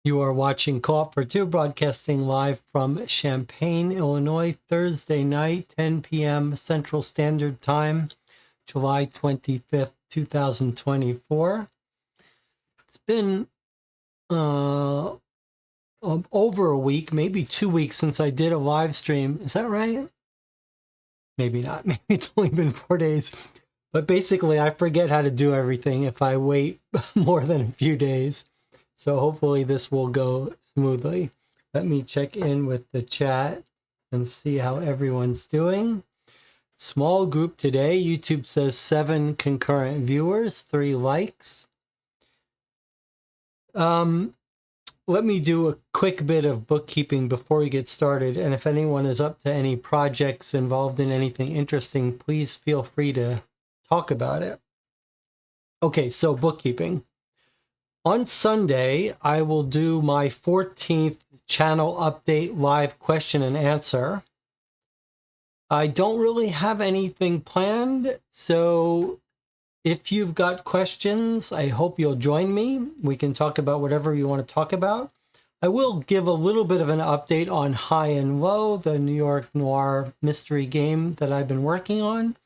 You are watching Co-op for Two, broadcasting live from Champaign, Illinois, Thursday night, 10 p.m. Central Standard Time, July 25th, 2024. It's been over a week, maybe 2 weeks since I did a live stream. Is that right? Maybe not. Maybe it's only been 4 days. But basically, I forget how to do everything if I wait more than a few days. So hopefully this will go smoothly. Let me check in with the chat and see how everyone's doing. Small group today. YouTube says 7 concurrent viewers, 3 likes. Let me do a quick bit of bookkeeping before we get started. And if anyone is up to any projects involved in anything interesting, please feel free to talk about it. Okay, so bookkeeping. On Sunday, I will do my 14th channel update live question and answer. I don't really have anything planned, so if you've got questions, I hope you'll join me. We can talk about whatever you want to talk about. I will give a little bit of an update on High and Low, the New York Noir mystery game that I've been working on.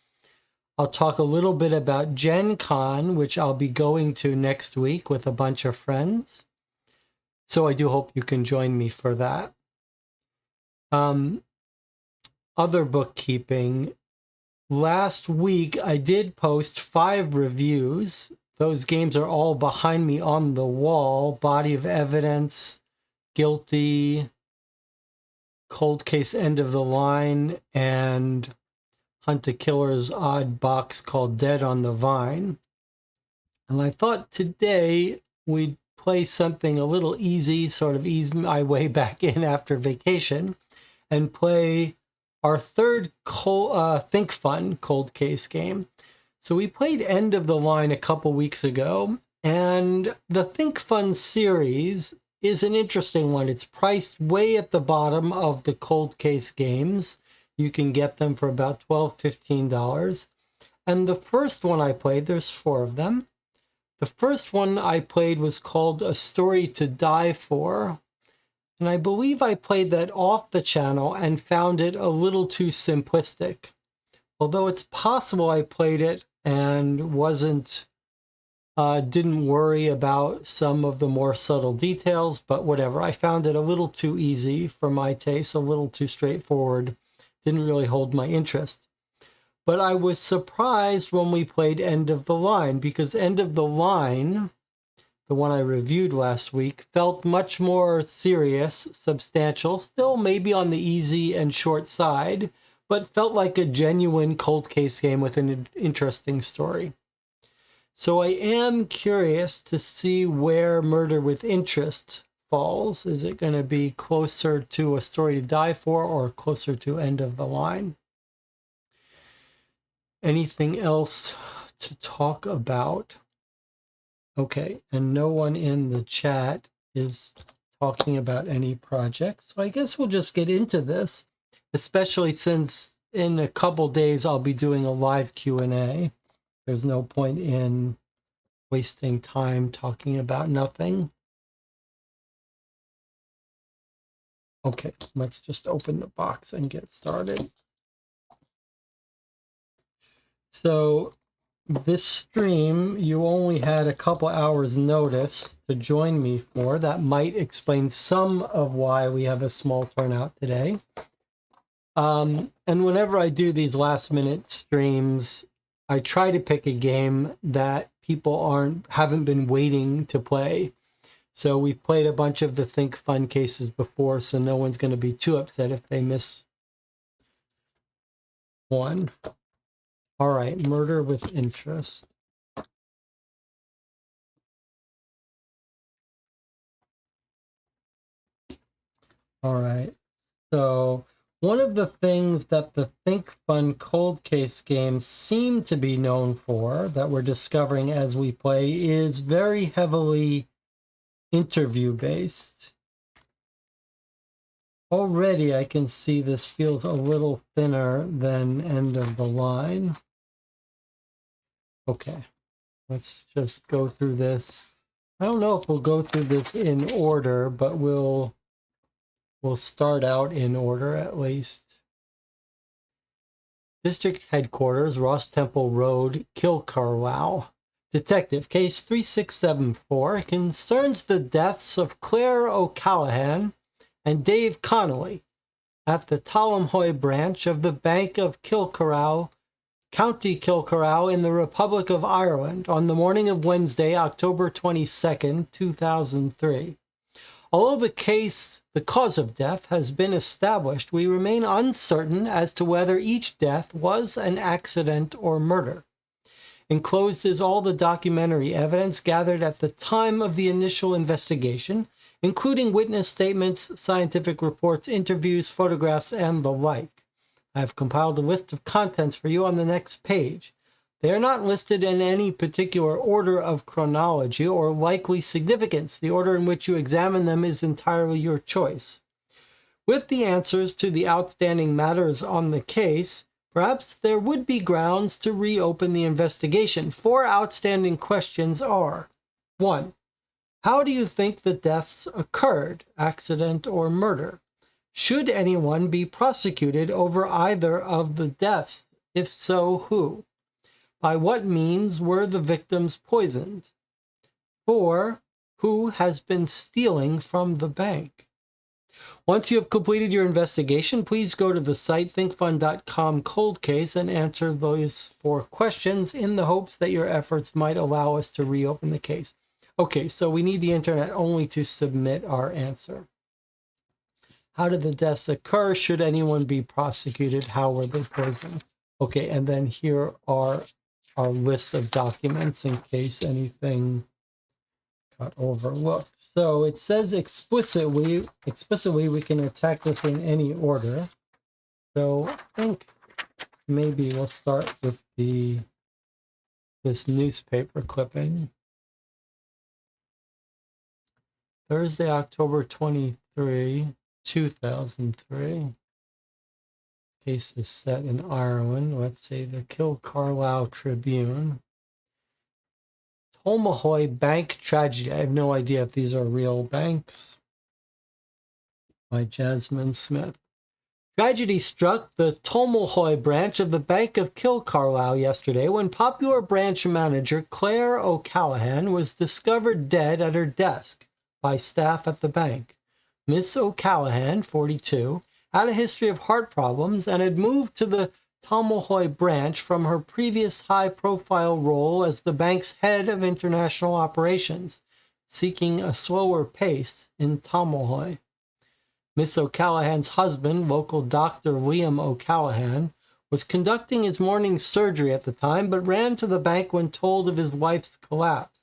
I'll talk a little bit about Gen Con, which I'll be going to next week with a bunch of friends. So I do hope you can join me for that. Other bookkeeping. Last week, I did post 5 reviews. Those games are all behind me on the wall. Body of Evidence, Guilty, Cold Case End of the Line, and Hunt a Killer's odd box called Dead on the Vine. And I thought today we'd play something a little easy, sort of ease my way back in after vacation, and play our third ThinkFun Cold Case game. So we played End of the Line a couple weeks ago, and the ThinkFun series is an interesting one. It's priced way at the bottom of the cold case games. You can get them for about $12, $15. And the first one I played, there's 4 of them. The first one I played was called A Story to Die For. And I believe I played that off the channel and found it a little too simplistic. Although it's possible I played it and didn't worry about some of the more subtle details, but whatever. I found it a little too easy for my taste, a little too straightforward. Didn't really hold my interest. But I was surprised when we played End of the Line, because End of the Line, the one I reviewed last week, felt much more serious, substantial, still maybe on the easy and short side, but felt like a genuine cold case game with an interesting story. So I am curious to see where Murder with Interest falls. Is it going to be closer to A Story to Die For or closer to End of the Line? Anything else to talk about? Okay, and no one in the chat is talking about any projects. So I guess we'll just get into this, especially since in a couple days I'll be doing a live Q&A. There's no point in wasting time talking about nothing. Okay, let's just open the box and get started. So this stream, you only had a couple hours notice to join me for. That might explain some of why we have a small turnout today. And whenever I do these last minute streams, I try to pick a game that people haven't been waiting to play. So we've played a bunch of the ThinkFun cases before, so no one's going to be too upset if they miss one. All right, Murder with Interest. All right, so one of the things that the ThinkFun Cold Case games seem to be known for, that we're discovering as we play, is very heavily interview-based. Already I can see this feels a little thinner than End of the Line. Okay, let's just go through this. I don't know if we'll go through this in order, but we'll start out in order at least. District Headquarters, Ross Temple Road, Kilcarlow. Detective, case 3674, concerns the deaths of Claire O'Callaghan and Dave Connolly at the Talumhoy branch of the Bank of Kilcarrow, County Kilcarrow in the Republic of Ireland on the morning of Wednesday, October 22nd, 2003. Although the cause of death has been established, we remain uncertain as to whether each death was an accident or murder. Enclosed is all the documentary evidence gathered at the time of the initial investigation, including witness statements, scientific reports, interviews, photographs, and the like. I have compiled a list of contents for you on the next page. They are not listed in any particular order of chronology or likely significance. The order in which you examine them is entirely your choice. With the answers to the outstanding matters on the case, perhaps there would be grounds to reopen the investigation. 4 outstanding questions are: 1. How do you think the deaths occurred, accident or murder? Should anyone be prosecuted over either of the deaths? If so, who? By what means were the victims poisoned? 4. Who has been stealing from the bank? Once you have completed your investigation, please go to the site thinkfun.com cold case and answer those 4 questions in the hopes that your efforts might allow us to reopen the case. Okay, so we need the internet only to submit our answer. How did the deaths occur? Should anyone be prosecuted? How were they poisoned? Okay, and then here are our list of documents in case anything got overlooked. So it says explicitly we can attack this in any order. So I think maybe we'll start with this newspaper clipping. Thursday, October 23, 2003. Case is set in Ireland. Let's say the Kilcarlow Tribune. Talumhoy Bank Tragedy. I have no idea if these are real banks. By Jasmine Smith. Tragedy struck the Tomalhoy branch of the Bank of Kilcarlisle yesterday when popular branch manager Claire O'Callaghan was discovered dead at her desk by staff at the bank. Miss O'Callaghan, 42, had a history of heart problems and had moved to the Tomalhoy branch from her previous high-profile role as the bank's head of international operations, seeking a slower pace in Tomalhoy. Miss O'Callaghan's husband, local Dr. Liam O'Callaghan, was conducting his morning surgery at the time, but ran to the bank when told of his wife's collapse.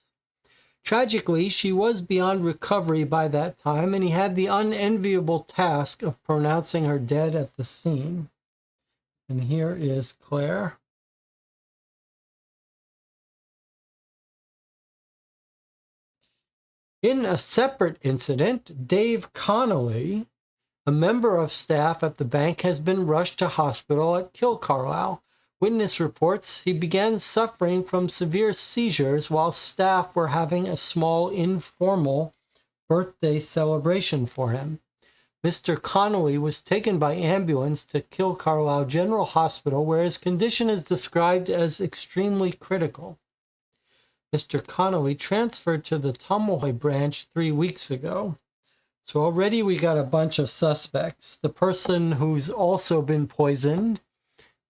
Tragically, she was beyond recovery by that time, and he had the unenviable task of pronouncing her dead at the scene. And here is Claire. In a separate incident, Dave Connolly, a member of staff at the bank, has been rushed to hospital at Kilcarlisle. Witness reports he began suffering from severe seizures while staff were having a small informal birthday celebration for him. Mr. Connolly was taken by ambulance to Kilcarlisle General Hospital, where his condition is described as extremely critical. Mr. Connolly transferred to the Tomalhoy branch 3 weeks ago. So already we got a bunch of suspects. The person who's also been poisoned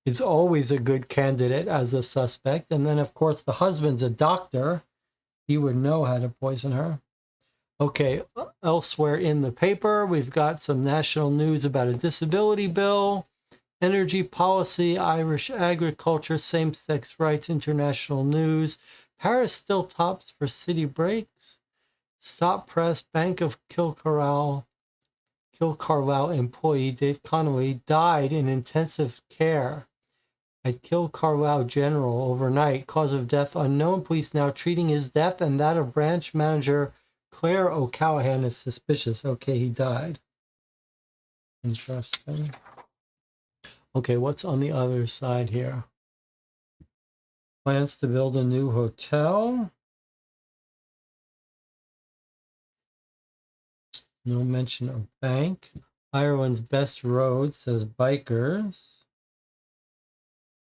is always a good candidate as a suspect. And then, of course, the husband's a doctor. He would know how to poison her. Okay, elsewhere in the paper, we've got some national news about a disability bill, energy policy, Irish agriculture, same-sex rights, international news. Paris still tops for city breaks. Stop Press, Bank of Kilcarlisle employee Dave Connolly died in intensive care at Kilcarlisle General overnight. Cause of death unknown. Police now treating his death and that of branch manager Claire O'Callaghan as suspicious. Okay, he died. Interesting. Okay, what's on the other side here? Plans to build a new hotel. No mention of bank. Ireland's best road, says bikers.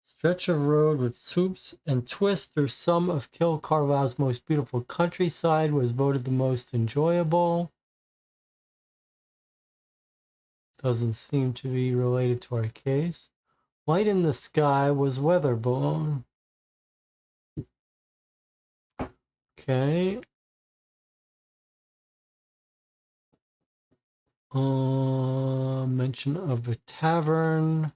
Stretch of road with swoops and twists through some of Kilcarlisle's most beautiful countryside was voted the most enjoyable. Doesn't seem to be related to our case. Light in the sky was weather balloon. Okay. Mention of a tavern.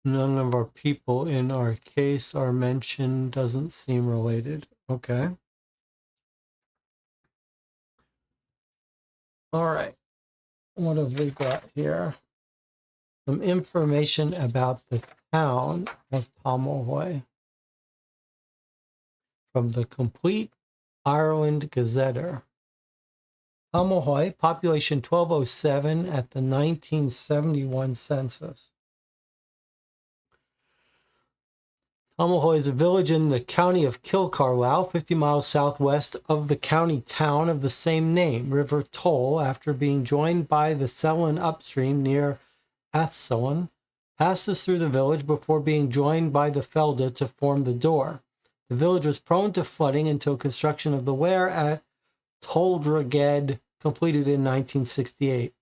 None of our people in our case are mentioned. Doesn't seem related. Okay. All right. What have we got here? Some information about the town of Tomalhoy from the Complete Ireland Gazetter. Tomalhoy, population 1207 at the 1971 census. Tomalhoy is a village in the county of Kilcarlisle, 50 miles southwest of the county town of the same name, River Toll, after being joined by the Selwyn upstream near Athlone, passes through the village before being joined by the Felda to form the Dore. The village was prone to flooding until construction of the weir at Toldreged completed in 1968.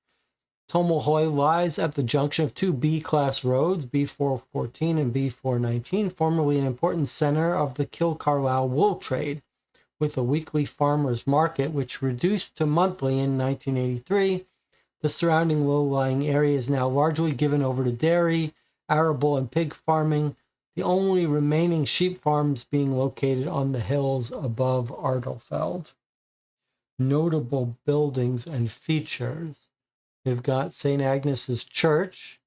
Tomalhoy lies at the junction of two B-class roads, B414 and B419, formerly an important center of the Kilcarlisle wool trade, with a weekly farmers' market, which reduced to monthly in 1983. The surrounding low-lying area is now largely given over to dairy, arable, and pig farming, the only remaining sheep farms being located on the hills above Ardlefeld. Notable buildings and features. We've got St. Agnes's Church,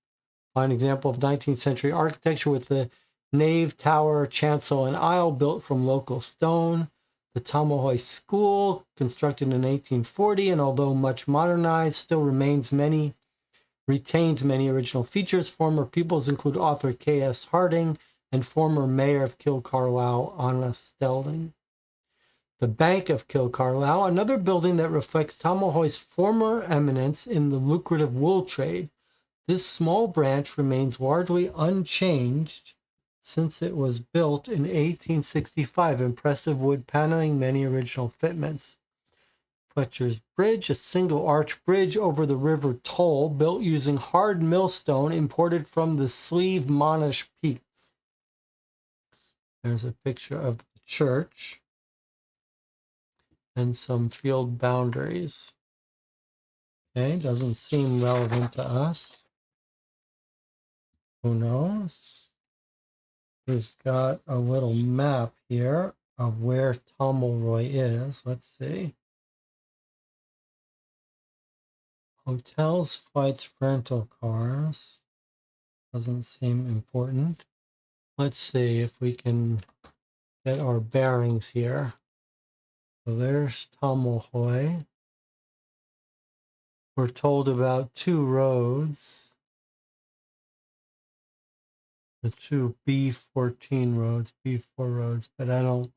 an example of 19th century architecture with the nave, tower, chancel, and aisle built from local stone. The Tomalhoy School, constructed in 1840, and although much modernized, still retains many original features. Former pupils include author K.S. Harding and former mayor of Kilcarlisle, Anna Stelding. The Bank of Kilcarlisle, another building that reflects Tomalhoy's former eminence in the lucrative wool trade. This small branch remains largely unchanged since it was built in 1865. Impressive wood paneling, many original fitments. Fletcher's Bridge, a single arch bridge over the River Toll, built using hard millstone imported from the Slieve Monash Peaks. There's a picture of the church and some field boundaries. Okay, doesn't seem relevant to us. Who knows? We've got a little map here of where Tomelroy is. Let's see. Hotels, flights, rental cars. Doesn't seem important. Let's see if we can get our bearings here. So there's Tomelroy. We're told about two roads. The two B14 roads, B4 roads, but I don't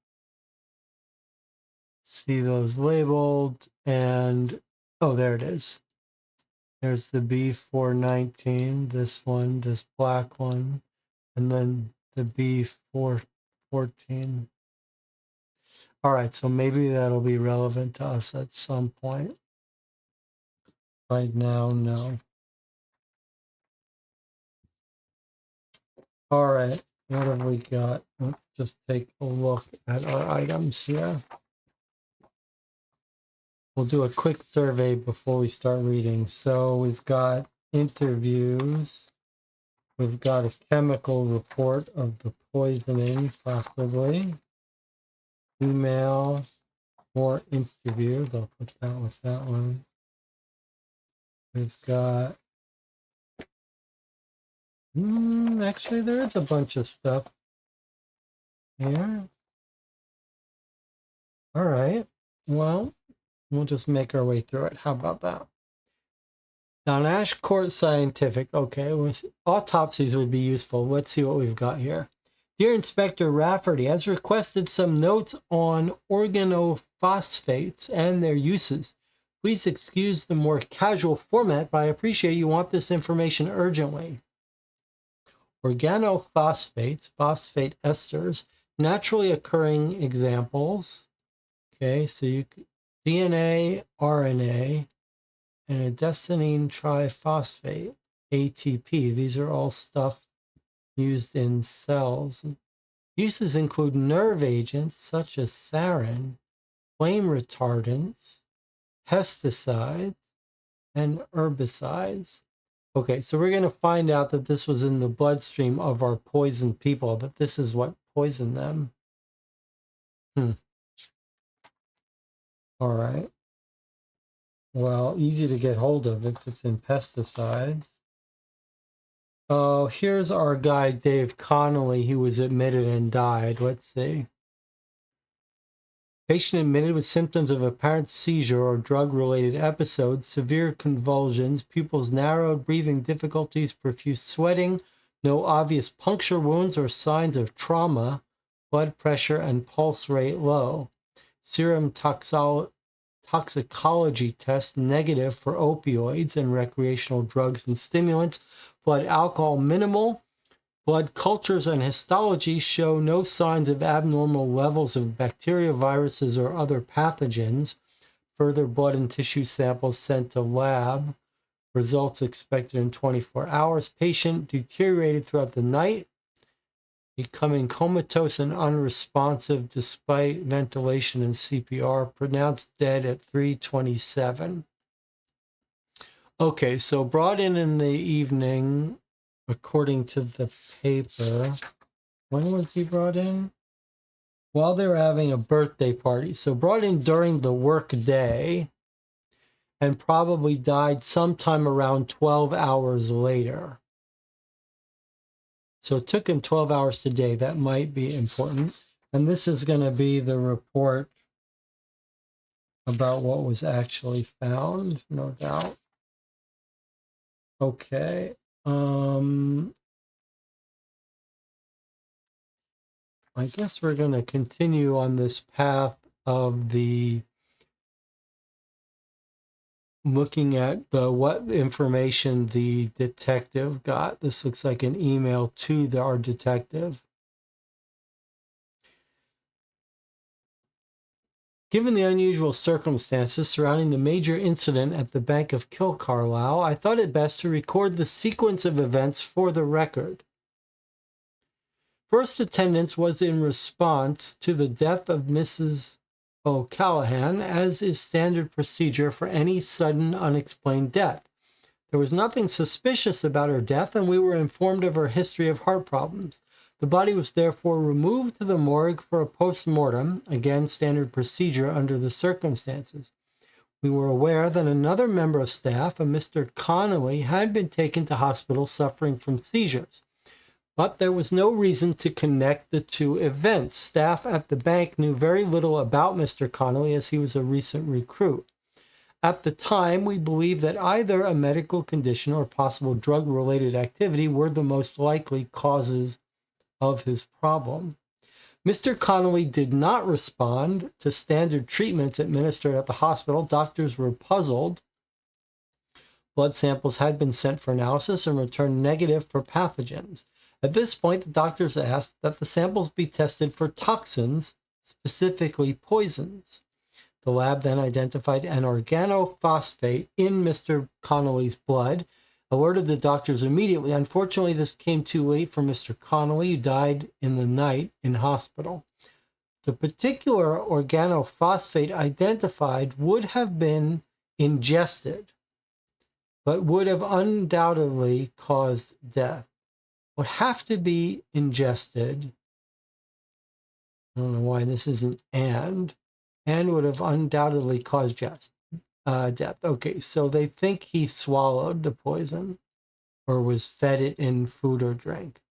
see those labeled. And oh, there it is. There's the B419, this one, this black one, and then the B414. All right, so maybe that'll be relevant to us at some point. Right now, no. All right, what have we got? Let's just take a look at our items here. We'll do a quick survey before we start reading. So we've got interviews. We've got a chemical report of the poisoning, possibly. Email, more interviews. I'll put that with that one. We've got... actually, there is a bunch of stuff here. All right. Well, we'll just make our way through it. How about that? Now, an Ash Court Scientific. Okay, autopsies would be useful. Let's see what we've got here. Dear Inspector Rafferty has requested some notes on organophosphates and their uses. Please excuse the more casual format, but I appreciate you want this information urgently. Organophosphates, phosphate esters, naturally occurring examples. Okay, so you DNA, RNA, and adenosine triphosphate, ATP. These are all stuff used in cells. Uses include nerve agents such as sarin, flame retardants, pesticides, and herbicides. Okay, so we're going to find out that this was in the bloodstream of our poisoned people, that this is what poisoned them. All right. Well, easy to get hold of if it's in pesticides. Oh, here's our guy, Dave Connolly. He was admitted and died. Let's see. Patient admitted with symptoms of apparent seizure or drug-related episodes, severe convulsions, pupils narrowed, breathing difficulties, profuse sweating, no obvious puncture wounds or signs of trauma, blood pressure and pulse rate low. Serum toxicology test negative for opioids and recreational drugs and stimulants. Blood alcohol minimal. Blood cultures and histology show no signs of abnormal levels of bacteria, viruses, or other pathogens. Further blood and tissue samples sent to lab. Results expected in 24 hours. Patient deteriorated throughout the night, becoming comatose and unresponsive despite ventilation and CPR. Pronounced dead at 3:27. Okay, so brought in the evening, according to the paper. When was he brought in? While they were having a birthday party. So brought in during the work day and probably died sometime around 12 hours later. So it took him 12 hours today. That might be important. And this is going to be the report about what was actually found, no doubt. Okay. I guess we're going to continue on this path of the looking at what information the detective got. This looks like an email to our detective. Given the unusual circumstances surrounding the major incident at the Bank of Kilcarlisle, I thought it best to record the sequence of events for the record. First attendance was in response to the death of Mrs. O'Callaghan, as is standard procedure for any sudden unexplained death. There was nothing suspicious about her death, and we were informed of her history of heart problems. The body was therefore removed to the morgue for a post-mortem, again standard procedure under the circumstances. We were aware that another member of staff, a Mr. Connolly, had been taken to hospital suffering from seizures. But there was no reason to connect the two events. Staff at the bank knew very little about Mr. Connolly, as he was a recent recruit. At the time, we believed that either a medical condition or possible drug-related activity were the most likely causes of his problem. Mr. Connolly did not respond to standard treatments administered at the hospital. Doctors were puzzled. Blood samples had been sent for analysis and returned negative for pathogens. At this point, the doctors asked that the samples be tested for toxins, specifically poisons. The lab then identified an organophosphate in Mr. Connolly's blood, alerted the doctors immediately. Unfortunately, this came too late for Mr. Connolly, who died in the night in hospital. The particular organophosphate identified would have been ingested, but would have undoubtedly caused death. Would have to be ingested. I don't know why this isn't and would have undoubtedly caused death. Okay, so they think he swallowed the poison or was fed it in food or drink.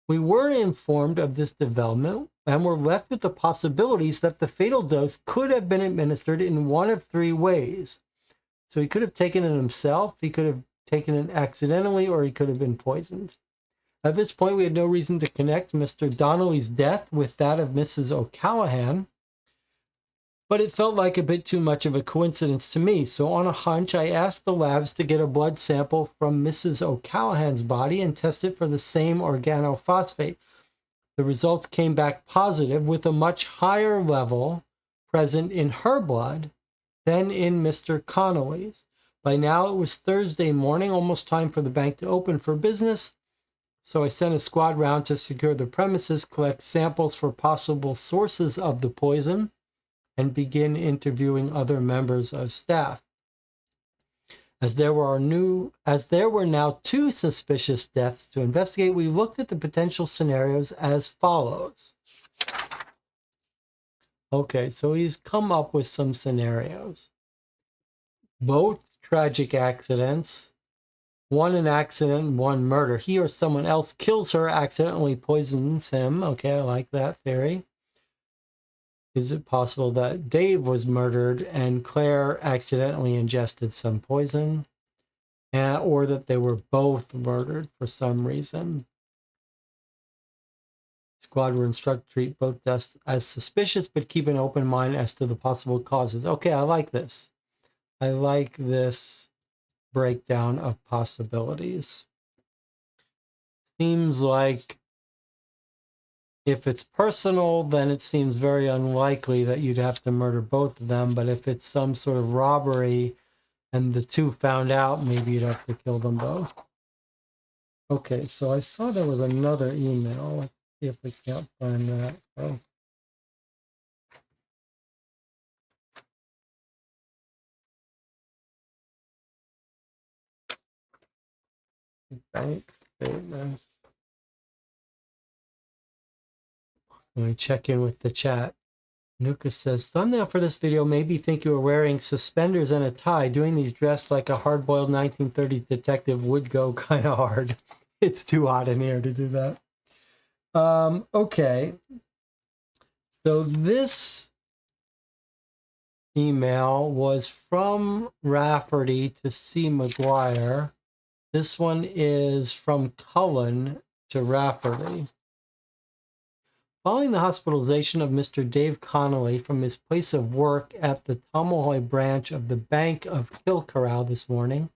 We were informed of this development and were left with the possibilities that the fatal dose could have been administered in one of three ways. So he could have taken it himself, he could have taken it accidentally, or he could have been poisoned. At this point, we had no reason to connect Mr. Donnelly's death with that of Mrs. O'Callaghan, but it felt like a bit too much of a coincidence to me. So on a hunch, I asked the labs to get a blood sample from Mrs. O'Callaghan's body and test it for the same organophosphate. The results came back positive, with a much higher level present in her blood than in Mr. Connolly's. By now, it was Thursday morning, almost time for the bank to open for business. So I sent a squad round to secure the premises, collect samples for possible sources of the poison, and begin interviewing other members of staff. As there were now two suspicious deaths to investigate, we looked at the potential scenarios as follows. Okay, so he's come up with some scenarios. Both tragic accidents. One an accident, one murder. He or someone else kills her, accidentally poisons him. Okay, I like that theory. Is it possible that Dave was murdered and Claire accidentally ingested some poison? Or that they were both murdered for some reason? Squad were instructed to treat both deaths as suspicious, but keep an open mind as to the possible causes. Okay, I like this. I like this breakdown of possibilities. Seems like if it's personal, then it seems very unlikely that you'd have to murder both of them. But if it's some sort of robbery and the two found out, maybe you'd have to kill them both. Okay, so I saw there was another email. Let's see if we can't find that. Oh. Bank statements. Let me check in with the chat. Nuka says, thumbnail for this video made me think you were wearing suspenders and a tie. Doing these dressed like a hard-boiled 1930s detective would go kind of hard. It's too hot in here to do that. Okay. So this email was from Rafferty to C. McGuire. This one is from Cullen to Rafferty. Following the hospitalization of Mr. Dave Connolly from his place of work at the Tomohoi branch of the Bank of Kilcorral this morning,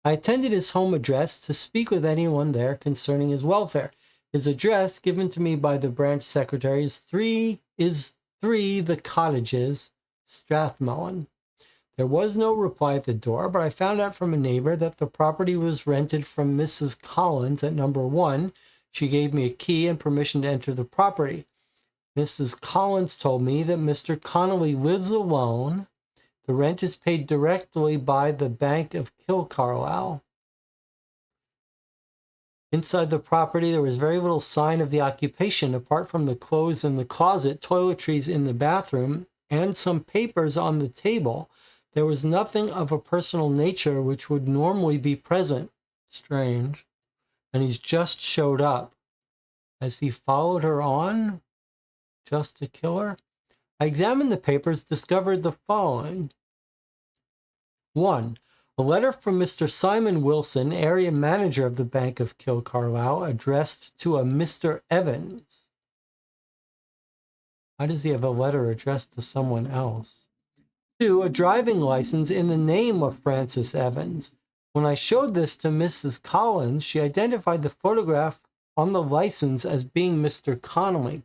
I attended his home address to speak with anyone there concerning his welfare. His address, given to me by the branch secretary, is 3 The Cottages, Strathmullen. There was no reply at the door, but I found out from a neighbor that the property was rented from Mrs. Collins at number 1. She gave me a key and permission to enter the property. Mrs. Collins told me that Mr. Connolly lives alone. The rent is paid directly by the Bank of Kilcarlisle. Inside the property, there was very little sign of the occupation, apart from the clothes in the closet, toiletries in the bathroom, and some papers on the table. There was nothing of a personal nature which would normally be present. Strange. And he's just showed up. Has he followed her on just to kill her? I examined the papers, discovered the following. 1. A letter from Mr. Simon Wilson, area manager of the Bank of Kilcarlisle, addressed to a Mr. Evans. Why does he have a letter addressed to someone else? 2. A driving license in the name of Francis Evans. When I showed this to Mrs. Collins, she identified the photograph on the license as being Mr. Connolly.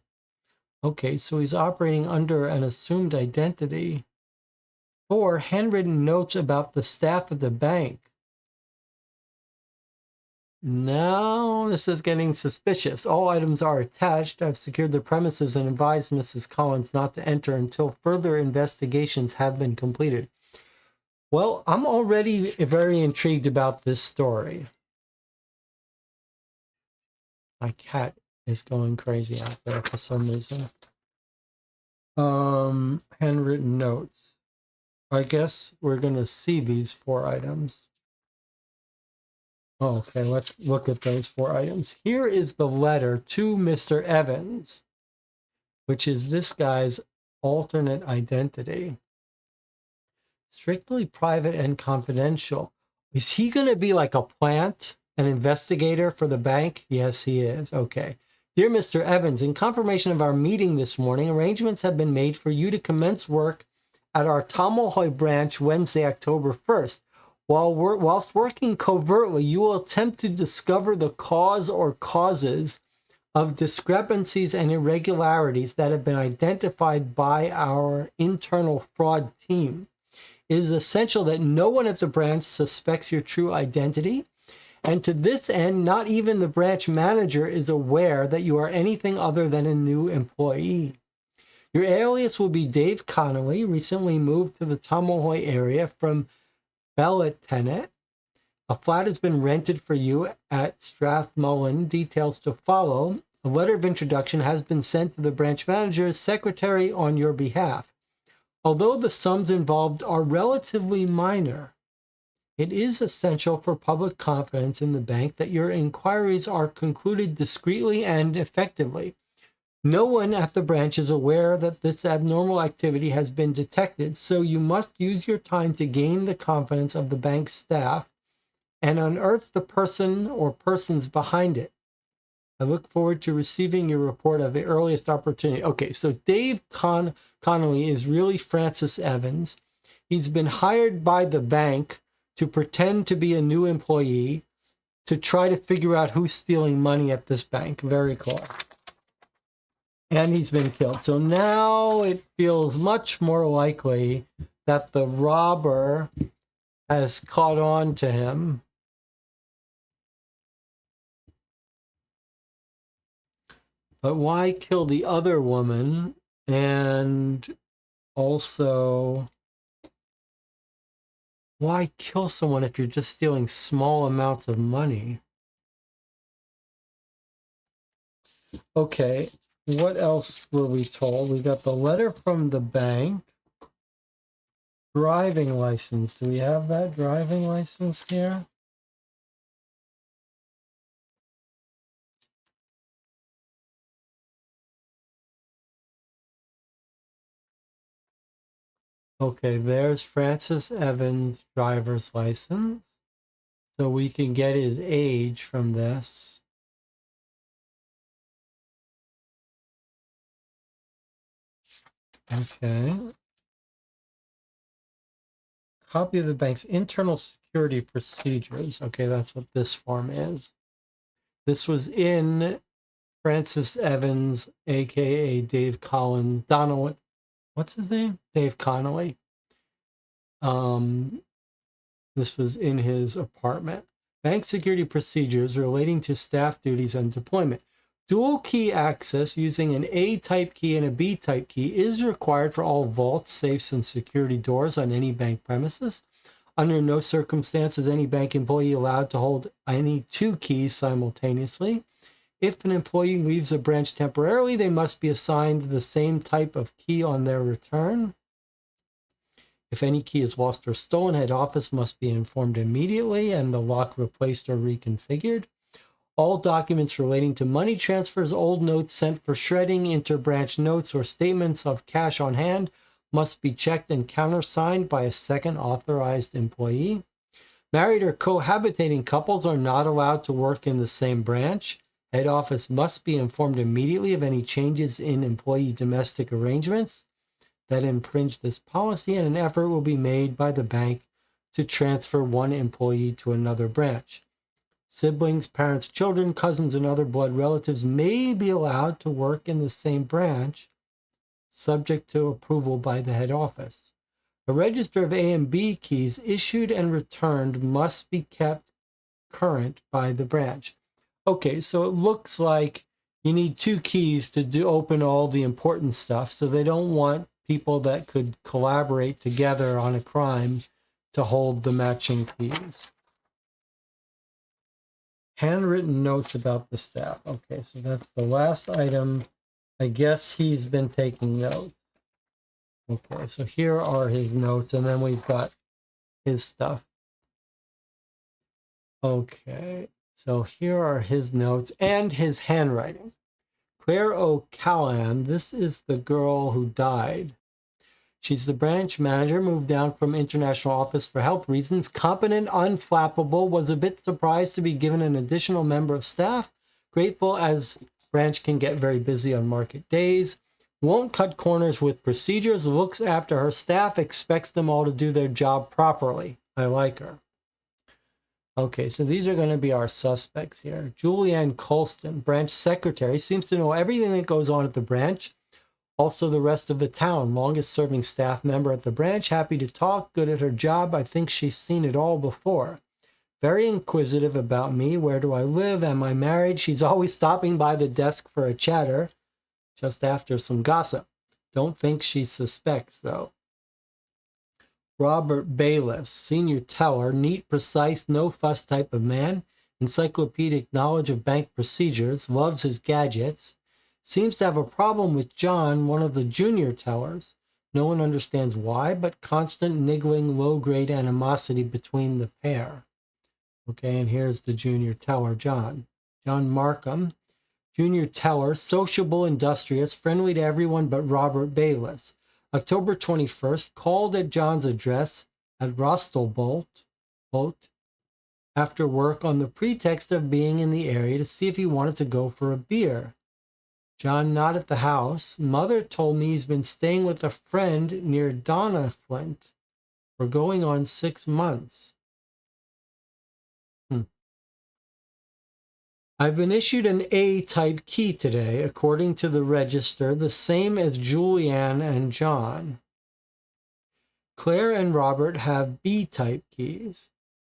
Okay, so he's operating under an assumed identity. 4. Handwritten notes about the staff of the bank. Now this is getting suspicious. All items are attached. I've secured the premises and advised Mrs. Collins not to enter until further investigations have been completed. Well, I'm already very intrigued about this story. My cat is going crazy out there for some reason. Handwritten notes. I guess we're going to see these 4 items. Okay, let's look at those 4 items. Here is the letter to Mr. Evans, which is this guy's alternate identity. Strictly private and confidential. Is he going to be like a plant, an investigator for the bank? Yes, he is. Okay. Dear Mr. Evans, in confirmation of our meeting this morning, arrangements have been made for you to commence work at our Tomohoi branch Wednesday, October 1st. Whilst working covertly, you will attempt to discover the cause or causes of discrepancies and irregularities that have been identified by our internal fraud team. It is essential that no one at the branch suspects your true identity, and to this end, not even the branch manager is aware that you are anything other than a new employee. Your alias will be Dave Connolly, recently moved to the Tomohoi area from Bellatenet. A flat has been rented for you at Strathmullen. Details to follow. A letter of introduction has been sent to the branch manager's secretary on your behalf. Although the sums involved are relatively minor, it is essential for public confidence in the bank that your inquiries are concluded discreetly and effectively. No one at the branch is aware that this abnormal activity has been detected, so you must use your time to gain the confidence of the bank's staff and unearth the person or persons behind it. I look forward to receiving your report at the earliest opportunity. Okay, so Dave Connolly is really Francis Evans. He's been hired by the bank to pretend to be a new employee to try to figure out who's stealing money at this bank. Very cool. And he's been killed. So now it feels much more likely that the robber has caught on to him. But why kill the other woman? And also, why kill someone if you're just stealing small amounts of money? Okay, what else were we told? We got the letter from the bank. Driving license. Do we have that driving license here? Okay, there's Francis Evans' driver's license. So we can get his age from this. Okay. Copy of the bank's internal security procedures. Okay, that's what this form is. This was in Francis Evans, aka Dave Collins, Donald, what's his name? Dave Connolly. This was in his apartment. Bank security procedures relating to staff duties and deployment. Dual key access using an A-type key and a B-type key is required for all vaults, safes, and security doors on any bank premises. Under no circumstances any bank employee allowed to hold any two keys simultaneously. If an employee leaves a branch temporarily, they must be assigned the same type of key on their return. If any key is lost or stolen, head office must be informed immediately and the lock replaced or reconfigured. All documents relating to money transfers, old notes sent for shredding, interbranch notes, or statements of cash on hand must be checked and countersigned by a second authorized employee. Married or cohabitating couples are not allowed to work in the same branch. Head office must be informed immediately of any changes in employee domestic arrangements that infringe this policy, and an effort will be made by the bank to transfer one employee to another branch. Siblings, parents, children, cousins, and other blood relatives may be allowed to work in the same branch, subject to approval by the head office. A register of A and B keys issued and returned must be kept current by the branch. Okay, so it looks like you need two keys to open all the important stuff, so they don't want people that could collaborate together on a crime to hold the matching keys. Handwritten notes about the staff. Okay, so that's the last item. I guess he's been taking notes. Okay, so here are his notes, and then we've got his stuff. Okay, so here are his notes and his handwriting. Claire O'Callaghan, this is the girl who died. She's the branch manager, moved down from international office for health reasons. Competent, unflappable, was a bit surprised to be given an additional member of staff. Grateful as branch can get very busy on market days. Won't cut corners with procedures, looks after her staff, expects them all to do their job properly. I like her. Okay, so these are going to be our suspects here. Julianne Colston, branch secretary, seems to know everything that goes on at the branch. Also the rest of the town. Longest serving staff member at the branch. Happy to talk, good at her job. I think she's seen it all before. Very inquisitive about me. Where do I live? Am I married? She's always stopping by the desk for a chatter, just after some gossip. Don't think she suspects, though. Robert Bayless, senior teller, neat, precise, no fuss type of man, encyclopedic knowledge of bank procedures, loves his gadgets, seems to have a problem with John, one of the junior tellers. No one understands why, but constant niggling, low-grade animosity between the pair. Okay, and here's the junior teller, John. John Markham, junior teller, sociable, industrious, friendly to everyone but Robert Bayless. October 21st, called at John's address at Rostelbolt after work on the pretext of being in the area to see if he wanted to go for a beer. John not at the house. Mother told me he's been staying with a friend near Donaflint for going on 6 months. I've been issued an A-type key today, according to the register, the same as Julianne and John. Claire and Robert have B-type keys.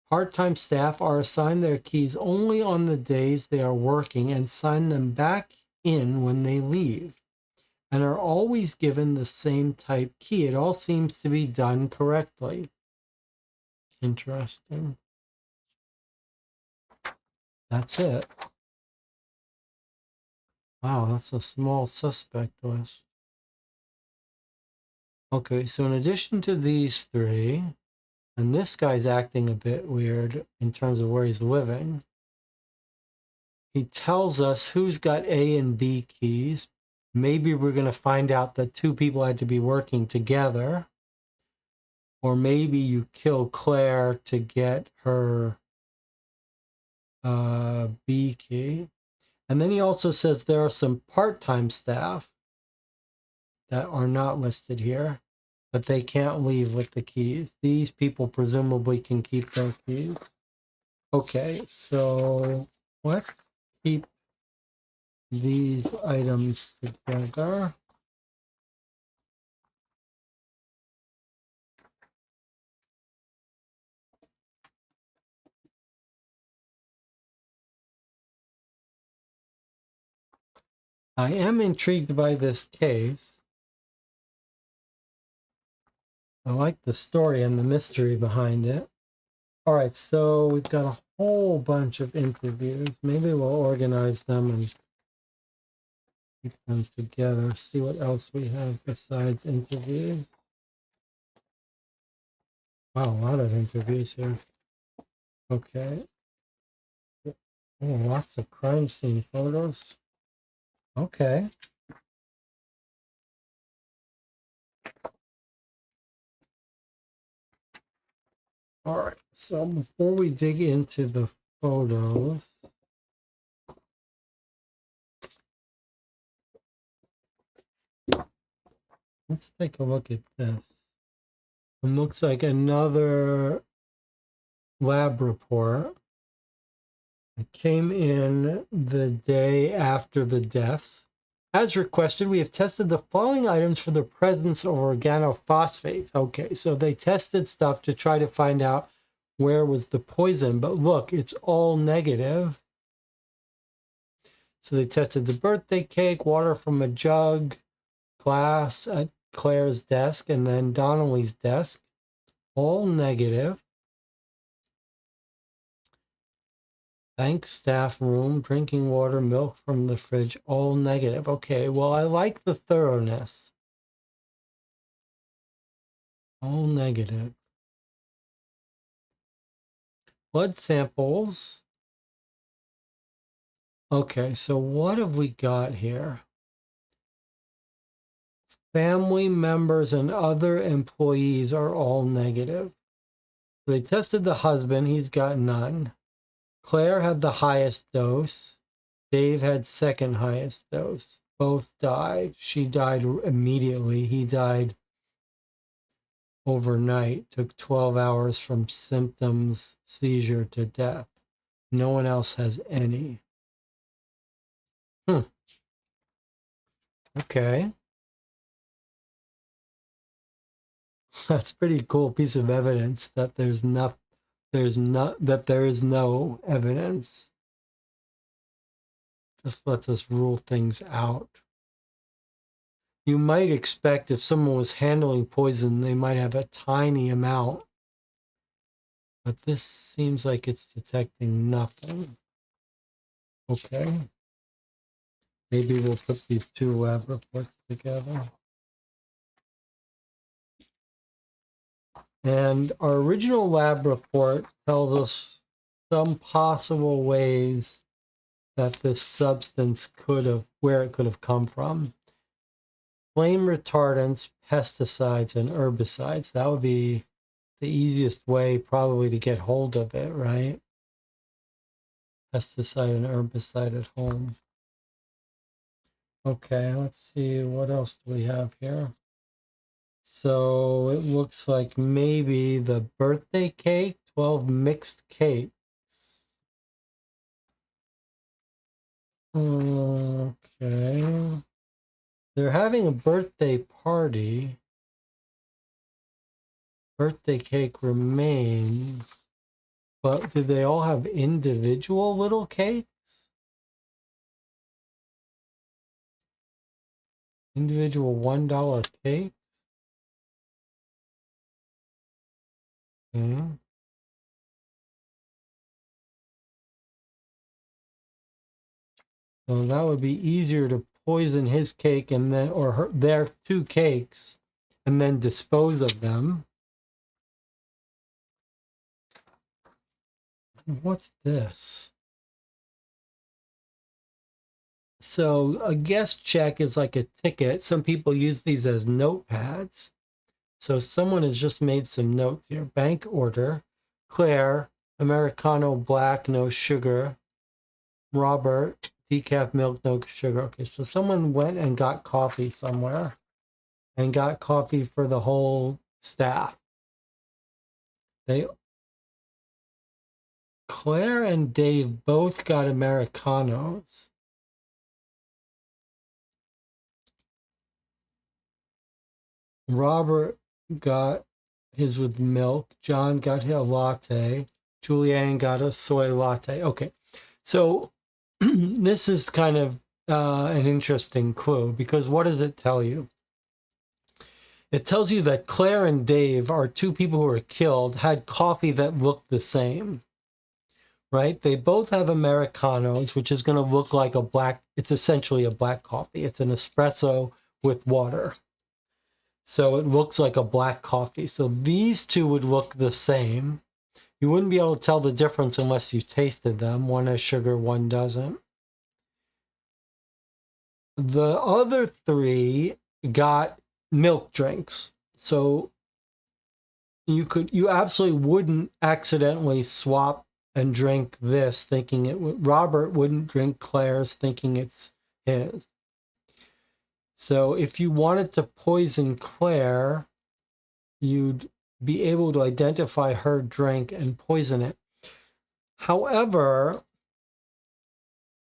Part-time staff are assigned their keys only on the days they are working and sign them back in when they leave, and are always given the same type key. It all seems to be done correctly. Interesting. That's it. Wow, that's a small suspect list. Okay, so in addition to these three, and this guy's acting a bit weird in terms of where he's living, he tells us who's got A and B keys. Maybe we're going to find out that two people had to be working together. Or maybe you kill Claire to get her B key. And then he also says there are some part-time staff that are not listed here, but they can't leave with the keys. These people presumably can keep their keys. Okay, so let's keep these items together. I am intrigued by this case. I like the story and the mystery behind it. All right, so we've got a whole bunch of interviews. Maybe we'll organize them and keep them together. See what else we have besides interviews. Wow, a lot of interviews here. Okay. Oh, lots of crime scene photos. Okay. All right, so before we dig into the photos, let's take a look at this. It looks like another lab report. It came in the day after the death. As requested, we have tested the following items for the presence of organophosphates. Okay, so they tested stuff to try to find out where was the poison, but look, it's all negative. So they tested the birthday cake, water from a jug, glass at Claire's desk, and then Donnelly's desk, all negative. Bank staff room, drinking water, milk from the fridge, all negative. Okay, well, I like the thoroughness. All negative. Blood samples. Okay, so what have we got here? Family members and other employees are all negative. They tested the husband, he's got none. Claire had the highest dose. Dave had second highest dose. Both died. She died immediately. He died overnight. Took 12 hours from symptoms, seizure to death. No one else has any. Okay. That's pretty cool piece of evidence that there is no evidence. Just lets us rule things out. You might expect if someone was handling poison, they might have a tiny amount. But this seems like it's detecting nothing. Okay. Maybe we'll put these two lab reports together. And our original lab report tells us some possible ways that this substance where it could have come from. Flame retardants, pesticides, and herbicides. That would be the easiest way probably to get hold of it, right? Pesticide and herbicide at home. Okay, let's see, what else do we have here? So it looks like maybe the birthday cake, 12 mixed cakes. Okay. They're having a birthday party. Birthday cake remains. But do they all have individual little cakes? Individual $1 cakes? Okay. So that would be easier to poison his cake and then, or their two cakes, and then dispose of them. What's this? So a guest check is like a ticket. Some people use these as notepads. So someone has just made some notes here. Bank order, Claire, Americano black, no sugar. Robert, decaf milk, no sugar. Okay, so someone went and got coffee somewhere. and got coffee for the whole staff. Claire and Dave both got Americanos. Robert got his with milk. John got a latte. Julianne got a soy latte. Okay, so this is kind of an interesting clue, because what does it tell you? It tells you that Claire and Dave are two people who were killed, had coffee that looked the same, right? They both have Americanos, which is going to look like a black, it's essentially a black coffee. It's an espresso with water. So it looks like a black coffee. So these two would look the same. You wouldn't be able to tell the difference unless you tasted them. One has sugar, one doesn't. The other three got milk drinks. So you absolutely wouldn't accidentally swap and drink this thinking it would. Robert wouldn't drink Claire's thinking it's his. So if you wanted to poison Claire, you'd be able to identify her drink and poison it. However,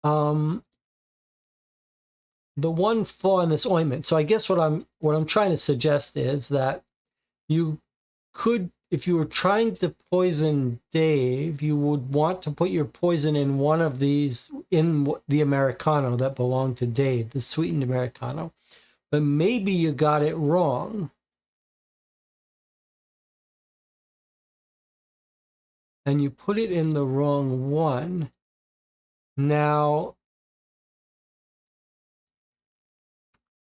the one flaw in this ointment. So I guess what I'm trying to suggest is that you could, if you were trying to poison Dave, you would want to put your poison in one of these, in the Americano that belonged to Dave, the sweetened Americano. But maybe you got it wrong. And you put it in the wrong one. Now,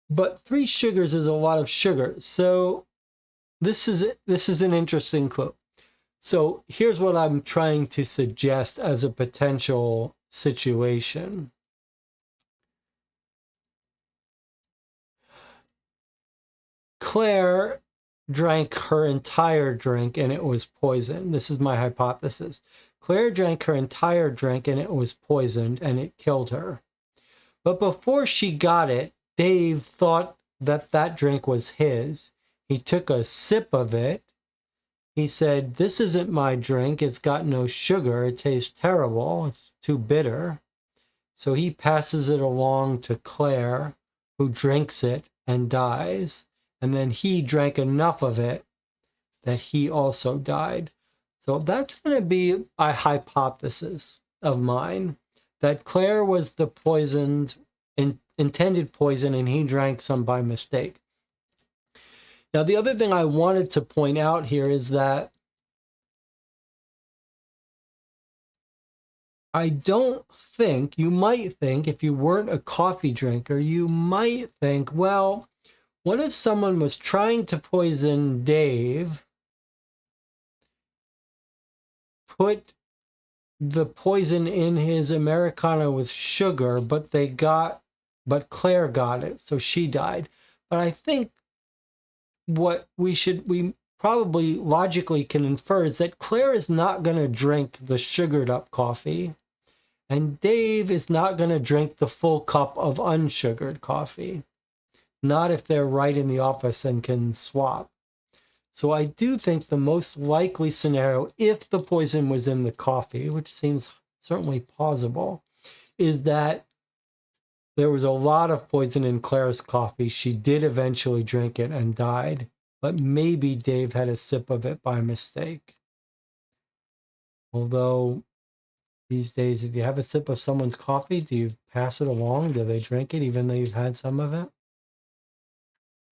but 3 sugars is a lot of sugar. So this is an interesting clue. So here's what I'm trying to suggest as a potential situation. Claire drank her entire drink and it was poisoned. This is my hypothesis. Claire drank her entire drink and it was poisoned and it killed her. But before she got it, Dave thought that that drink was his. He took a sip of it. He said, "This isn't my drink. It's got no sugar. It tastes terrible. It's too bitter." So he passes it along to Claire, who drinks it and dies. And then he drank enough of it that he also died. So that's going to be a hypothesis of mine, that Claire was the poisoned, intended poison, and he drank some by mistake. Now, the other thing I wanted to point out here is that I don't think, you might think, if you weren't a coffee drinker, you might think, well, what if someone was trying to poison Dave, put the poison in his Americano with sugar, but Claire got it, so she died. But I think what we probably logically can infer is that Claire is not going to drink the sugared up coffee, and Dave is not going to drink the full cup of unsugared coffee. Not if they're right in the office and can swap. So I do think the most likely scenario, if the poison was in the coffee, which seems certainly plausible, is that there was a lot of poison in Claire's coffee. She did eventually drink it and died, but maybe Dave had a sip of it by mistake. Although these days, if you have a sip of someone's coffee, do you pass it along? Do they drink it even though you've had some of it?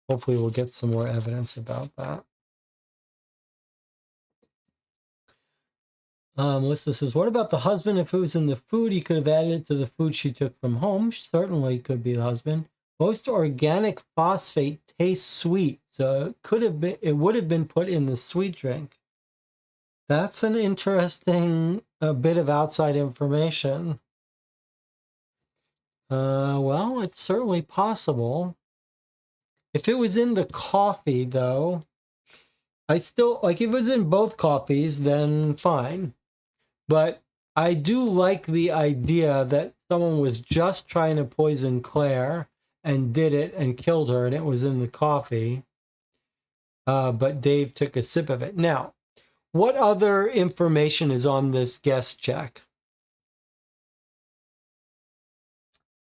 Hopefully we'll get some more evidence about that. Melissa says, what about the husband? If it was in the food, he could have added it to the food she took from home. Certainly could be the husband. Most organic phosphate tastes sweet, so it would have been put in the sweet drink. That's an interesting bit of outside information. Well, it's certainly possible. If it was in the coffee, though, I still, like, if it was in both coffees, then fine. But I do like the idea that someone was just trying to poison Claire and did it and killed her, and it was in the coffee. But Dave took a sip of it. Now, what other information is on this guest check?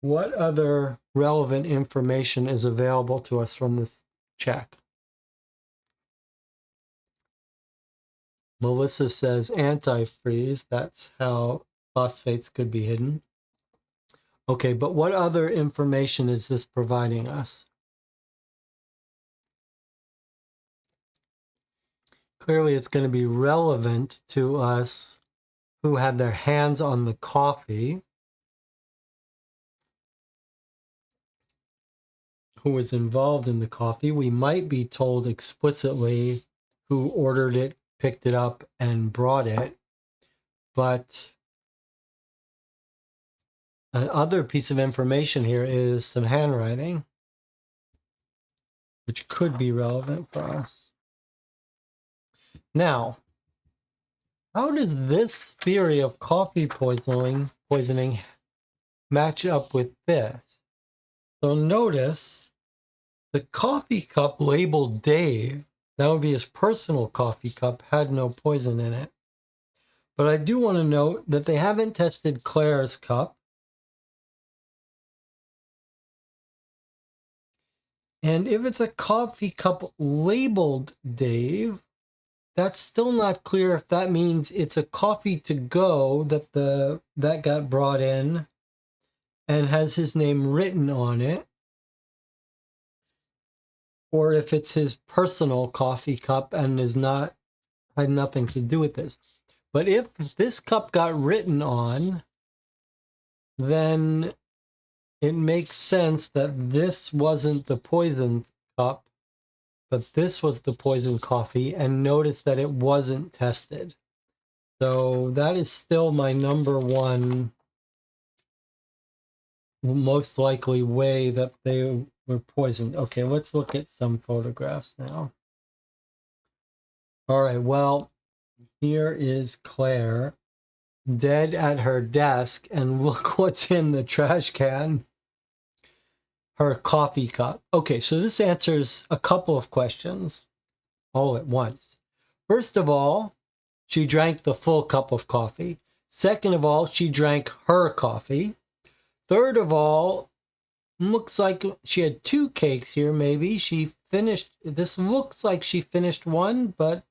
What other relevant information is available to us from this check? Melissa says antifreeze. That's how phosphates could be hidden. Okay, but what other information is this providing us? Clearly, it's going to be relevant to us who had their hands on the coffee, who was involved in the coffee. We might be told explicitly who ordered it, picked it up, and brought it. But another piece of information here is some handwriting, which could be relevant for us. Now, how does this theory of coffee poisoning match up with this? So notice the coffee cup labeled Dave, that would be his personal coffee cup, had no poison in it. But I do want to note that they haven't tested Claire's cup. And if it's a coffee cup labeled Dave, that's still not clear if that means it's a coffee to go that got brought in and has his name written on it, or if it's his personal coffee cup and had nothing to do with this. But if this cup got written on, then it makes sense that this wasn't the poisoned cup, but this was the poisoned coffee, and notice that it wasn't tested. So that is still my number one most likely way that they were poisoned. Okay, let's look at some photographs now. All right, well, here is Claire dead at her desk, and look what's in the trash can. Her coffee cup. Okay, so this answers a couple of questions all at once. First of all, she drank the full cup of coffee. Second of all, she drank her coffee. Third of all, looks like she had 2 cakes here, maybe. This looks like she finished one, but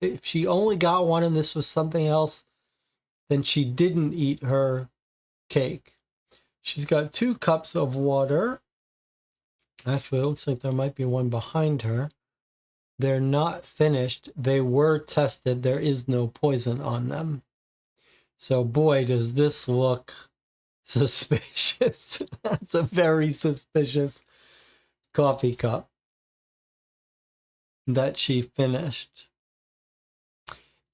if she only got one and this was something else, then she didn't eat her cake. She's got 2 cups of water. Actually, it looks like there might be one behind her. They're not finished. They were tested. There is no poison on them. So boy, does this look suspicious. That's a very suspicious coffee cup that she finished.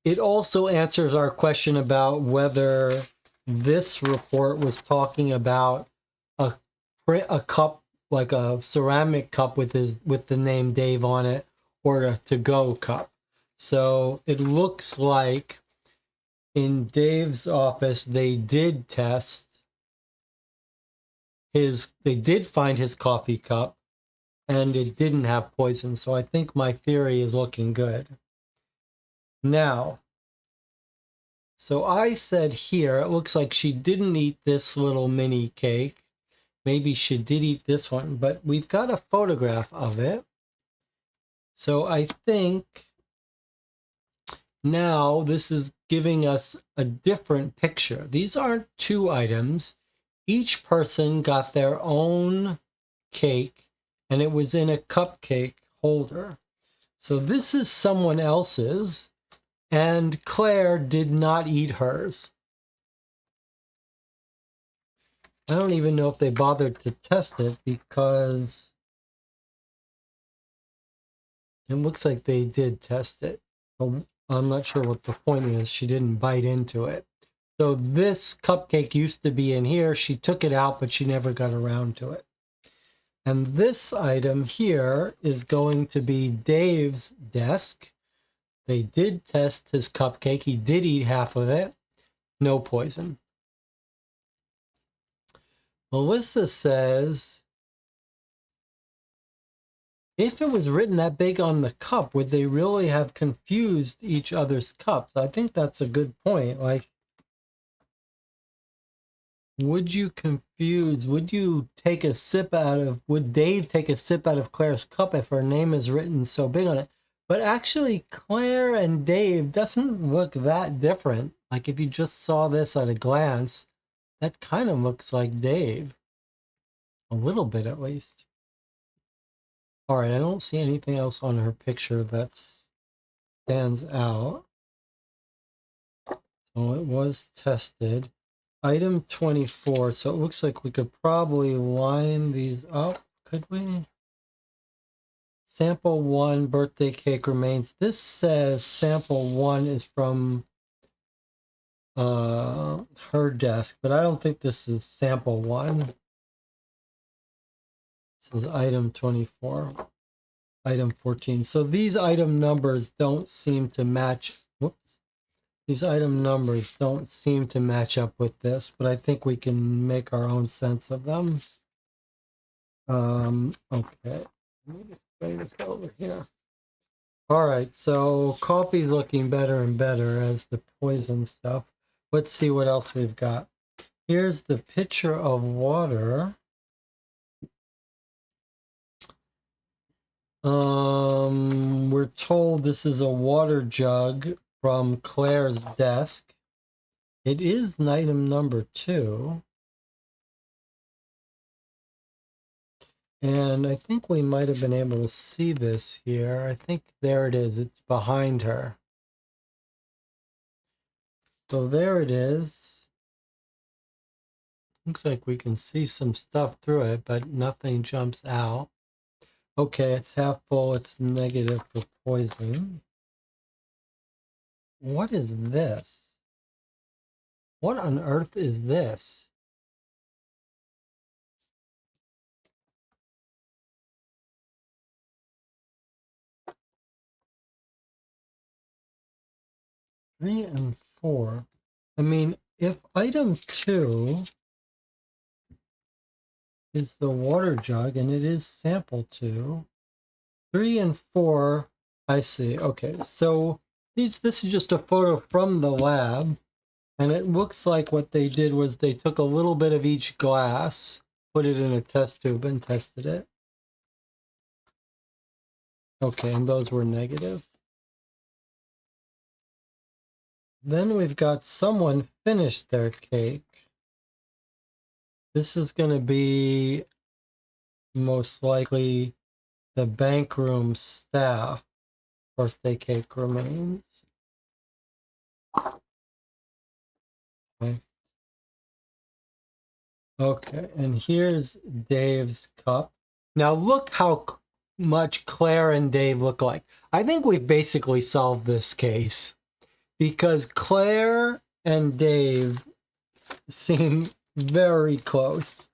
It also answers our question about whether this report was talking about a cup, like a ceramic cup with the name Dave on it, or a to-go cup. So it looks like in Dave's office they did find his coffee cup and it didn't have poison. So I think my theory is looking good. Now, so I said here, it looks like she didn't eat this little mini cake. Maybe she did eat this one, but we've got a photograph of it. So I think now this is giving us a different picture. These aren't 2 items. Each person got their own cake, and it was in a cupcake holder. So this is someone else's, and Claire did not eat hers. I don't even know if they bothered to test it because it looks like they did test it. I'm not sure what the point is. She didn't bite into it. So this cupcake used to be in here. She took it out, but she never got around to it. And this item here is going to be Dave's desk. They did test his cupcake. He did eat half of it. No poison. Melissa says If it was written that big on the cup, would they really have confused each other's cups? I think that's a good point. Like, would you take a sip would Dave take a sip out of Claire's cup if her name is written so big on it? But actually, Claire and Dave doesn't look that different. Like, if you just saw this at a glance, that kind of looks like Dave. A little bit, at least. All right, I don't see anything else on her picture that stands out. So it was tested. Item 24. So it looks like we could probably line these up. Could we? Sample 1, birthday cake remains. This says sample 1 is from her desk, but I don't think this is sample 1. This is item 24. Item 14. So these item numbers don't seem to match. Whoops. These item numbers don't seem to match up with this, but I think we can make our own sense of them. Okay. Let me just bring this over here. All right, so coffee's looking better and better as the poison stuff. Let's see what else we've got. Here's the pitcher of water. We're told this is a water jug from Claire's desk. It is item number 2. And I think we might have been able to see this here. I think there it is. It's behind her. So there it is. Looks like we can see some stuff through it, but nothing jumps out. Okay, it's half full. It's negative for poison. What is this? What on earth is this? Three and 4. I mean, if item 2 is the water jug and it is sample 2, 3 and 4, I see. Okay, so this is just a photo from the lab, and it looks like what they did was they took a little bit of each glass, put it in a test tube, and tested it. Okay, and those were negative. Then we've got someone finished their cake. This is going to be most likely the bank room staff. Birthday cake remains. Okay. Okay, and here's Dave's cup. Now look how much Claire and Dave look like. I think we've basically solved this case because Claire and Dave seem very close.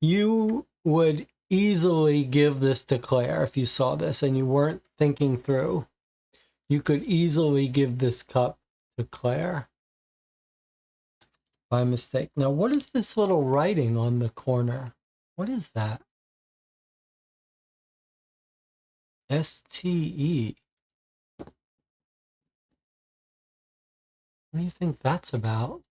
You would easily give this to Claire if you saw this and you weren't thinking through. You could easily give this cup to Claire by mistake. Now, what is this little writing on the corner? What is that? STE. What do you think that's about?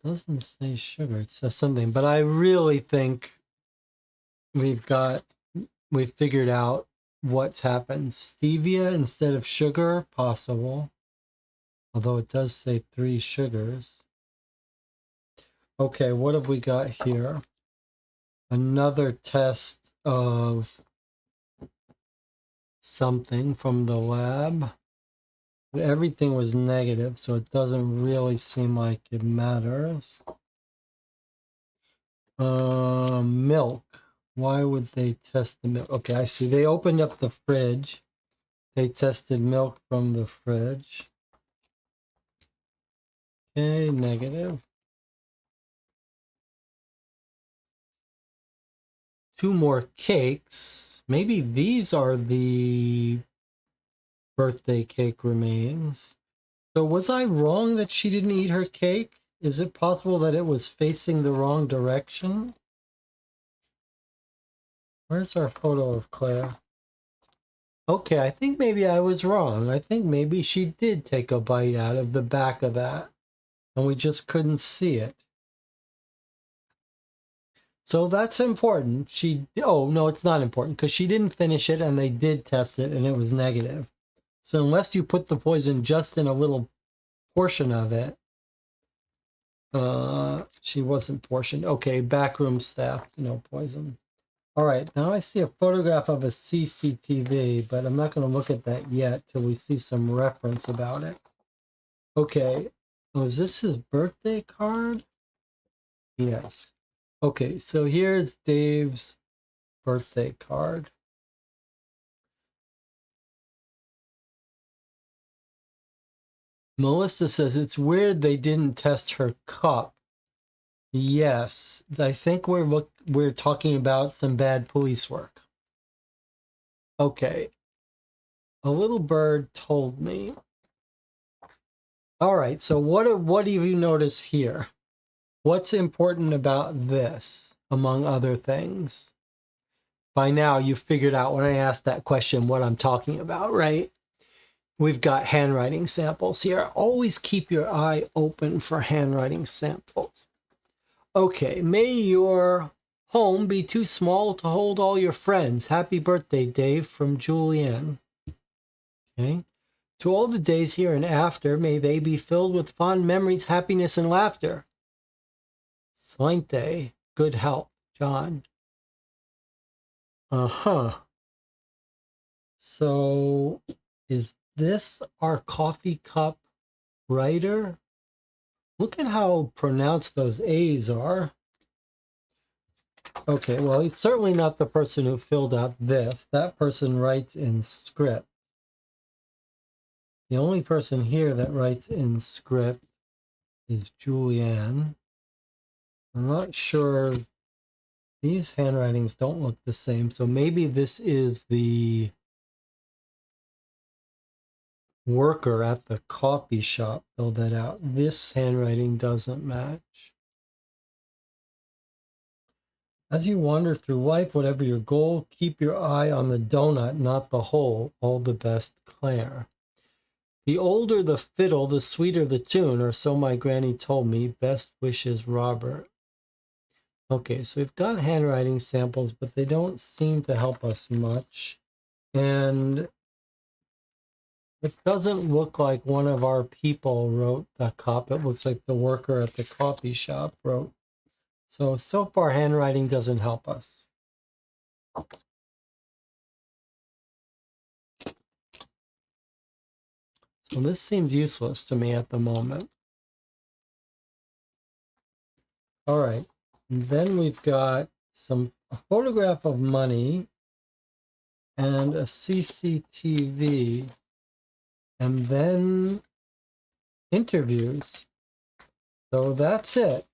Doesn't say sugar. It says something, but I really think we've figured out what's happened. Stevia instead of sugar, possible. Although it does say 3 sugars. Okay, what have we got here? Another test of something from the lab. Everything was negative, so it doesn't really seem like it matters. Milk. Why would they test the milk? Okay, I see. They opened up the fridge. They tested milk from the fridge. Okay, negative. 2 more cakes. Maybe these are the birthday cake remains. So was I wrong that she didn't eat her cake? Is it possible that it was facing the wrong direction? Where's our photo of Claire? Okay, I think maybe I was wrong. I think maybe she did take a bite out of the back of that, and we just couldn't see it. So that's important. Oh, no, it's not important because she didn't finish it and they did test it and it was negative. So unless you put the poison just in a little portion of it, she wasn't portioned. Okay, backroom staff, no poison. All right, now I see a photograph of a CCTV, but I'm not going to look at that yet till we see some reference about it. Okay, oh, is this his birthday card? Yes. Okay, so here's Dave's birthday card. Melissa says it's weird they didn't test her cup. Yes, I think we're talking about some bad police work. Okay. A little bird told me. All right, so what do you notice here? What's important about this, among other things? By now, you've figured out when I asked that question what I'm talking about, right? We've got handwriting samples here. Always keep your eye open for handwriting samples. Okay, may your home be too small to hold all your friends. Happy birthday, Dave, from Julianne. Okay. To all the days here and after, may they be filled with fond memories, happiness, and laughter. Slinte, good health, John. Uh-huh. So, is this our coffee cup writer? Look at how pronounced those A's are. Okay, well, he's certainly not the person who filled out this. That person writes in script. The only person here that writes in script is Julianne. I'm not sure. These handwritings don't look the same, so maybe this is the worker at the coffee shop filled that out. This handwriting doesn't match. As you wander through life, whatever your goal, keep your eye on the donut, not the hole. All the best, Claire. The older the fiddle, the sweeter the tune, or so my granny told me. Best wishes, Robert. Okay, so we've got handwriting samples, but they don't seem to help us much. And it doesn't look like one of our people wrote the cop. It looks like the worker at the coffee shop wrote. So far, handwriting doesn't help us. So this seems useless to me at the moment. All right. And then we've got a photograph of money and a CCTV, and then interviews. So that's it.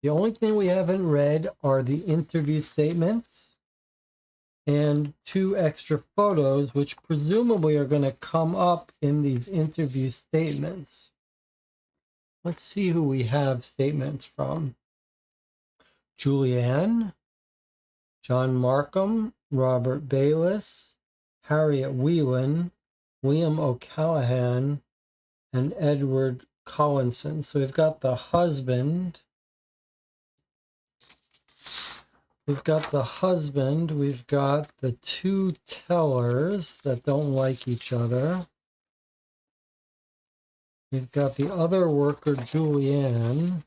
The only thing we haven't read are the interview statements and 2 extra photos, which presumably are going to come up in these interview statements. Let's see who we have statements from. Julianne, John Markham, Robert Bayless, Harriet Whelan, William O'Callahan, and Edward Collinson. So we've got the husband. We've got the 2 tellers that don't like each other. We've got the other worker, Julianne.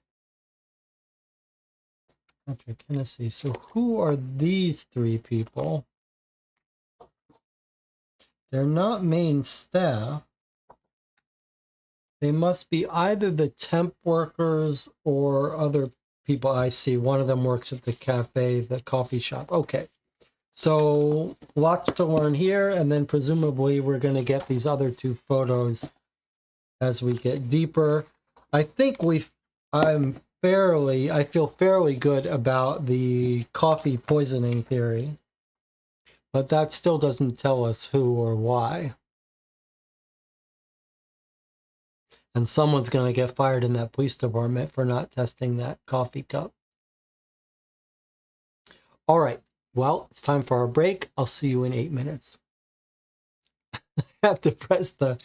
Okay, can I see? So who are these 3 people? They're not main staff. They must be either the temp workers or other people. I see. One of them works at the cafe, the coffee shop. Okay. So lots to learn here, and then presumably we're going to get these other 2 photos as we get deeper. I think I feel fairly good about the coffee poisoning theory, but that still doesn't tell us who or why. And someone's going to get fired in that police department for not testing that coffee cup. All right. Well, it's time for our break. I'll see you in 8 minutes. I have to press the...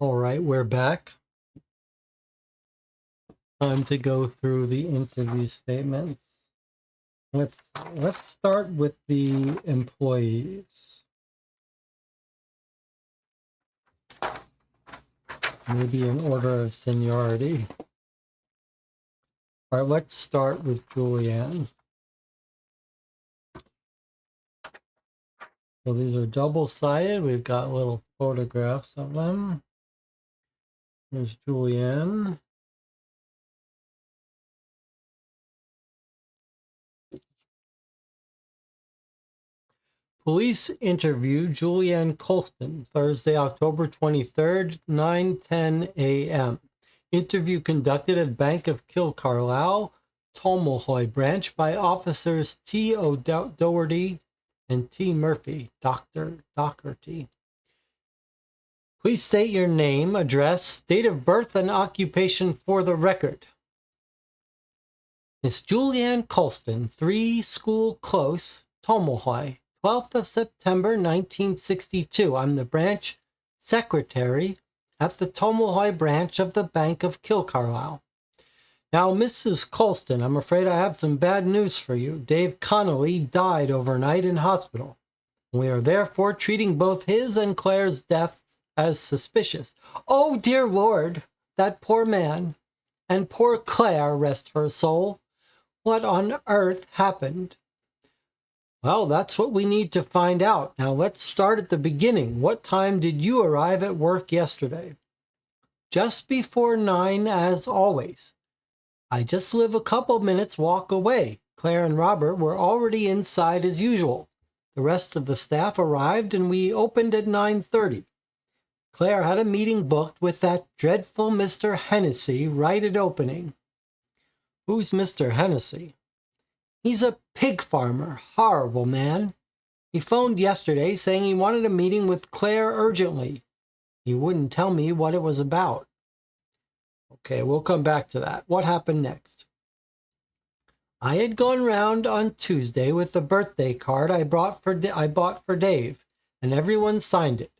All right, we're back. Time to go through the interview statements. Let's start with the employees. Maybe in order of seniority. All right, let's start with Julianne. So these are double-sided. We've got little photographs of them. There's Julianne. Police interview Julianne Colston, Thursday, October 23rd, 9:10 a.m. Interview conducted at Bank of Kilcarlisle, Tomalhoy branch by officers T. O'Doherty and T. Murphy, Dr. Doherty. Please state your name, address, date of birth, and occupation for the record. Miss Julianne Colston, 3 School Close, Tomalhoy, 12th of September, 1962. I'm the branch secretary at the Tomalhoy branch of the Bank of Kilcarlisle. Now, Mrs. Colston, I'm afraid I have some bad news for you. Dave Connolly died overnight in hospital. We are therefore treating both his and Claire's deaths as suspicious. Oh, dear Lord, that poor man, and poor Claire, rest her soul. What on earth happened? Well, that's what we need to find out. Now, let's start at the beginning. What time did you arrive at work yesterday? Just before 9, as always. I just live a couple minutes walk away. Claire and Robert were already inside as usual. The rest of the staff arrived and we opened at 9:30. Claire had a meeting booked with that dreadful Mr. Hennessy right at opening. Who's Mr. Hennessy? He's a pig farmer, horrible man. He phoned yesterday saying he wanted a meeting with Claire urgently. He wouldn't tell me what it was about. Okay, we'll come back to that. What happened next? I had gone round on Tuesday with the birthday card I bought for Dave, and everyone signed it.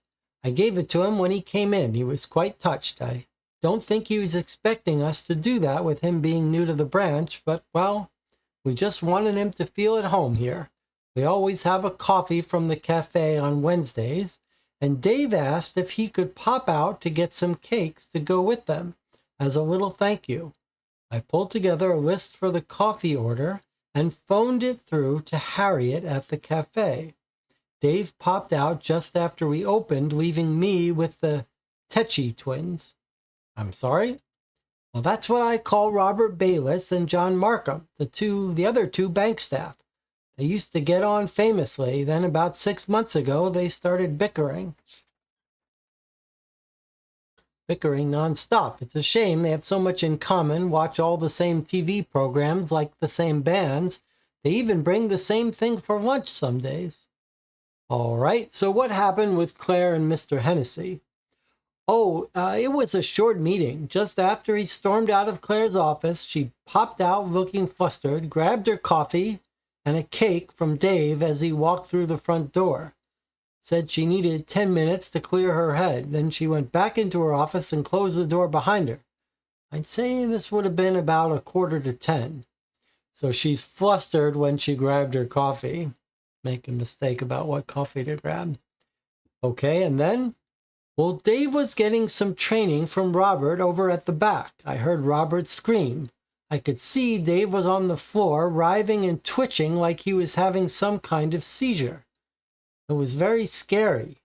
I gave it to him when he came in. He was quite touched. I don't think he was expecting us to do that with him being new to the branch, but, well, we just wanted him to feel at home here. We always have a coffee from the cafe on Wednesdays, and Dave asked if he could pop out to get some cakes to go with them as a little thank you. I pulled together a list for the coffee order and phoned it through to Harriet at the cafe. Dave popped out just after we opened, leaving me with the Tecchi twins. I'm sorry? Well, that's what I call Robert Bayless and John Markham, the other two bank staff. They used to get on famously. Then about 6 months ago, they started bickering. Bickering nonstop. It's a shame they have so much in common, watch all the same TV programs, like the same bands. They even bring the same thing for lunch some days. All right, so what happened with Claire and Mr. Hennessy? It was a short meeting. Just after he stormed out of Claire's office, she popped out looking flustered, grabbed her coffee and a cake from Dave as he walked through the front door. Said she needed 10 minutes to clear her head. Then she went back into her office and closed the door behind her. I'd say this would have been about 9:45. So she's flustered when she grabbed her coffee. Make a mistake about what coffee to grab. Okay, and then? Well, Dave was getting some training from Robert over at the back. I heard Robert scream. I could see Dave was on the floor, writhing and twitching like he was having some kind of seizure. It was very scary.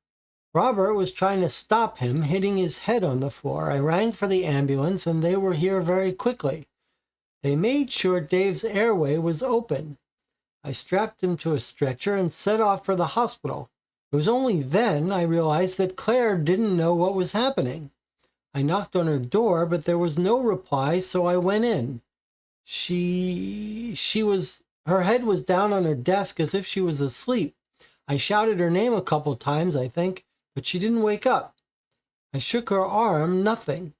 Robert was trying to stop him, hitting his head on the floor. I rang for the ambulance, and they were here very quickly. They made sure Dave's airway was open. I strapped him to a stretcher and set off for the hospital. It was only then I realized that Claire didn't know what was happening. I knocked on her door, but there was no reply, so I went in. Her head was down on her desk as if she was asleep. I shouted her name a couple times, I think, but she didn't wake up. I shook her arm, nothing.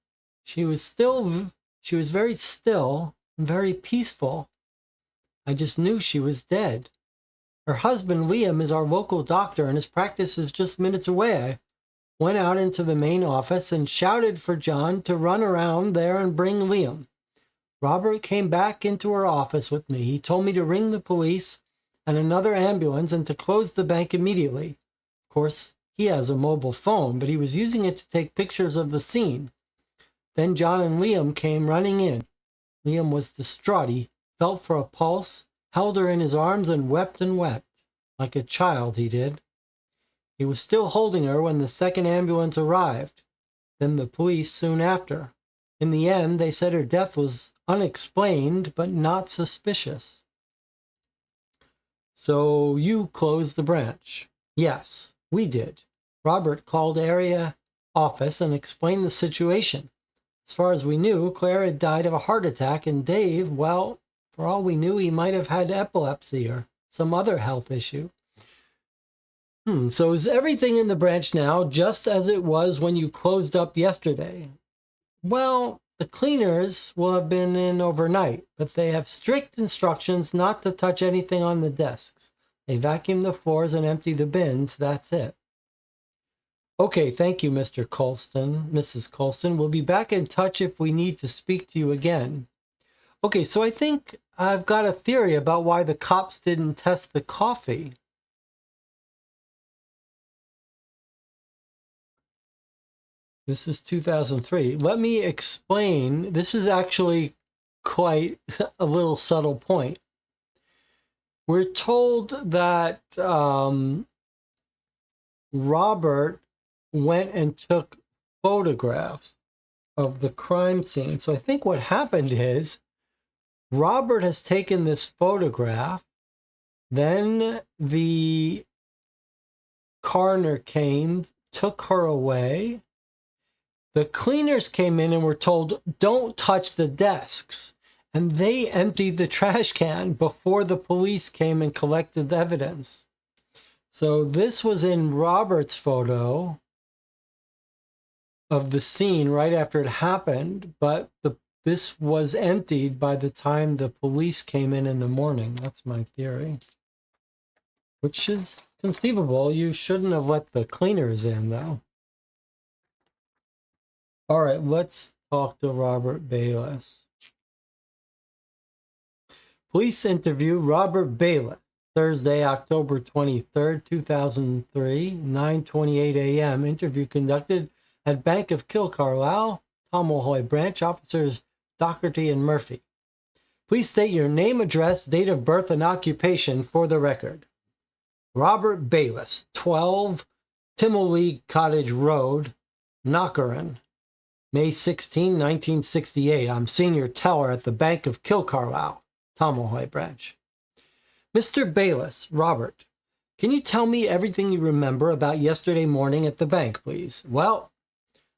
She was very still and very peaceful. I just knew she was dead. Her husband, Liam, is our local doctor, and his practice is just minutes away. I went out into the main office and shouted for John to run around there and bring Liam. Robert came back into her office with me. He told me to ring the police and another ambulance and to close the bank immediately. Of course, he has a mobile phone, but he was using it to take pictures of the scene. Then John and Liam came running in. Liam was distraught. He felt for a pulse, held her in his arms, and wept, like a child he did. He was still holding her when the second ambulance arrived, then the police soon after. In the end, they said her death was unexplained, but not suspicious. So you closed the branch? Yes, we did. Robert called area office and explained the situation. As far as we knew, Claire had died of a heart attack, and Dave, well, for all we knew, he might have had epilepsy or some other health issue. So is everything in the branch now just as it was when you closed up yesterday? Well, the cleaners will have been in overnight, but they have strict instructions not to touch anything on the desks. They vacuum the floors and empty the bins. That's it. Okay, thank you, Mr. Colston, Mrs. Colston. We'll be back in touch if we need to speak to you again. Okay, so I think I've got a theory about why the cops didn't test the coffee. This is 2003. Let me explain. This is actually quite a little subtle point. We're told that Robert went and took photographs of the crime scene. So I think what happened is Robert has taken this photograph. Then the coroner came, took her away. The cleaners came in and were told, don't touch the desks. And they emptied the trash can before the police came and collected the evidence. So this was in Robert's photo of the scene right after it happened, but the this was emptied by the time the police came in the morning. That's my theory. Which is conceivable. You shouldn't have let the cleaners in, though. All right, let's talk to Robert Bayless. Police interview Robert Bayless, Thursday, October 23rd, 2003, 9:28 a.m. Interview conducted at Bank of Kilcarlisle, Tomohoi Branch. Officers Doherty and Murphy. Please state your name, address, date of birth, and occupation for the record. Robert Bayless, 12 Timoley Cottage Road, Knockerin, May 16, 1968. I'm senior teller at the Bank of Kilcarlisle, Tomohoi Branch. Mr. Bayless, Robert, can you tell me everything you remember about yesterday morning at the bank, please? Well,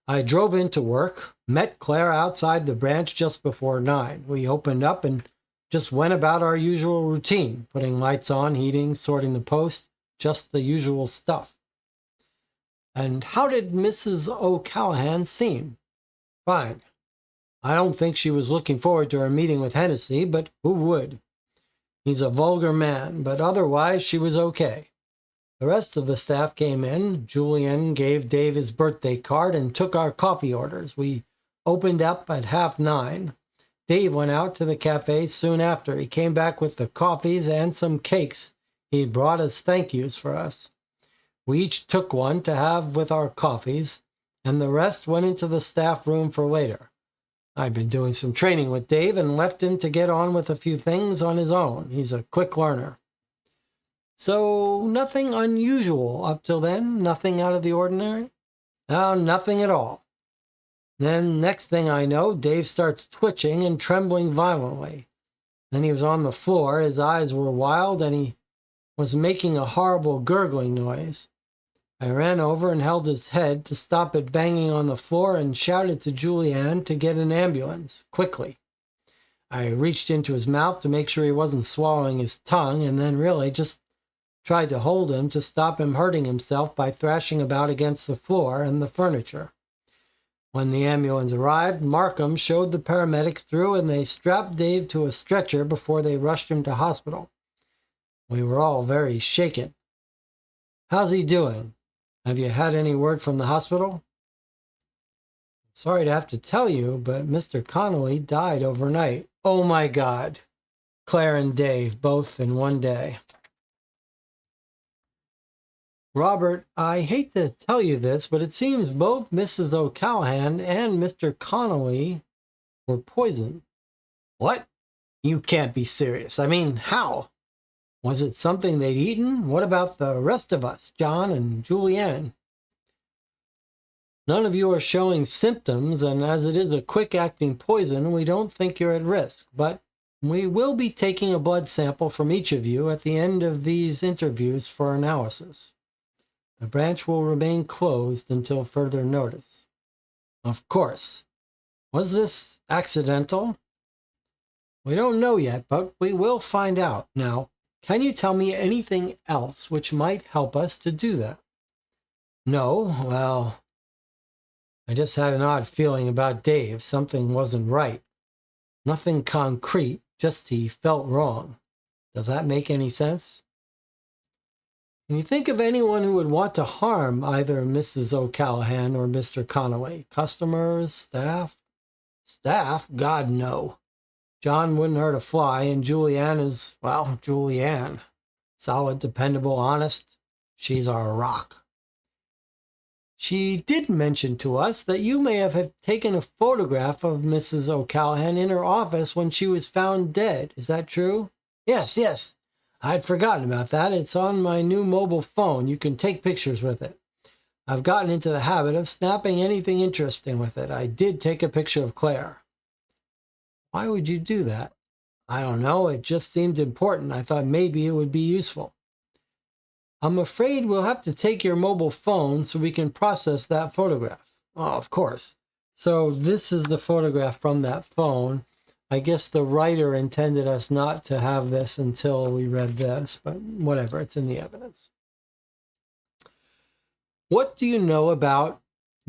I drove into work, met Claire outside the branch just before 9. We opened up and just went about our usual routine, putting lights on, heating, sorting the post, just the usual stuff. And how did Mrs. O'Callahan seem? Fine. I don't think she was looking forward to her meeting with Hennessy, but who would? He's a vulgar man, but otherwise she was okay. The rest of the staff came in. Julian gave Dave his birthday card and took our coffee orders. We opened up at 9:30. Dave went out to the cafe soon after. He came back with the coffees and some cakes he brought as thank yous for us. We each took one to have with our coffees, and the rest went into the staff room for later. I've been doing some training with Dave and left him to get on with a few things on his own. He's a quick learner. So nothing unusual up till then? Nothing out of the ordinary? No, nothing at all. Then next thing I know, Dave starts twitching and trembling violently. Then he was on the floor, his eyes were wild, and he was making a horrible gurgling noise. I ran over and held his head to stop it banging on the floor and shouted to Julianne to get an ambulance, quickly. I reached into his mouth to make sure he wasn't swallowing his tongue, and then really just tried to hold him to stop him hurting himself by thrashing about against the floor and the furniture. When the ambulance arrived, Markham showed the paramedics through, and they strapped Dave to a stretcher before they rushed him to hospital. We were all very shaken. How's he doing? Have you had any word from the hospital? Sorry to have to tell you, but Mr. Connolly died overnight. Oh my God. Claire and Dave, both in one day. Robert, I hate to tell you this, but it seems both Mrs. O'Callahan and Mr. Connolly were poisoned. What? You can't be serious. I mean, how? Was it something they'd eaten? What about the rest of us, John and Julianne? None of you are showing symptoms, and as it is a quick-acting poison, we don't think you're at risk. But we will be taking a blood sample from each of you at the end of these interviews for analysis. The branch will remain closed until further notice. Of course. Was this accidental? We don't know yet, but we will find out. Now, can you tell me anything else which might help us to do that? No, well, I just had an odd feeling about Dave. Something wasn't right. Nothing concrete, just he felt wrong. Does that make any sense? Can you think of anyone who would want to harm either Mrs. O'Callahan or Mr. Connolly? Customers? Staff? Staff? God, no. John wouldn't hurt a fly, and Julianne is, well, Julianne. Solid, dependable, honest. She's our rock. She did mention to us that you may have taken a photograph of Mrs. O'Callahan in her office when she was found dead. Is that true? Yes. I'd forgotten about that. It's on my new mobile phone. You can take pictures with it. I've gotten into the habit of snapping anything interesting with it. I did take a picture of Claire. Why would you do that? I don't know. It just seemed important. I thought maybe it would be useful. I'm afraid we'll have to take your mobile phone so we can process that photograph. Oh, of course. So this is the photograph from that phone. I guess the writer intended us not to have this until we read this, but whatever, it's in the evidence. What do you know about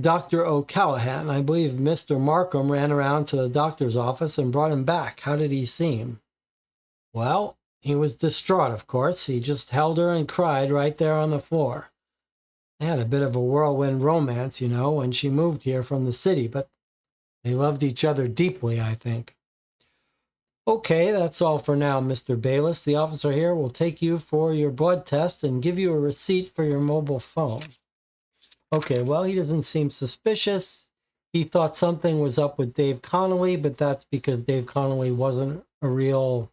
Dr. O'Callahan. I believe Mr. Markham ran around to the doctor's office and brought him back. How did he seem? Well, he was distraught, of course. He just held her and cried right there on the floor. They had a bit of a whirlwind romance, you know, when she moved here from the city, but they loved each other deeply, I think. Okay, that's all for now, Mr. Bayless. The officer here will take you for your blood test and give you a receipt for your mobile phone. Okay, well, he doesn't seem suspicious. He thought something was up with Dave Connolly, but that's because Dave Connolly wasn't a real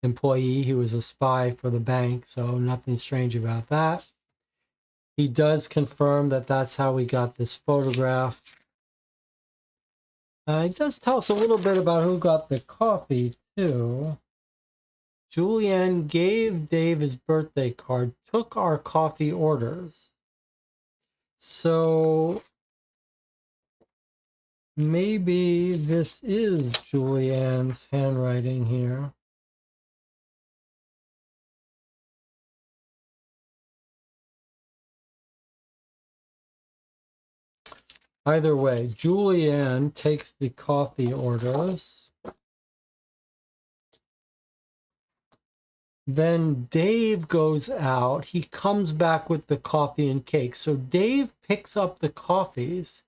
employee. He was a spy for the bank, so nothing strange about that. He does confirm that that's how we got this photograph. He does tell us a little bit about who got the coffee, too. Julianne gave Dave his birthday card, took our coffee orders. So maybe this is Julianne's handwriting here. Either way, Julianne takes the coffee orders. Then Dave goes out. He comes back with the coffee and cake. So Dave picks up the coffees.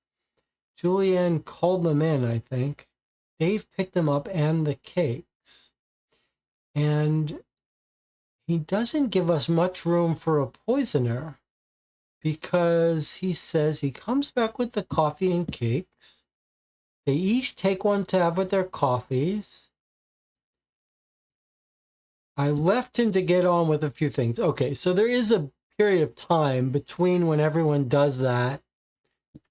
Julianne called them in, I think. Dave picked them up and the cakes. And he doesn't give us much room for a poisoner, because he says he comes back with the coffee and cakes. They each take one to have with their coffees. I left him to get on with a few things. Okay, so there is a period of time between when everyone does that,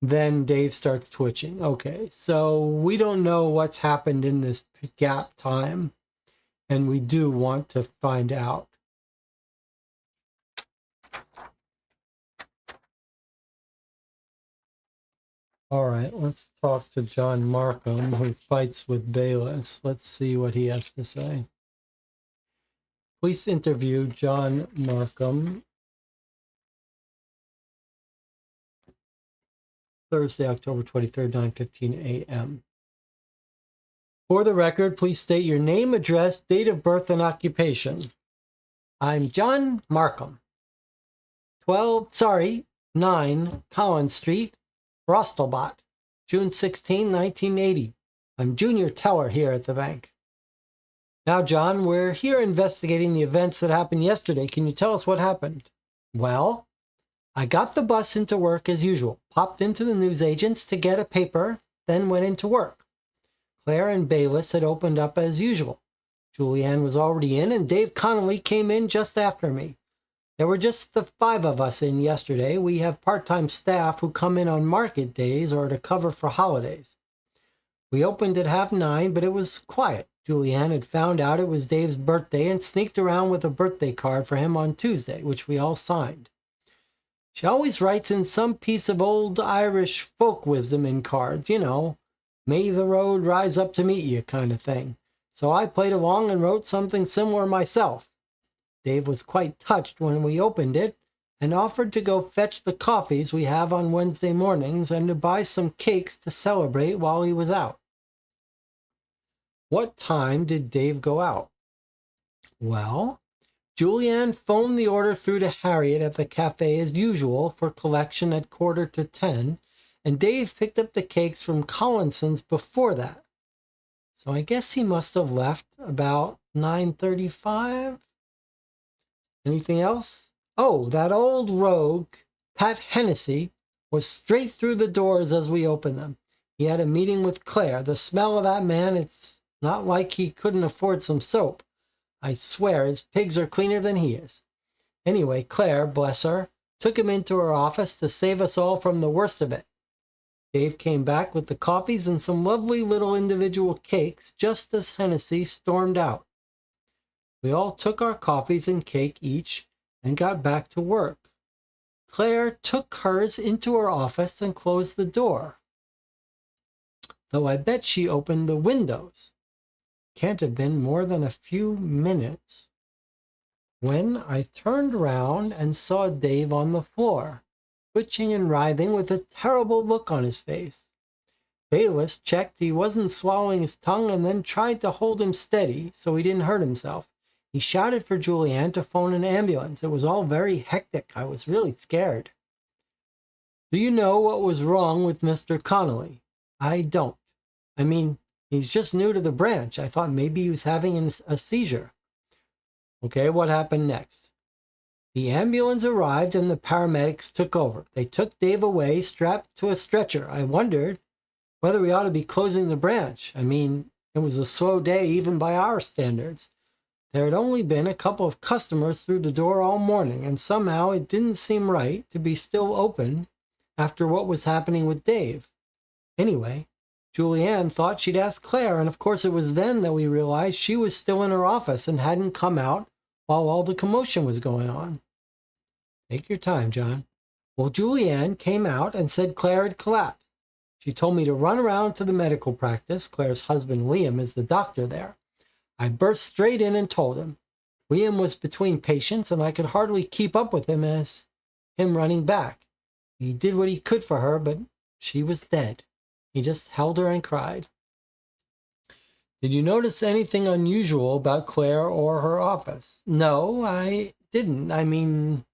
then Dave starts twitching. Okay, so we don't know what's happened in this gap time, and we do want to find out. All right, let's talk to John Markham, who fights with Bayless. Let's see what he has to say. Police interview John Markham. Thursday, October 23rd, 9:15 a.m. For the record, please state your name, address, date of birth, and occupation. I'm John Markham. 9 Collins Street, Rostelbot, June 16, 1980. I'm junior teller here at the bank. Now, John, we're here investigating the events that happened yesterday. Can you tell us what happened? Well, I got the bus into work as usual, popped into the newsagents to get a paper, then went into work. Claire and Bayless had opened up as usual. Julianne was already in, and Dave Connolly came in just after me. There were just the 5 of us in yesterday. We have part-time staff who come in on market days or to cover for holidays. We opened at 9:30, but it was quiet. Julianne had found out it was Dave's birthday and sneaked around with a birthday card for him on Tuesday, which we all signed. She always writes in some piece of old Irish folk wisdom in cards, you know, may the road rise up to meet you kind of thing. So I played along and wrote something similar myself. Dave was quite touched when we opened it and offered to go fetch the coffees we have on Wednesday mornings and to buy some cakes to celebrate while he was out. What time did Dave go out? Well, Julianne phoned the order through to Harriet at the cafe as usual for collection at 9:45, and Dave picked up the cakes from Collinson's before that. So I guess he must have left about 9:35. Anything else? Oh, that old rogue, Pat Hennessy, was straight through the doors as we opened them. He had a meeting with Claire. The smell of that man, it's not like he couldn't afford some soap. I swear his pigs are cleaner than he is. Anyway, Claire, bless her, took him into her office to save us all from the worst of it. Dave came back with the coffees and some lovely little individual cakes just as Hennessy stormed out. We all took our coffees and cake each and got back to work. Claire took hers into her office and closed the door, though I bet she opened the windows. Can't have been more than a few minutes when I turned around and saw Dave on the floor. twitching and writhing with a terrible look on his face. Bayless checked he wasn't swallowing his tongue and then tried to hold him steady so he didn't hurt himself. He shouted for Julianne to phone an ambulance. It was all very hectic. I was really scared. Do you know what was wrong with Mr. Connolly? I don't. I mean, he's just new to the branch. I thought maybe he was having a seizure. Okay, what happened next? The ambulance arrived and the paramedics took over. They took Dave away, strapped to a stretcher. I wondered whether we ought to be closing the branch. I mean, it was a slow day even by our standards. There had only been a couple of customers through the door all morning, and somehow it didn't seem right to be still open after what was happening with Dave. Anyway, Julianne thought she'd ask Claire, and of course it was then that we realized she was still in her office and hadn't come out while all the commotion was going on. Take your time, John. Well, Julianne came out and said Claire had collapsed. She told me to run around to the medical practice. Claire's husband, Liam, is the doctor there. I burst straight in and told him. Liam was between patients, and I could hardly keep up with him as him running back. He did what he could for her, but she was dead. He just held her and cried. Did you notice anything unusual about Claire or her office? No, I didn't. I mean,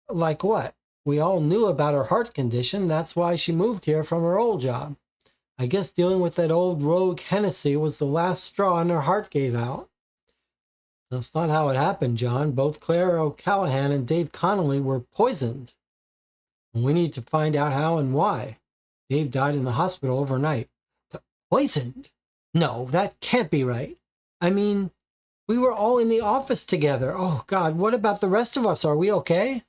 like what? We all knew about her heart condition. That's why she moved here from her old job. I guess dealing with that old rogue Hennessy was the last straw and her heart gave out. That's not how it happened, John. Both Claire O'Callahan and Dave Connolly were poisoned. And we need to find out how and why. Dave died in the hospital overnight. Poisoned? No, that can't be right. I mean, we were all in the office together. Oh, God, what about the rest of us? Are we okay?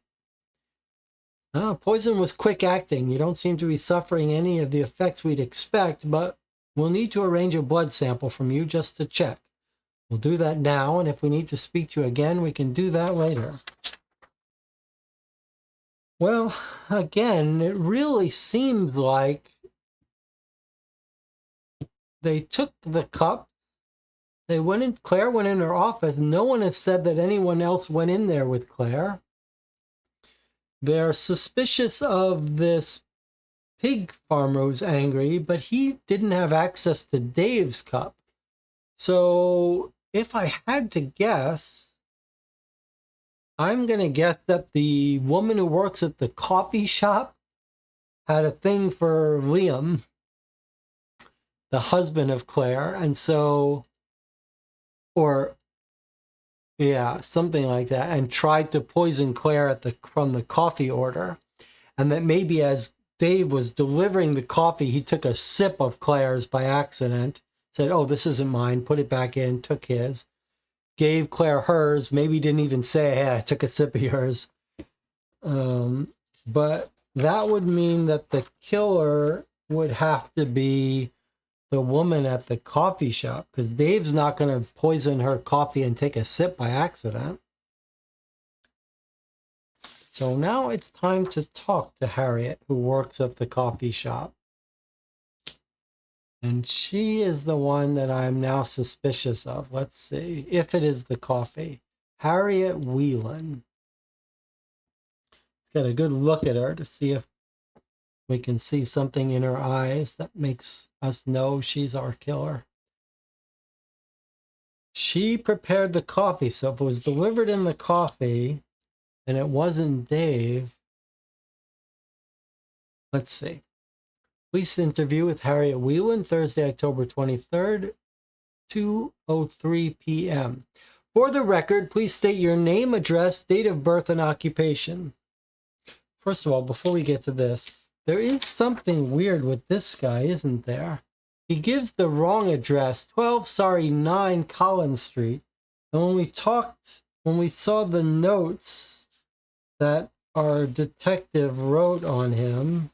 Poison was quick acting. You don't seem to be suffering any of the effects we'd expect, but we'll need to arrange a blood sample from you just to check. We'll do that now, and if we need to speak to you again, we can do that later. Well, again, it really seems like they took the cups. They went in. Claire went in her office. No one has said that anyone else went in there with Claire. They're suspicious of this pig farmer who's angry, but he didn't have access to Dave's cup. So if I had to guess, I'm going to guess that the woman who works at the coffee shop had a thing for Liam, the husband of Claire, and so, or yeah, something like that, and tried to poison Claire from the coffee order. And that maybe as Dave was delivering the coffee, he took a sip of Claire's by accident, said, oh, this isn't mine, put it back in, took his, gave Claire hers, maybe didn't even say, hey, I took a sip of yours. But that would mean that the killer would have to be the woman at the coffee shop, because Dave's not going to poison her coffee and take a sip by accident. So now it's time to talk to Harriet, who works at the coffee shop. And she is the one that I'm now suspicious of. Let's see if it is the coffee. Harriet Whelan. Let's get a good look at her to see if we can see something in her eyes that makes us know she's our killer. She prepared the coffee, so if it was delivered in the coffee and it wasn't Dave, let's see. Police interview with Harriet Whelan, Thursday, October 23rd, 2:03 p.m. For the record, please state your name, address, date of birth, and occupation. First of all, before we get to this, there is something weird with this guy, isn't there? He gives the wrong address, 9 Collins Street. And when we saw the notes that our detective wrote on him,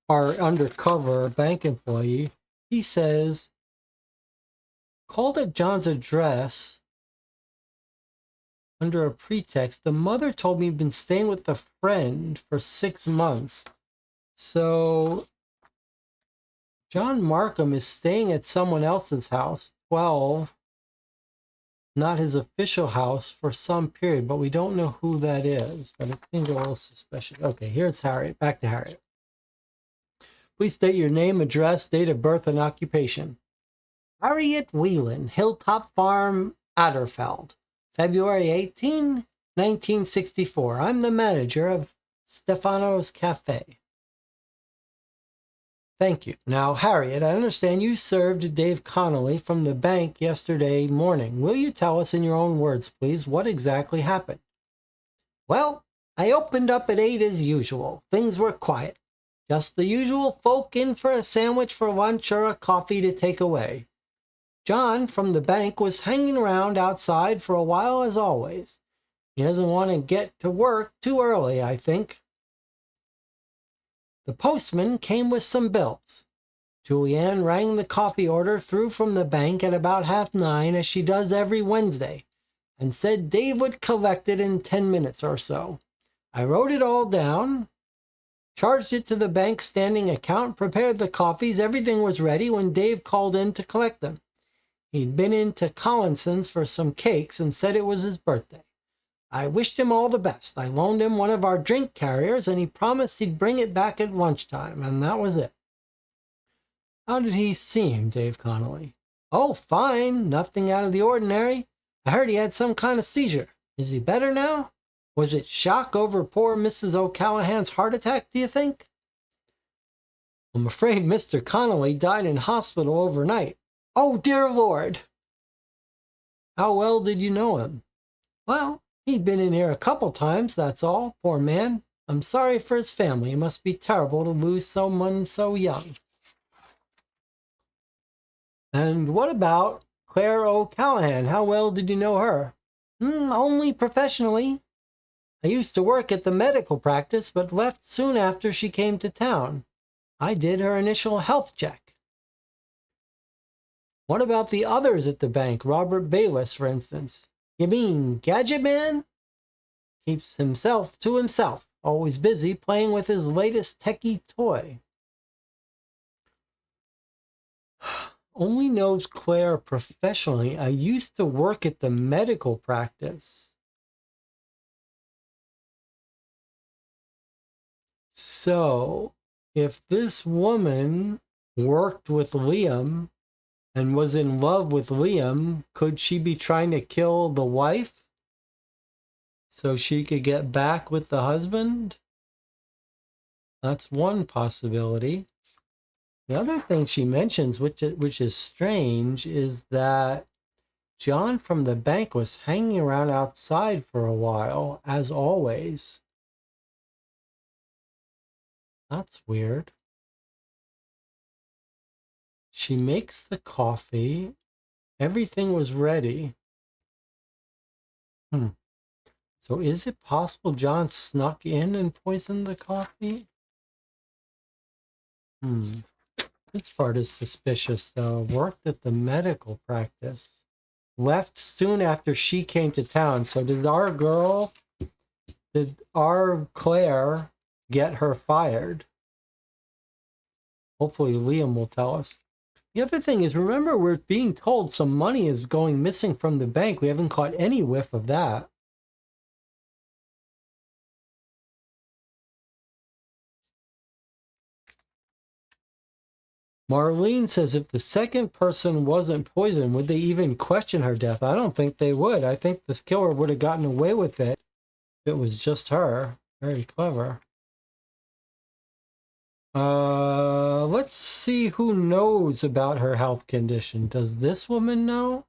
our undercover bank employee, he says, called at John's address under a pretext. The mother told me he'd been staying with a friend for 6 months. So John Markham is staying at someone else's house, 12 not his official house for some period, but we don't know who that is. But it seems a little suspicious. Okay, here's Harriet. Back to Harriet. Please state your name, address, date of birth, and occupation. Harriet Whelan, Hilltop Farm, Adderfeld, February 18, 1964. I'm the manager of Stefano's Cafe. Thank you. Now, Harriet, I understand you served Dave Connolly from the bank yesterday morning. Will you tell us in your own words, please, what exactly happened? Well, I opened up at 8 as usual. Things were quiet. Just the usual folk in for a sandwich for lunch or a coffee to take away. John from the bank was hanging around outside for a while as always. He doesn't want to get to work too early, I think. The postman came with some bills. Julianne rang the coffee order through from the bank at about 9:30, as she does every Wednesday, and said Dave would collect it in 10 minutes or so. I wrote it all down, charged it to the bank's standing account, prepared the coffees. Everything was ready when Dave called in to collect them. He'd been into Collinson's for some cakes and said it was his birthday. I wished him all the best. I loaned him one of our drink carriers, and he promised he'd bring it back at lunchtime, and that was it. How did he seem, Dave Connolly? Oh, fine. Nothing out of the ordinary. I heard he had some kind of seizure. Is he better now? Was it shock over poor Mrs. O'Callahan's heart attack, do you think? I'm afraid Mr. Connolly died in hospital overnight. Oh, dear Lord! How well did you know him? Well, he'd been in here a couple times, that's all. Poor man. I'm sorry for his family. It must be terrible to lose someone so young. And what about Claire O'Callahan? How well did you know her? Only professionally. I used to work at the medical practice, but left soon after she came to town. I did her initial health check. What about the others at the bank? Robert Bayless, for instance. You mean Gadget Man? Keeps himself to himself, always busy playing with his latest techie toy. Only knows Claire professionally. I used to work at the medical practice. So, if this woman worked with Liam and was in love with Liam, could she be trying to kill the wife so she could get back with the husband? That's one possibility. The other thing she mentions, which is strange, is that John from the bank was hanging around outside for a while, as always. That's weird. She makes the coffee. Everything was ready. So is it possible John snuck in and poisoned the coffee? This part is suspicious, though. Worked at the medical practice. Left soon after she came to town. So did our Claire get her fired? Hopefully Liam will tell us. The other thing is, remember, we're being told some money is going missing from the bank. We haven't caught any whiff of that. Marlene says if the second person wasn't poisoned, would they even question her death? I don't think they would. I think this killer would have gotten away with it if it was just her. Very clever. Let's see who knows about her health condition. Does this woman know?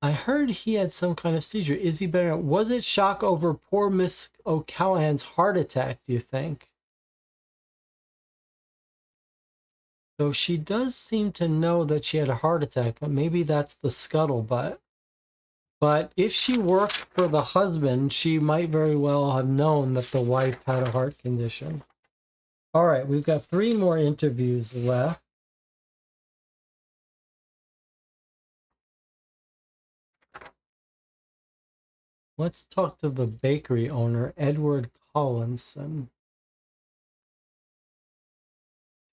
I heard he had some kind of seizure. Is he better? Was it shock over poor Miss O'Callahan's heart attack, do you think? So she does seem to know that she had a heart attack, but maybe that's the scuttlebutt. But if she worked for the husband, she might very well have known that the wife had a heart condition. All right, we've got 3 more interviews left. Let's talk to the bakery owner, Edward Collinson.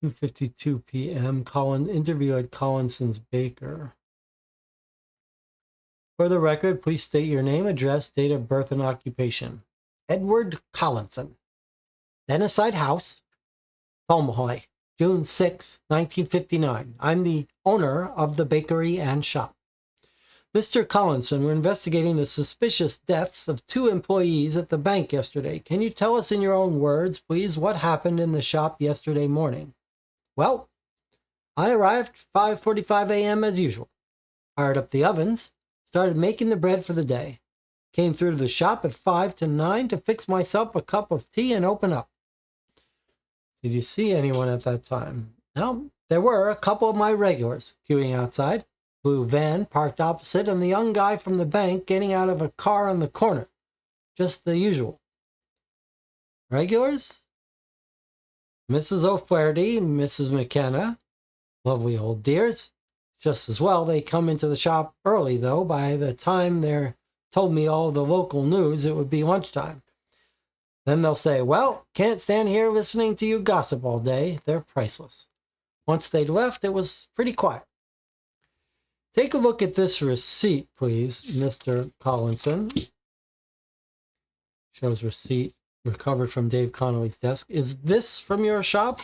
2:52 p.m. Interview at Collinson's Baker. For the record, please state your name, address, date of birth, and occupation. Edward Collinson. Denniside House, Fomalhaut, June 6, 1959. I'm the owner of the bakery and shop. Mr. Collinson, we're investigating the suspicious deaths of 2 employees at the bank yesterday. Can you tell us in your own words, please, what happened in the shop yesterday morning? Well, I arrived 5:45 a.m. as usual. Fired up the ovens, started making the bread for the day. Came through to the shop at 5 to 9 to fix myself a cup of tea and open up. Did you see anyone at that time? No, there were a couple of my regulars queuing outside. Blue van parked opposite, and the young guy from the bank getting out of a car on the corner. Just the usual. Regulars? Mrs. O'Flaherty, Mrs. McKenna. Lovely old dears. Just as well, they come into the shop early, though. By the time they're told me all the local news, it would be lunchtime. Then they'll say, well, can't stand here listening to you gossip all day. They're priceless. Once they'd left, it was pretty quiet. Take a look at this receipt, please, Mr. Collinson. Shows receipt recovered from Dave Connolly's desk. Is this from your shop?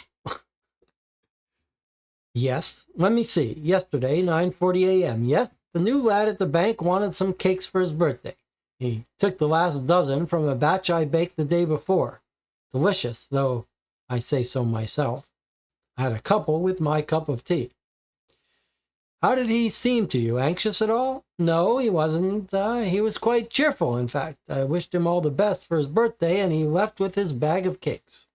Yes. Let me see. Yesterday, 9:40 a.m. Yes, the new lad at the bank wanted some cakes for his birthday. He took the last dozen from a batch I baked the day before. Delicious, though I say so myself. I had a couple with my cup of tea. How did he seem to you? Anxious at all? No, he wasn't. He was quite cheerful, in fact. I wished him all the best for his birthday, and he left with his bag of cakes.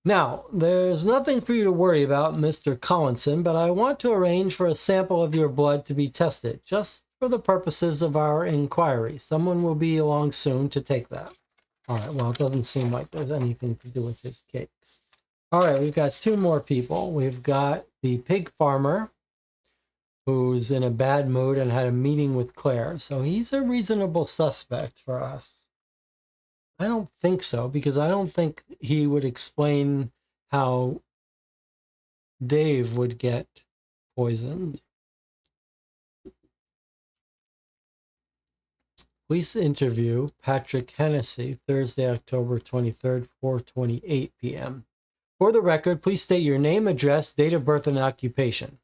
Now, there's nothing for you to worry about, Mr. Collinson, but I want to arrange for a sample of your blood to be tested, just for the purposes of our inquiry. Someone will be along soon to take that. All right, well, it doesn't seem like there's anything to do with his cakes. All right, we've got 2 more people. We've got the pig farmer, who's in a bad mood and had a meeting with Claire. So he's a reasonable suspect for us. I don't think so, because I don't think he would explain how Dave would get poisoned. Police interview Patrick Hennessy, Thursday, October 23rd, 4:28 p.m. For the record, please state your name, address, date of birth, and occupation.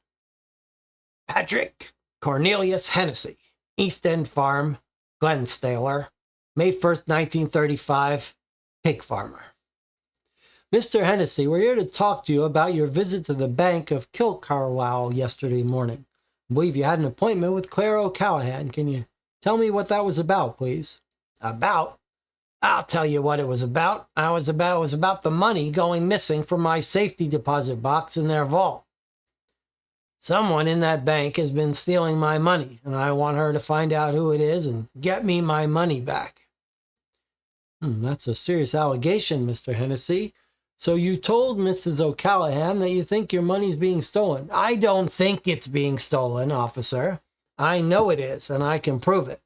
Patrick Cornelius Hennessy, East End Farm, Glenstaler, May 1st, 1935, pig farmer. Mr. Hennessy, we're here to talk to you about your visit to the bank of Kilcarlisle yesterday morning. I believe you had an appointment with Claire O'Callahan. Can you tell me what that was about, please? About? I'll tell you what it was about. It was about the money going missing from my safety deposit box in their vault. Someone in that bank has been stealing my money, and I want her to find out who it is and get me my money back. That's a serious allegation, Mr. Hennessy. So you told Mrs. O'Callahan that you think your money's being stolen. I don't think it's being stolen, officer. I know it is, and I can prove it.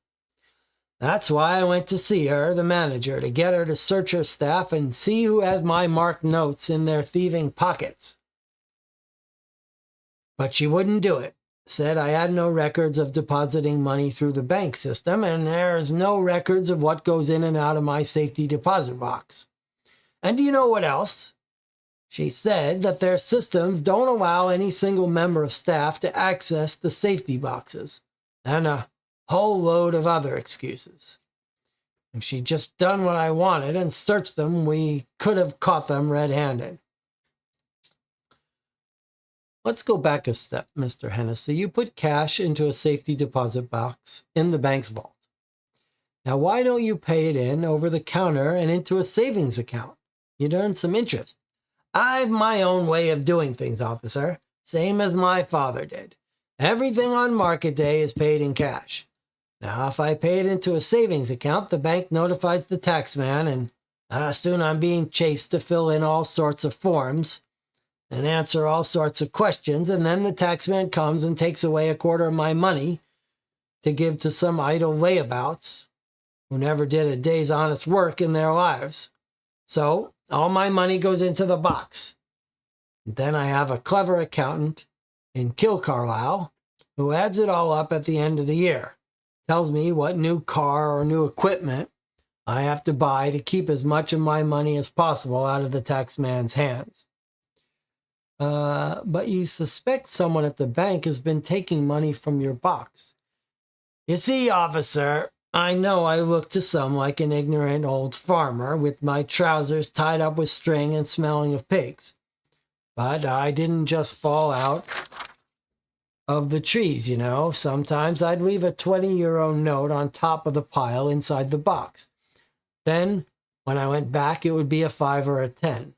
That's why I went to see her, the manager, to get her to search her staff and see who has my marked notes in their thieving pockets. But she wouldn't do it. Said I had no records of depositing money through the bank system, and there's no records of what goes in and out of my safety deposit box. And do you know what else? She said that their systems don't allow any single member of staff to access the safety boxes, and a whole load of other excuses. If she'd just done what I wanted and searched them, we could have caught them red-handed. Let's go back a step, Mr. Hennessy. You put cash into a safety deposit box in the bank's vault. Now, why don't you pay it in over the counter and into a savings account? You'd earn some interest. I've my own way of doing things, officer, same as my father did. Everything on market day is paid in cash. Now, if I pay it into a savings account, the bank notifies the taxman, and soon I'm being chased to fill in all sorts of forms and answer all sorts of questions, and then the taxman comes and takes away a quarter of my money to give to some idle layabouts who never did a day's honest work in their lives. So all my money goes into the box. Then I have a clever accountant in Carlisle who adds it all up at the end of the year. Tells me what new car or new equipment I have to buy to keep as much of my money as possible out of the tax man's hands. But you suspect someone at the bank has been taking money from your box. You see, officer, I know I look to some like an ignorant old farmer with my trousers tied up with string and smelling of pigs. But I didn't just fall out of the trees, you know. Sometimes I'd leave a 20-euro note on top of the pile inside the box. Then, when I went back, it would be a 5 or a 10.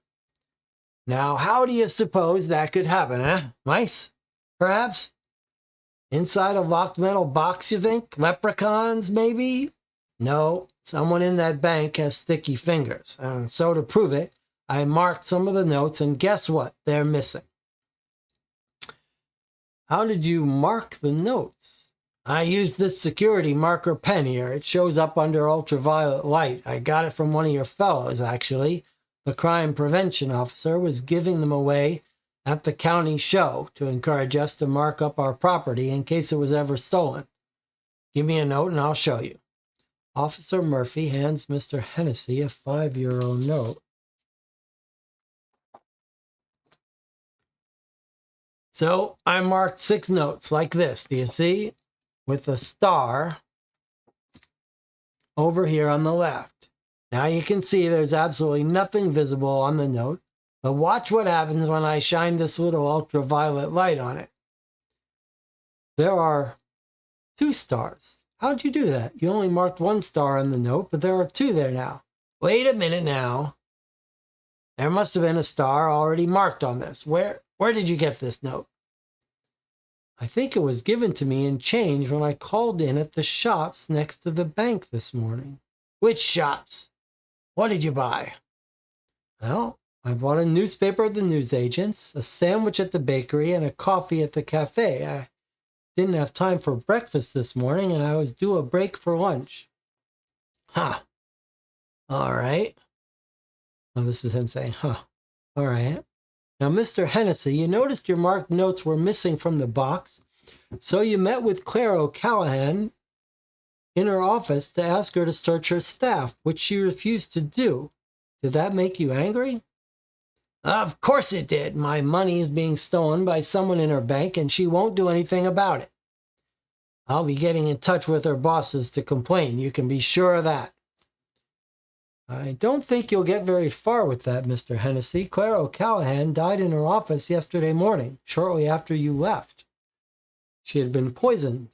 Now, how do you suppose that could happen, eh? Mice? Perhaps? Inside a locked metal box, you think? Leprechauns, maybe? No, someone in that bank has sticky fingers. And so to prove it, I marked some of the notes, and guess what? They're missing. How did you mark the notes? I used this security marker pen here. It shows up under ultraviolet light. I got it from one of your fellows, actually. The crime prevention officer was giving them away at the county show to encourage us to mark up our property in case it was ever stolen. Give me a note and I'll show you. Officer Murphy hands Mr. Hennessy a 5-euro note. So I marked 6 notes like this, do you see? With a star over here on the left. Now you can see there's absolutely nothing visible on the note, but watch what happens when I shine this little ultraviolet light on it. There are 2 stars. How'd you do that? You only marked 1 star on the note, but there are 2 there now. Wait a minute now. There must have been a star already marked on this. Where did you get this note? I think it was given to me in change when I called in at the shops next to the bank this morning. Which shops? What did you buy? Well, I bought a newspaper at the newsagent's, a sandwich at the bakery, and a coffee at the cafe. I didn't have time for breakfast this morning, and I was due a break for lunch. Huh. All right. Oh, this is him saying, huh. All right. Now, Mr. Hennessy, you noticed your marked notes were missing from the box, so you met with Claire O'Callahan in her office to ask her to search her staff, which she refused to do. Did that make you angry? Of course it did. My money is being stolen by someone in her bank, and she won't do anything about it. I'll be getting in touch with her bosses to complain. You can be sure of that. I don't think you'll get very far with that, Mr. Hennessy. Claire O'Callahan died in her office yesterday morning, shortly after you left. She had been poisoned.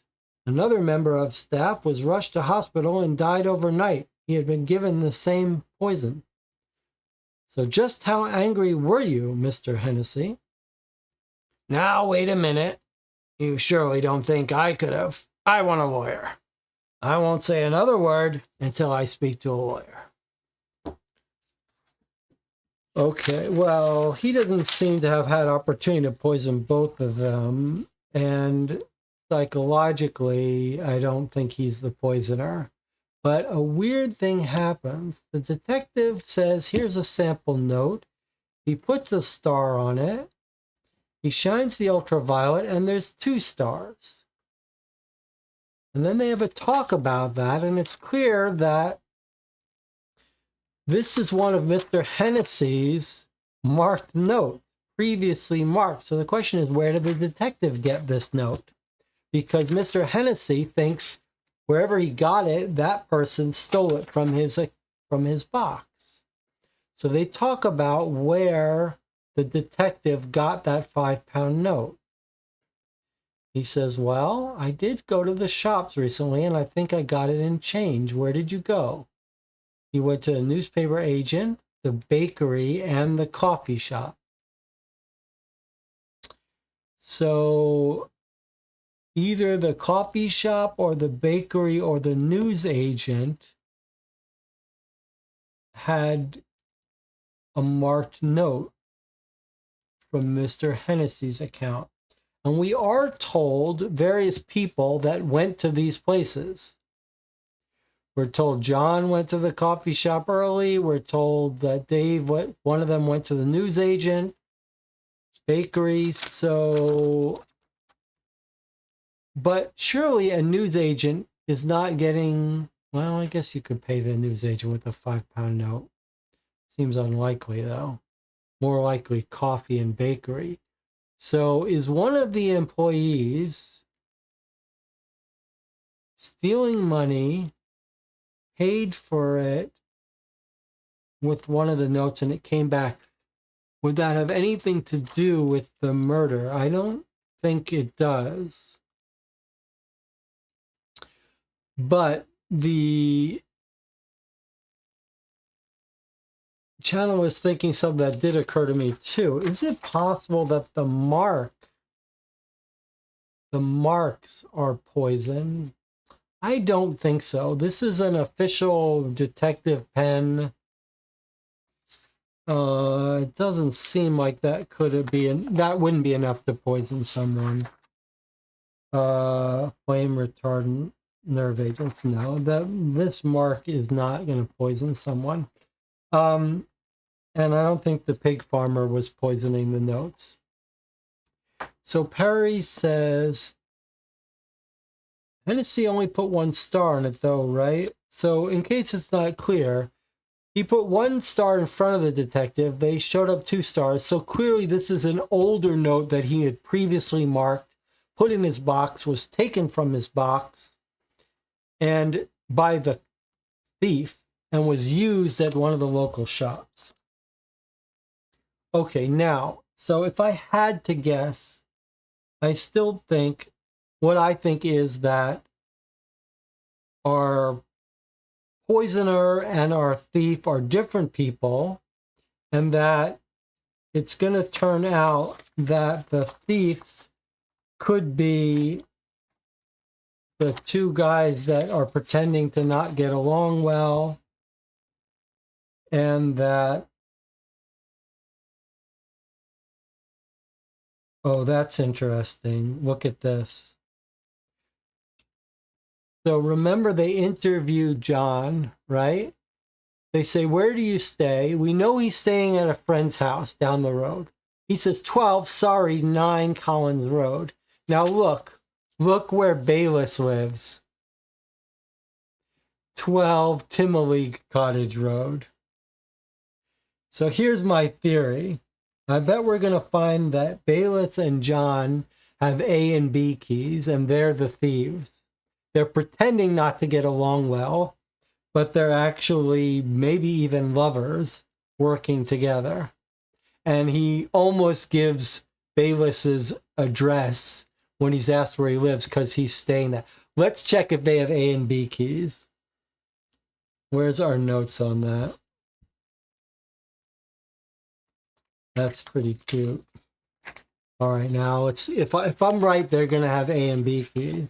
Another member of staff was rushed to hospital and died overnight. He had been given the same poison. So just how angry were you, Mr. Hennessy? Now, wait a minute. You surely don't think I could have. I want a lawyer. I won't say another word until I speak to a lawyer. Okay, well, he doesn't seem to have had opportunity to poison both of them, and psychologically, I don't think he's the poisoner. But a weird thing happens. The detective says, here's a sample note. He puts a star on it. He shines the ultraviolet, and there's 2 stars. And then they have a talk about that, and it's clear that this is one of Mr. Hennessy's marked notes, previously marked. So the question is, where did the detective get this note? Because Mr. Hennessy thinks wherever he got it, that person stole it from his box. So they talk about where the detective got that £5 note. He says, well, I did go to the shops recently, and I think I got it in change. Where did you go? He went to a newspaper agent, the bakery, and the coffee shop. So either the coffee shop or the bakery or the news agent had a marked note from Mr. Hennessy's account. And we are told various people that went to these places. We're told John went to the coffee shop early. We're told that one of them went to the newsagent bakery. So, but surely a newsagent is not getting, well, I guess you could pay the newsagent with a £5 note. Seems unlikely though. More likely coffee and bakery. So is one of the employees stealing money, paid for it with one of the notes, and it came back? Would that have anything to do with the murder? I don't think it does. But the channel was thinking something that did occur to me too. Is it possible that the marks are poison? I don't think so. This is an official detective pen. It doesn't seem like that that wouldn't be enough to poison someone. Flame retardant, nerve agents. No, this mark is not going to poison someone. And I don't think the pig farmer was poisoning the notes. So Perry says, Hennessy only put 1 star on it though, right? So in case it's not clear, he put 1 star in front of the detective. They showed up 2 stars. So clearly this is an older note that he had previously marked, put in his box, was taken from his box and by the thief, and was used at one of the local shops. Okay, now, so if I had to guess, I still think, what I think is that our poisoner and our thief are different people, and that it's going to turn out that the thieves could be the 2 guys that are pretending to not get along well, and that, oh, that's interesting. Look at this. So remember, they interviewed John, right? They say, where do you stay? We know he's staying at a friend's house down the road. He says, 9 Collins Road. Now look where Bayless lives. 12 Timberlake Cottage Road. So here's my theory. I bet we're going to find that Bayless and John have A and B keys, and they're the thieves. They're pretending not to get along well, but they're actually maybe even lovers working together. And he almost gives Bayless's address when he's asked where he lives because he's staying there. Let's check if they have A and B keys. Where's our notes on that? That's pretty cute. All right, now if I'm right, they're going to have A and B keys.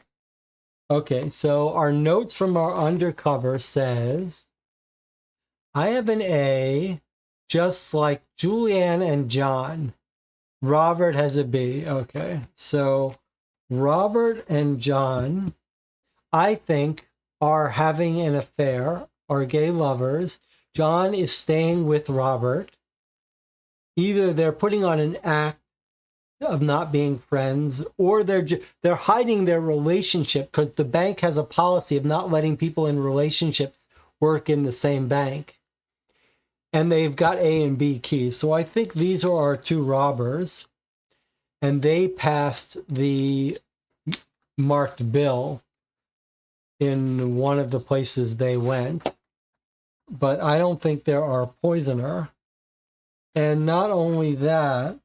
Okay, so our notes from our undercover says, I have an A, just like Julianne and John. Robert has a B. Okay, so Robert and John, I think, are having an affair, are gay lovers. John is staying with Robert. Either they're putting on an act of not being friends, or they're hiding their relationship because the bank has a policy of not letting people in relationships work in the same bank. And they've got A and B keys. So I think these are our 2 robbers, and they passed the marked bill in one of the places they went. But I don't think they're our poisoner. And not only that,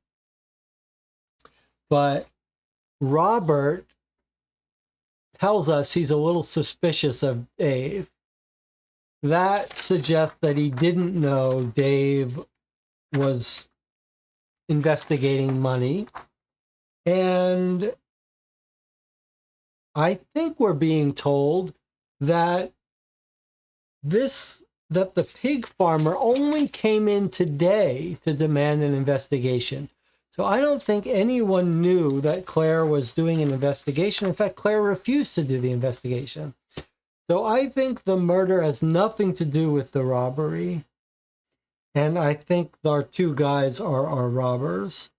but Robert tells us he's a little suspicious of Dave. That suggests that he didn't know Dave was investigating money. And I think we're being told that the pig farmer only came in today to demand an investigation. So I don't think anyone knew that Claire was doing an investigation. In fact, Claire refused to do the investigation. So I think the murder has nothing to do with the robbery. And I think our two guys are our robbers.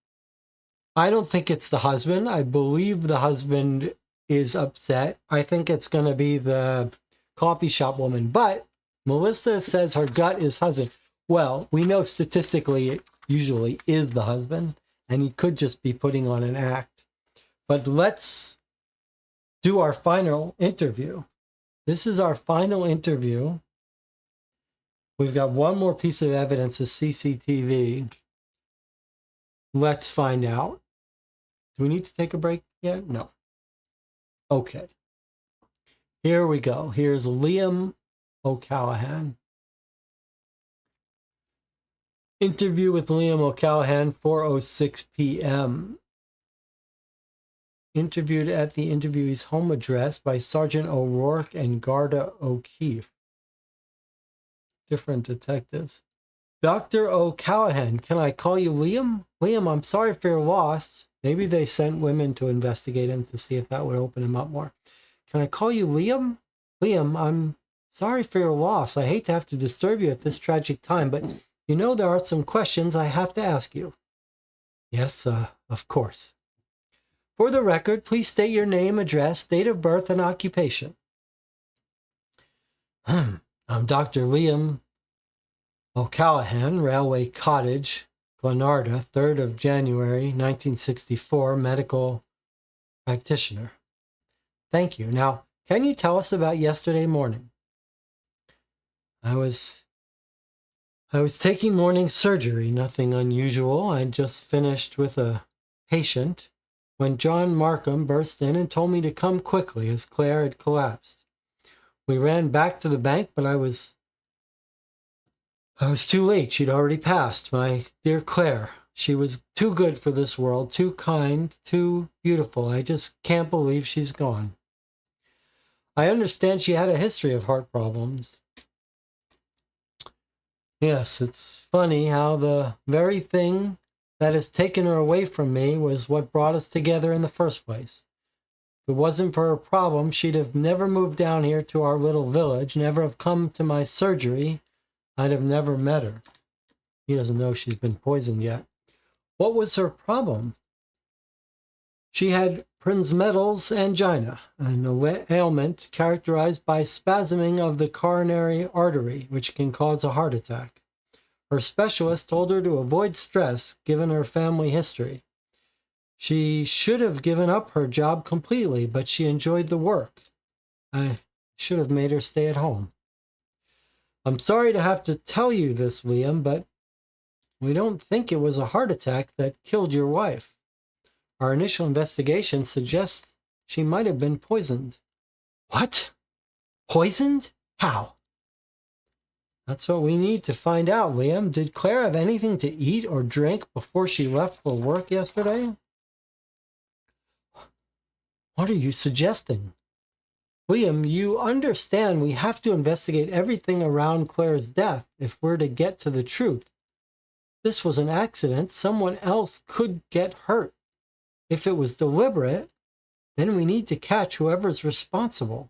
I don't think it's the husband. I believe the husband is upset. I think it's going to be the coffee shop woman. But Melissa says her gut is husband. Well, we know statistically it usually is the husband, and he could just be putting on an act. But let's do our final interview. This is our final interview. We've got one more piece of evidence, a CCTV. Let's find out. Do we need to take a break yet? No. Okay. Here we go. Here's Liam O'Callahan. Interview with Liam O'Callahan, 4:06 p.m. Interviewed at the interviewee's home address by Sergeant O'Rourke and Garda O'Keefe. Different detectives. Dr. O'Callahan, can I call you Liam? Liam, I'm sorry for your loss. Maybe they sent women to investigate him to see if that would open him up more. Can I call you Liam? Liam, I'm sorry for your loss. I hate to have to disturb you at this tragic time, but you know there are some questions I have to ask you. Yes, of course. For the record, please state your name, address, date of birth, and occupation. I'm Dr. Liam O'Callahan, Railway Cottage, Glenarda, 3rd of January, 1964, medical practitioner. Thank you. Now, can you tell us about yesterday morning? I was taking morning surgery, nothing unusual. I'd just finished with a patient when John Markham burst in and told me to come quickly as Claire had collapsed. We ran back to the bank, but I was too late. She'd already passed. My dear Claire. She was too good for this world, too kind, too beautiful. I just can't believe she's gone. I understand she had a history of heart problems. Yes, it's funny how the very thing that has taken her away from me was what brought us together in the first place. If it wasn't for her problem, she'd have never moved down here to our little village, never have come to my surgery. I'd have never met her. He doesn't know she's been poisoned yet. What was her problem? She had Prinzmetal's angina, an ailment characterized by spasming of the coronary artery, which can cause a heart attack. Her specialist told her to avoid stress, given her family history. She should have given up her job completely, but she enjoyed the work. I should have made her stay at home. I'm sorry to have to tell you this, Liam, but we don't think it was a heart attack that killed your wife. Our initial investigation suggests she might have been poisoned. What? Poisoned? How? That's what we need to find out, Liam. Did Claire have anything to eat or drink before she left for work yesterday? What are you suggesting? Liam, you understand we have to investigate everything around Claire's death if we're to get to the truth. This was an accident. Someone else could get hurt. If it was deliberate, then we need to catch whoever's responsible.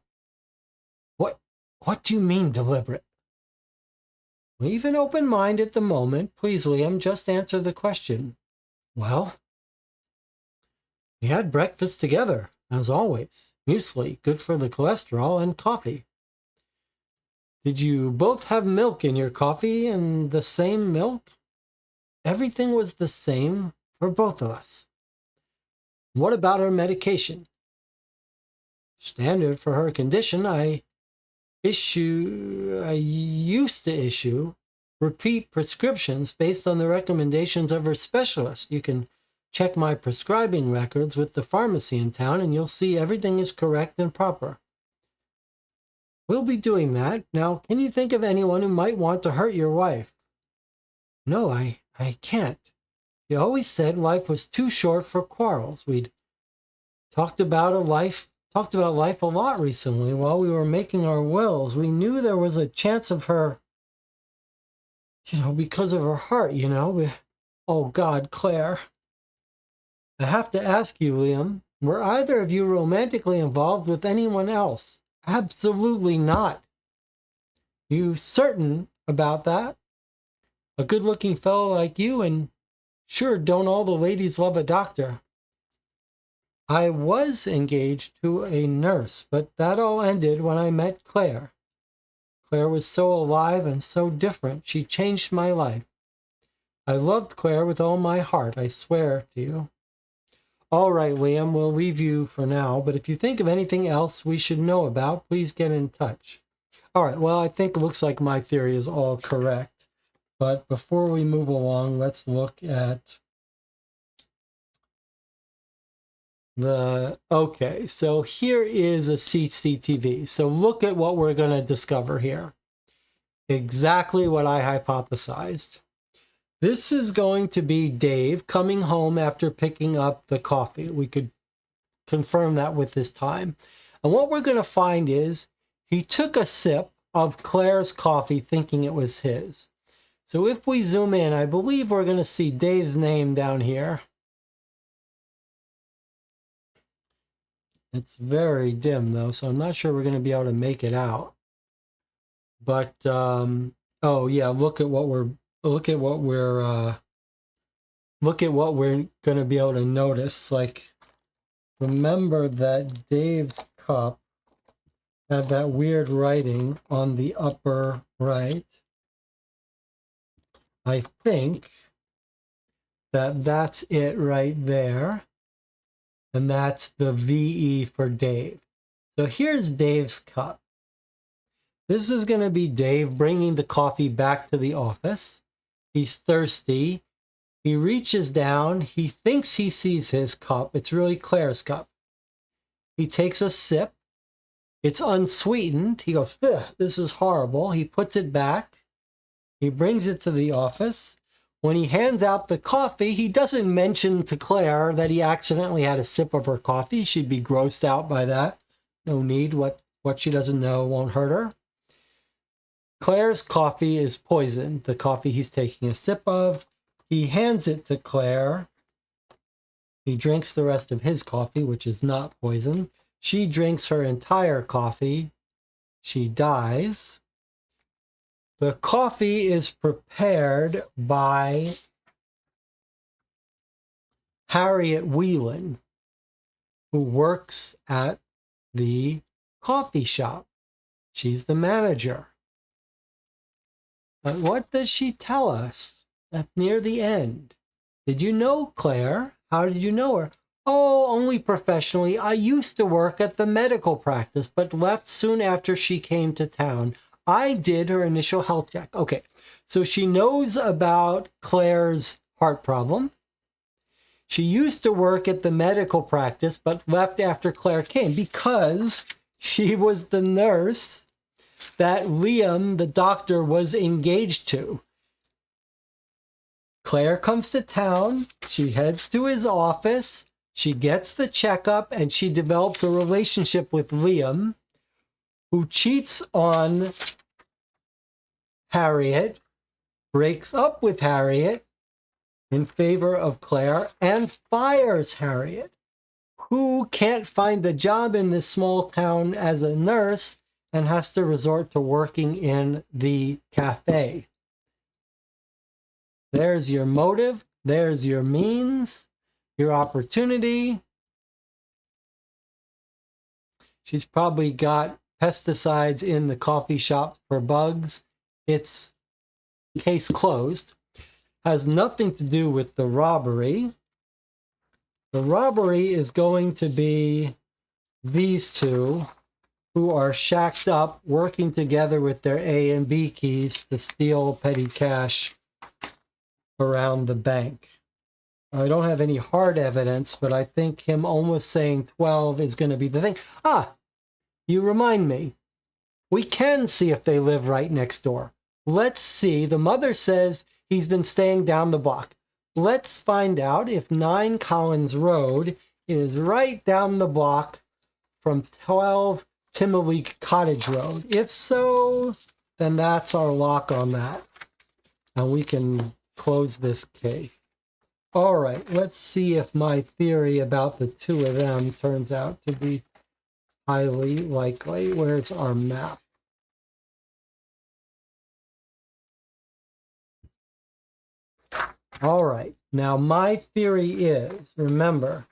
What do you mean deliberate? Leave an open mind at the moment. Please, Liam, just answer the question. Well, we had breakfast together, as always. Muesli, good for the cholesterol, and coffee. Did you both have milk in your coffee and the same milk? Everything was the same for both of us. What about her medication? Standard for her condition. I used to issue repeat prescriptions based on the recommendations of her specialist. You can check my prescribing records with the pharmacy in town and you'll see everything is correct and proper. We'll be doing that. Now, can you think of anyone who might want to hurt your wife? No, I can't. You always said life was too short for quarrels. We'd talked about life a lot recently while we were making our wills. We knew there was a chance of her, because of her heart, Oh, God, Claire. I have to ask you, Liam, were either of you romantically involved with anyone else? Absolutely not. You certain about that? A good-looking fellow like you, and sure, don't all the ladies love a doctor? I was engaged to a nurse, but that all ended when I met Claire. Claire was so alive and so different. She changed my life. I loved Claire with all my heart, I swear to you. All right, Liam, we'll leave you for now, but if you think of anything else we should know about, please get in touch. All right, well, I think it looks like my theory is all correct. But before we move along, let's look at okay, so here is a CCTV. So look at what we're going to discover here. Exactly what I hypothesized. This is going to be Dave coming home after picking up the coffee. We could confirm that with his time. And what we're going to find is he took a sip of Claire's coffee thinking it was his. So if we zoom in, I believe we're going to see Dave's name down here. It's very dim though, so I'm not sure we're going to be able to make it out. But oh yeah, look at what we're going to be able to notice. Like, remember that Dave's cup had that weird writing on the upper right. I think that that's it right there. And that's the VE for Dave. So here's Dave's cup. This is going to be Dave bringing the coffee back to the office. He's thirsty. He reaches down. He thinks he sees his cup. It's really Claire's cup. He takes a sip. It's unsweetened. He goes, this is horrible. He puts it back. He brings it to the office. When he hands out the coffee, he doesn't mention to Claire that he accidentally had a sip of her coffee. She'd be grossed out by that. No need. What she doesn't know won't hurt her. Claire's coffee is poisoned, the coffee he's taking a sip of. He hands it to Claire. He drinks the rest of his coffee, which is not poison. She drinks her entire coffee. She dies. The coffee is prepared by Harriet Whelan, who works at the coffee shop. She's the manager. But what does she tell us at near the end? Did you know Claire? How did you know her? Oh, only professionally. I used to work at the medical practice, but left soon after she came to town. I did her initial health check. Okay, so she knows about Claire's heart problem. She used to work at the medical practice, but left after Claire came because she was the nurse that Liam, the doctor, was engaged to. Claire comes to town. She heads to his office. She gets the checkup, and she develops a relationship with Liam, who cheats on Harriet, breaks up with Harriet in favor of Claire, and fires Harriet, who can't find a job in this small town as a nurse and has to resort to working in the cafe. There's your motive. There's your means, your opportunity. She's probably got pesticides in the coffee shop for bugs. It's case closed. Has nothing to do with the robbery. The robbery is going to be these two who are shacked up, working together with their A and B keys to steal petty cash around the bank. I don't have any hard evidence, but I think him almost saying 12 is going to be the thing. Ah, you remind me. We can see if they live right next door. Let's see. The mother says he's been staying down the block. Let's find out if 9 Collins Road is right down the block from 12 Timberlake Cottage Road. If so, then that's our lock on that. And we can close this case. All right, let's see if my theory about the two of them turns out to be highly likely. Where's our map? All right. Now, my theory is, remember,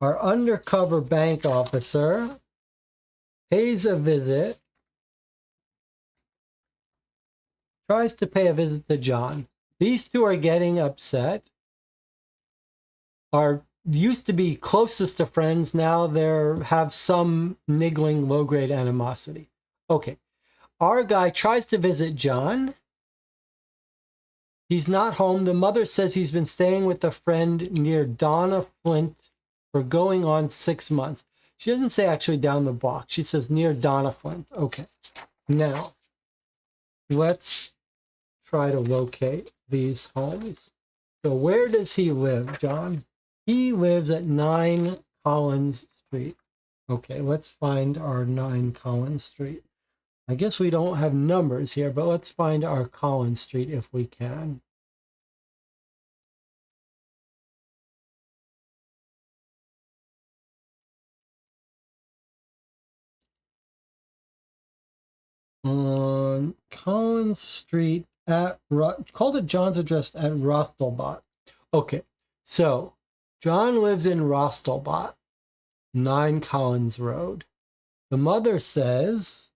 our undercover bank officer pays a visit, tries to pay a visit to John. These two are getting upset, are used to be closest of friends. Now they have some niggling low-grade animosity. Okay. Our guy tries to visit John. He's not home. The mother says he's been staying with a friend near Donna Flint for going on 6 months. She doesn't say actually down the block. She says near Donna Flint. Okay. Now, let's try to locate these homes. So where does he live, John? He lives at 9 Collins Street. Okay, let's find our 9 Collins Street. I guess we don't have numbers here, but let's find our Collins Street if we can. On Collins Street at, called it John's address at Rostelbot. Okay, so John lives in Rostelbot, 9 Collins Road. The mother says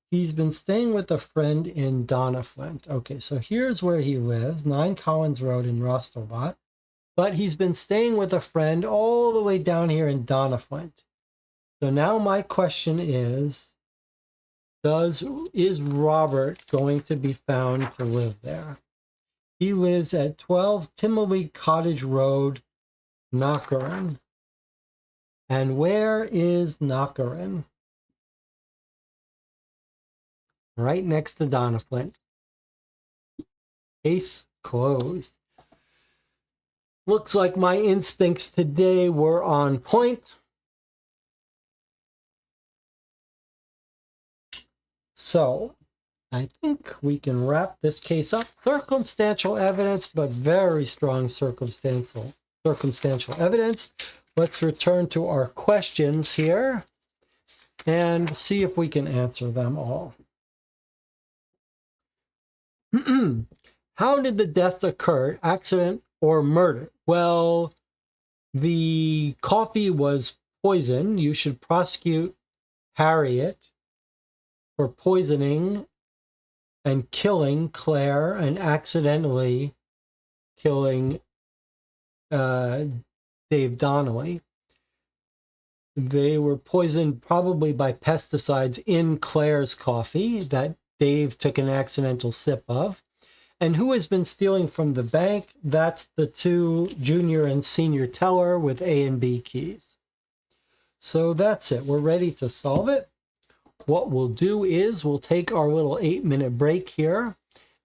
he's been staying with a friend in Donna Flint. Okay, so here's where he lives, 9 Collins Road in Rostelbot. But he's been staying with a friend all the way down here in Donna Flint. So now my question is Robert going to be found to live there? He lives at 12 Timberley Cottage Road, Knockerin. And where is Knockerin? Right next to Donna Flint. Case closed. Looks like my instincts today were on point. So I think we can wrap this case up. Circumstantial evidence, but very strong circumstantial evidence. Let's return to our questions here and see if we can answer them all. How did the death occur? Accident or murder? Well, the coffee was poison. You should prosecute Harriet for poisoning and killing Claire and accidentally killing Dave Donnelly. They were poisoned probably by pesticides in Claire's coffee that Dave took an accidental sip of. And who has been stealing from the bank? That's the two junior and senior teller with A and B keys. So that's it. We're ready to solve it. What we'll do is we'll take our little 8-minute break here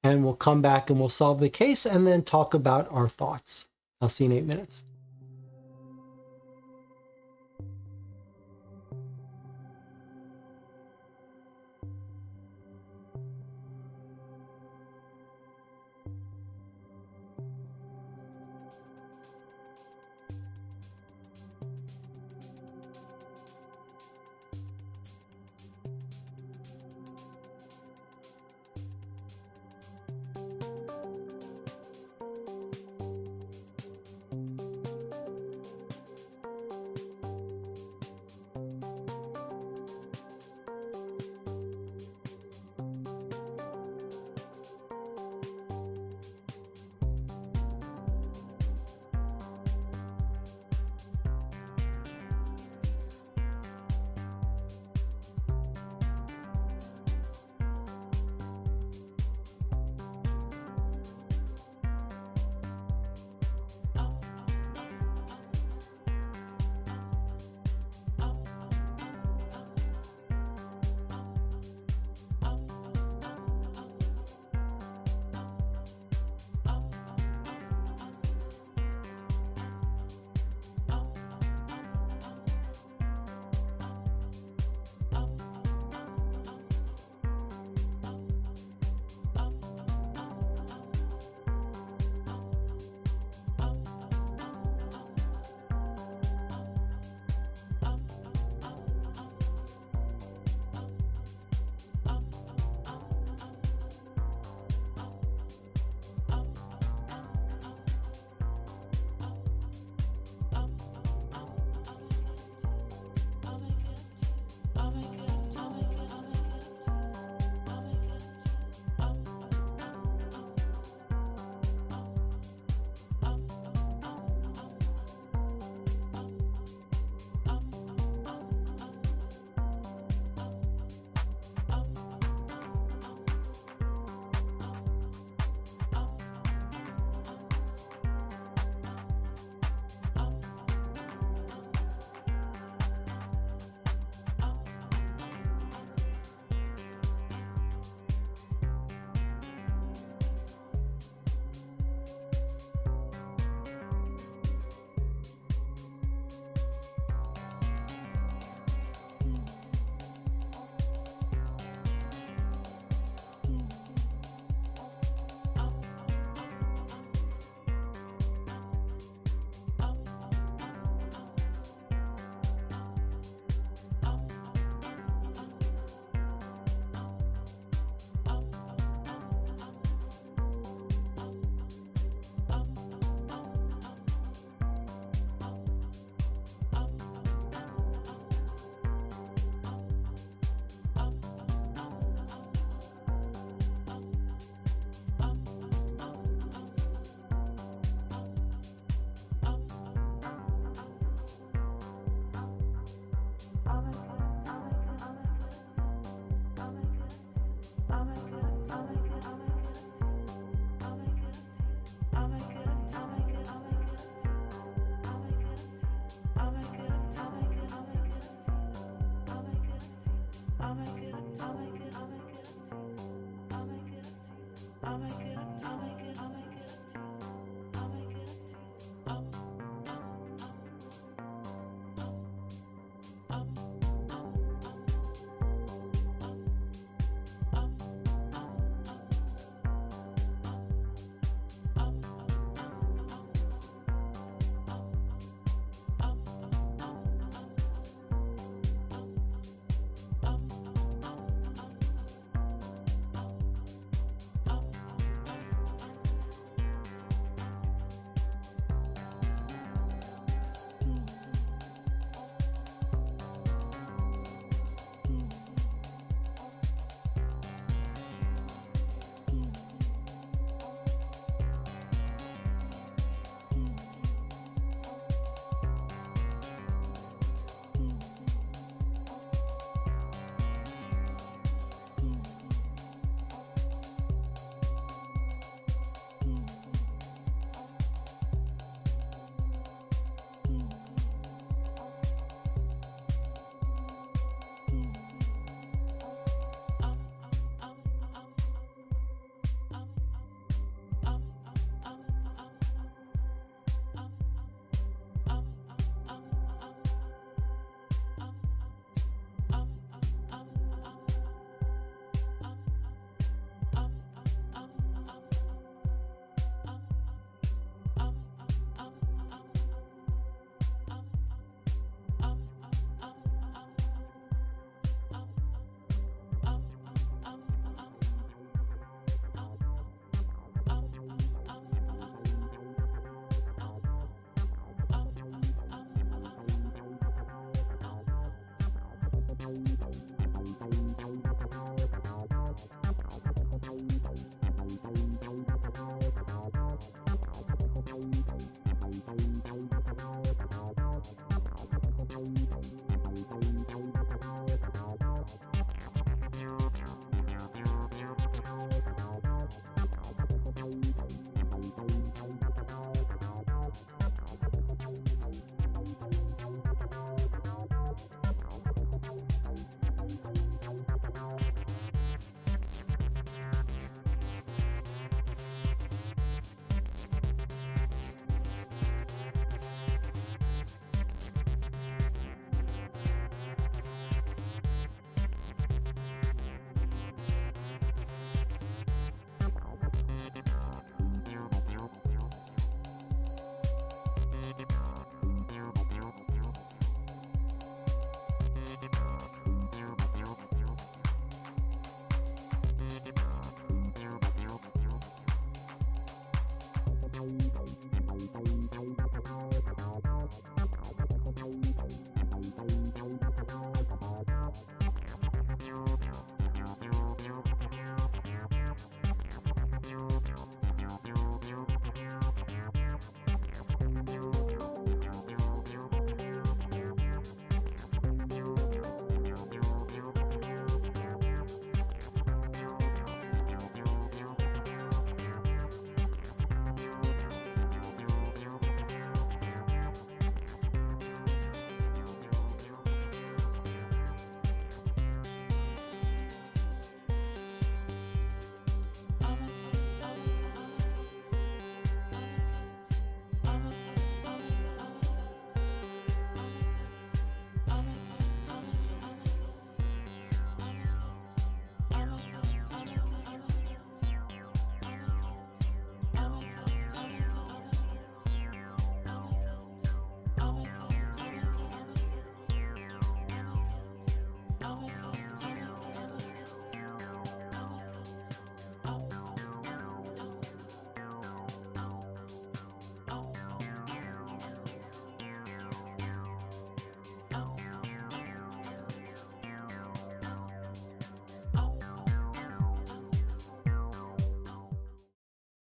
and we'll come back and we'll solve the case and then talk about our thoughts. I'll see you in 8 minutes.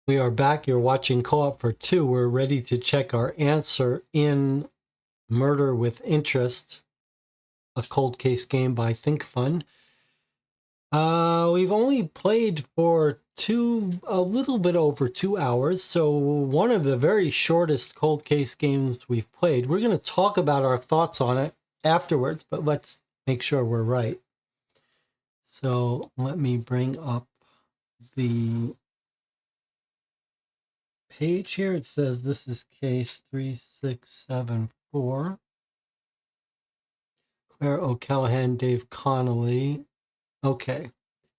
We are back. You're watching Co-op for Two. We're ready to check our answer in Murder with Interest, a cold case game by ThinkFun. We've only played for a little bit over 2 hours, so one of the very shortest cold case games we've played. We're going to talk about our thoughts on it afterwards, but let's make sure we're right. So let me bring up the page here. It says this is case 3674. Claire O'Callahan, Dave Connolly. Okay.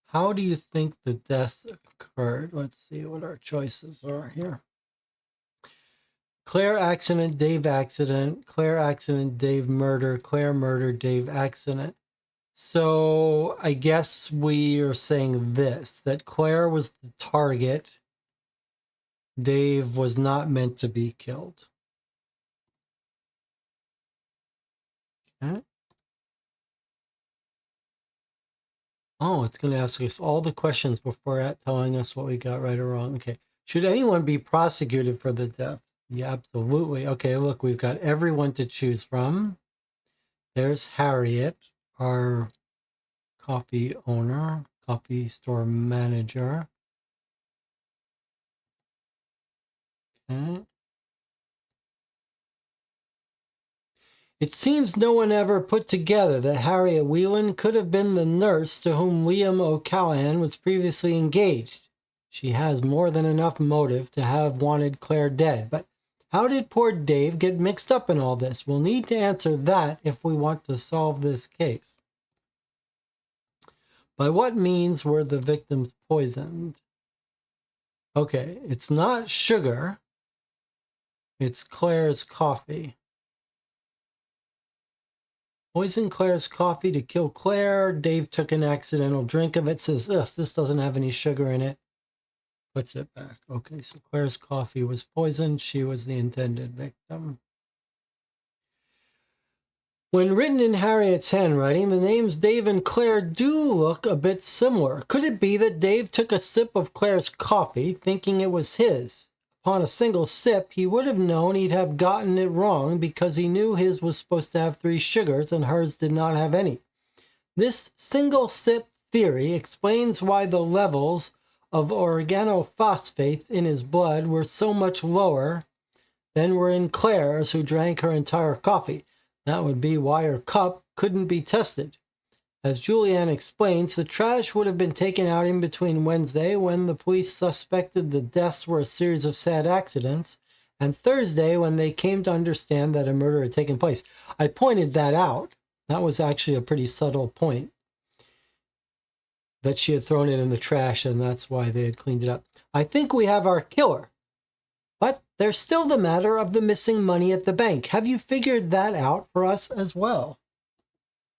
How do you think the deaths occurred? Let's see what our choices are here. Claire accident, Dave accident, Claire accident, Dave murder, Claire murder, Dave accident. So I guess we are saying this, that Claire was the target. Dave was not meant to be killed. Okay. Oh, it's going to ask us all the questions before telling us what we got right or wrong. Okay. Should anyone be prosecuted for the death? Yeah, absolutely. Okay, look, we've got everyone to choose from. There's Harriet, our coffee owner, coffee store manager. Okay. It seems no one ever put together that Harriet Whelan could have been the nurse to whom Liam O'Callahan was previously engaged. She has more than enough motive to have wanted Claire dead, but how did poor Dave get mixed up in all this? We'll need to answer that if we want to solve this case. By what means were the victims poisoned? Okay, it's not sugar. It's Claire's coffee. Poisoned Claire's coffee to kill Claire. Dave took an accidental drink of it, says, ugh, this doesn't have any sugar in it. Puts it back. Okay, so Claire's coffee was poisoned. She was the intended victim. When written in Harriet's handwriting, the names Dave and Claire do look a bit similar. Could it be that Dave took a sip of Claire's coffee, thinking it was his? Upon a single sip, he would have known he'd have gotten it wrong because he knew his was supposed to have 3 sugars and hers did not have any. This single sip theory explains why the levels of organophosphates in his blood were so much lower than were in Claire's, who drank her entire coffee. That would be why her cup couldn't be tested. As Julianne explains, the trash would have been taken out in between Wednesday, when the police suspected the deaths were a series of sad accidents, and Thursday, when they came to understand that a murder had taken place. I pointed that out. That was actually a pretty subtle point, that she had thrown it in the trash, and that's why they had cleaned it up. I think we have our killer. But there's still the matter of the missing money at the bank. Have you figured that out for us as well?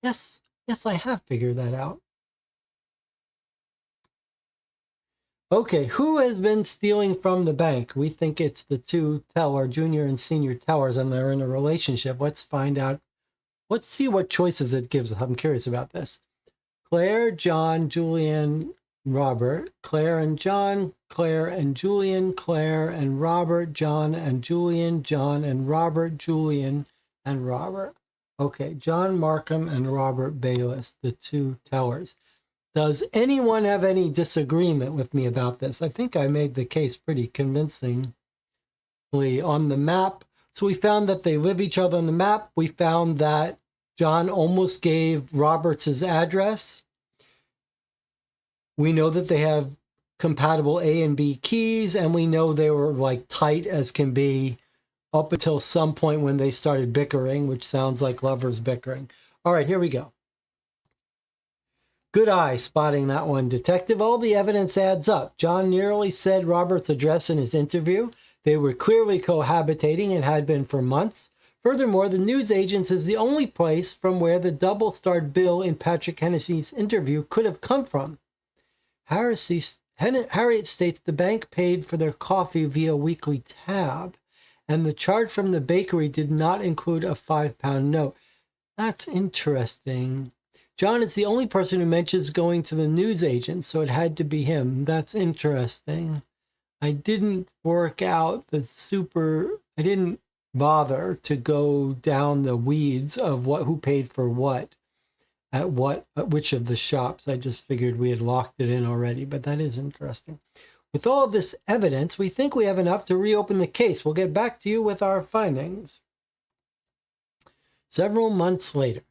Yes, I have figured that out. Okay, who has been stealing from the bank? We think it's the 2 teller, junior and senior tellers, and they're in a relationship. Let's find out. Let's see what choices it gives us. I'm curious about this. Claire, John, Julian, Robert, Claire and John, Claire and Julian, Claire and Robert, John and Julian, John and Robert, Julian and Robert. Okay, John Markham and Robert Bayless, the 2 tellers. Does anyone have any disagreement with me about this? I think I made the case pretty convincingly on the map. So we found that they live each other on the map. We found that John almost gave Roberts his address. We know that they have compatible A and B keys, and we know they were like tight as can be up until some point when they started bickering, which sounds like lovers bickering. All right, here we go. Good eye spotting that one, Detective. All the evidence adds up. John nearly said Robert's address in his interview. They were clearly cohabitating and had been for months. Furthermore, the news agents is the only place from where the double-starred bill in Patrick Hennessy's interview could have come from. Harriet states the bank paid for their coffee via weekly tab, and the chart from the bakery did not include a £5 note. That's interesting. John is the only person who mentions going to the news agent, so it had to be him. That's interesting. I didn't work out I didn't bother to go down the weeds of who paid for what at which of the shops. I just figured we had locked it in already, but that is interesting. With all of this evidence, we think we have enough to reopen the case. We'll get back to you with our findings. Several months later.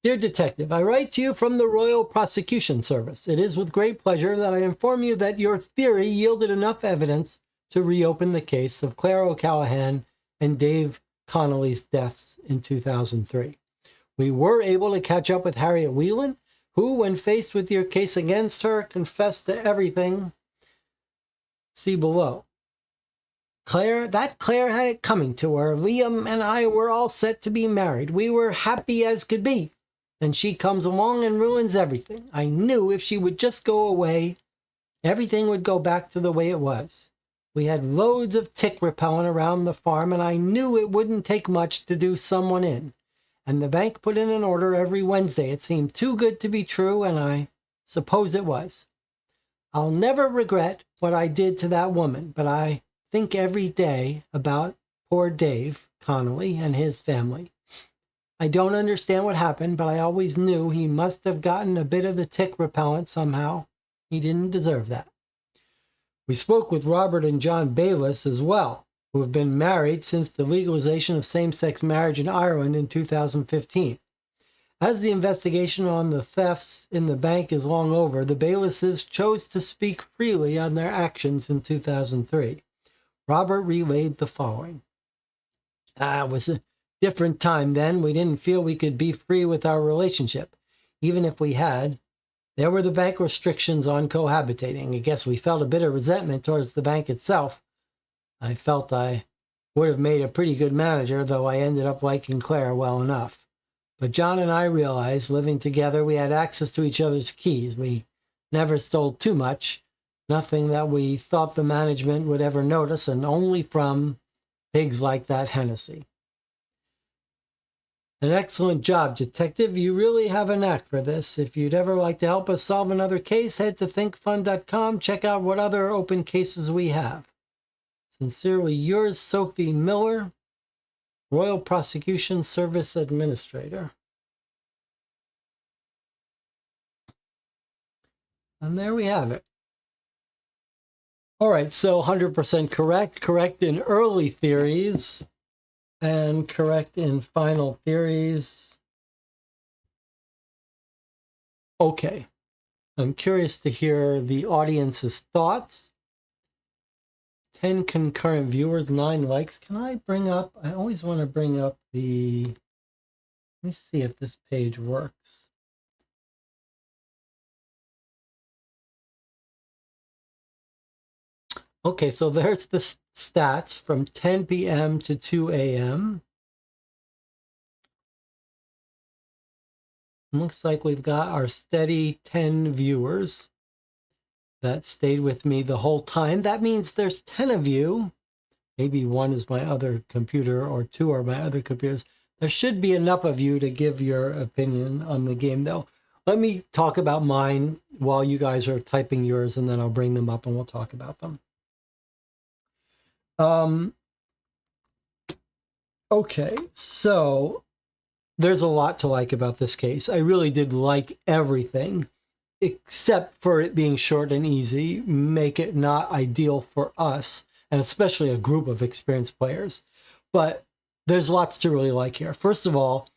Dear Detective, I write to you from the Royal Prosecution Service. It is with great pleasure that I inform you that your theory yielded enough evidence to reopen the case of Claire O'Callahan and Dave Connolly's deaths in 2003. We were able to catch up with Harriet Whelan, who, when faced with your case against her, confessed to everything. See below. Claire had it coming to her. Liam and I were all set to be married. We were happy as could be. Then she comes along and ruins everything. I knew if she would just go away, everything would go back to the way it was. We had loads of tick repellent around the farm, and I knew it wouldn't take much to do someone in. And the bank put in an order every Wednesday. It seemed too good to be true, and I suppose it was. I'll never regret what I did to that woman, but I think every day about poor Dave Connolly and his family. I don't understand what happened, but I always knew he must have gotten a bit of the tick repellent somehow. He didn't deserve that. We spoke with Robert and John Bayliss as well, who have been married since the legalization of same-sex marriage in Ireland in 2015. As the investigation on the thefts in the bank is long over, the Baylisses chose to speak freely on their actions in 2003. Robert relayed the following. It was a different time then. We didn't feel we could be free with our relationship. Even if we had, there were the bank restrictions on cohabitating. I guess we felt a bit of resentment towards the bank itself. I felt I would have made a pretty good manager, though I ended up liking Claire well enough. But John and I realized, living together, we had access to each other's keys. We never stole too much, nothing that we thought the management would ever notice, and only from pigs like that Hennessy. An excellent job, Detective. You really have a knack for this. If you'd ever like to help us solve another case, head to thinkfun.com. Check out what other open cases we have. Sincerely yours, Sophie Miller, Royal Prosecution Service Administrator. And there we have it. All right, so 100% correct. Correct in early theories and correct in final theories. Okay, I'm curious to hear the audience's thoughts. 10 concurrent viewers, 9 likes. Can I bring up, I always want to bring up the, let me see if this page works. Okay, so there's the stats from 10 p.m. to 2 a.m. Looks like we've got our steady 10 viewers that stayed with me the whole time. That means there's 10 of you. Maybe one is my other computer or 2 are my other computers. There should be enough of you to give your opinion on the game, though. Let me talk about mine while you guys are typing yours, and then I'll bring them up and we'll talk about them. Okay, so there's a lot to like about this case. I really did like everything, except for it being short and easy, make it not ideal for us, and especially a group of experienced players. But there's lots to really like here. First of all,